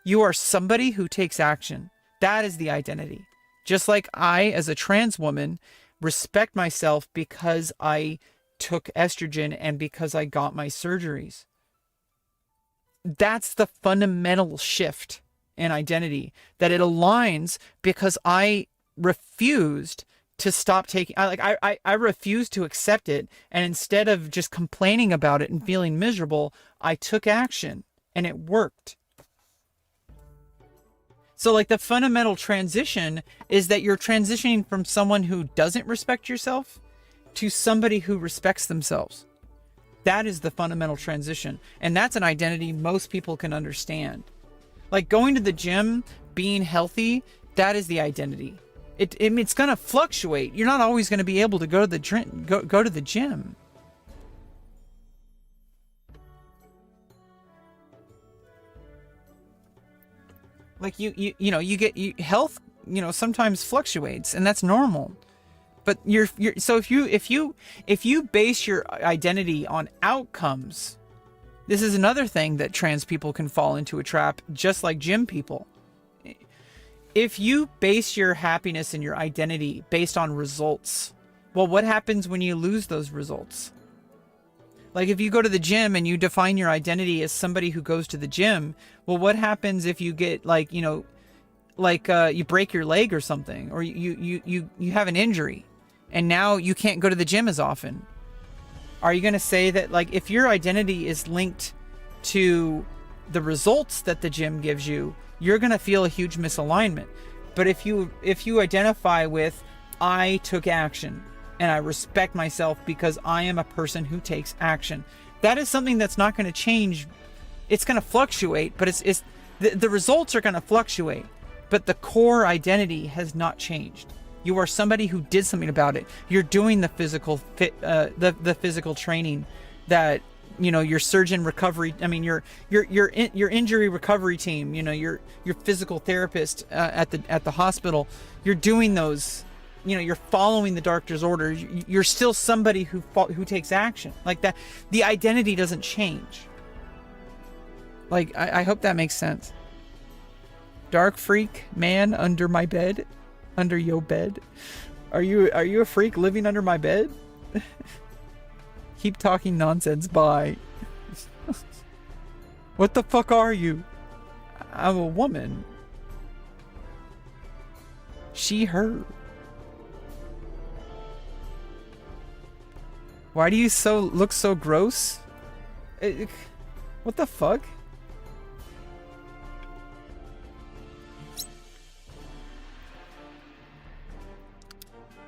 [SPEAKER 1] You are somebody who takes action. That is the identity. Just like I, as a trans woman, respect myself because I took estrogen and because I got my surgeries. That's the fundamental shift in identity, that it aligns because I refused to stop taking, I refused to accept it. And instead of just complaining about it and feeling miserable, I took action and it worked. So like the fundamental transition is that you're transitioning from someone who doesn't respect yourself to somebody who respects themselves. That is the fundamental transition. And that's an identity most people can understand. Like going to the gym, being healthy, that is the identity. It's going to fluctuate. You're not always going to be able to go to the gym. Like health, sometimes fluctuates, and that's normal. But so if you base your identity on outcomes, this is another thing that trans people can fall into a trap, just like gym people. If you base your happiness and your identity based on results, well, what happens when you lose those results? Like if you go to the gym and you define your identity as somebody who goes to the gym, well, what happens if you get you break your leg or something, or you have an injury and now you can't go to the gym as often? Are you going to say that, like, if your identity is linked to the results that the gym gives you, you're going to feel a huge misalignment? But if you identify with, I took action and I respect myself because I am a person who takes action, that is something that's not going to change. It's going to fluctuate, but the results are going to fluctuate, but the core identity has not changed. You are somebody who did something about it. You're doing the physical the physical training that, your surgeon recovery. I mean, your injury recovery team. Your physical therapist at the hospital. You're doing those. You're following the doctor's orders. You're still somebody who takes action like that. The identity doesn't change. Like I hope that makes sense. Dark freak man under my bed. Under your bed? Are you a freak living under my bed? Keep talking nonsense. Bye. What the fuck are you? I'm a woman. She, her. Why do you look so gross? What the fuck?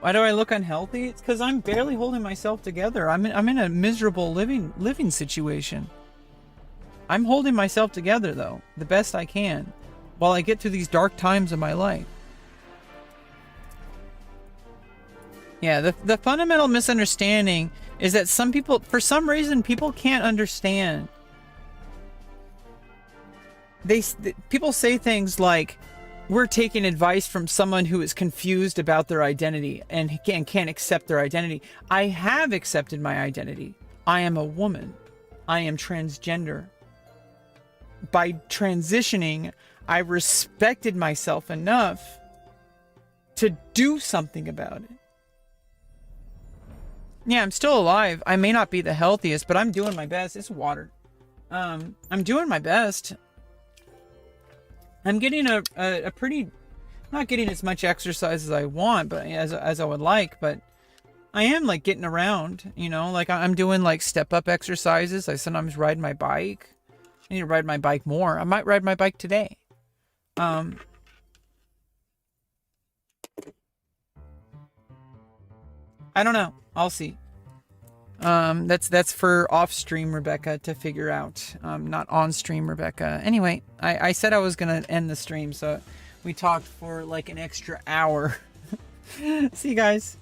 [SPEAKER 1] Why do I look unhealthy? It's because I'm barely holding myself together. I'm in a miserable living situation. I'm holding myself together though, the best I can, while I get through these dark times of my life. Yeah, the fundamental misunderstanding is that some people, for some reason, people can't understand. People say things like, we're taking advice from someone who is confused about their identity and can't accept their identity. I have accepted my identity. I am a woman. I am transgender. By transitioning, I respected myself enough to do something about it. Yeah, I'm still alive. I may not be the healthiest, but I'm doing my best. It's water. I'm doing my best. I'm getting a pretty, not getting as much exercise as I want, but as I would like, but I am like getting around, you know, like I'm doing like step up exercises. I sometimes ride my bike. I need to ride my bike more. I might ride my bike today. I don't know. I'll see. That's for off stream Rebecca to figure out. Not on stream Rebecca. Anyway, I said I was gonna end the stream, so we talked for like an extra hour. See you guys.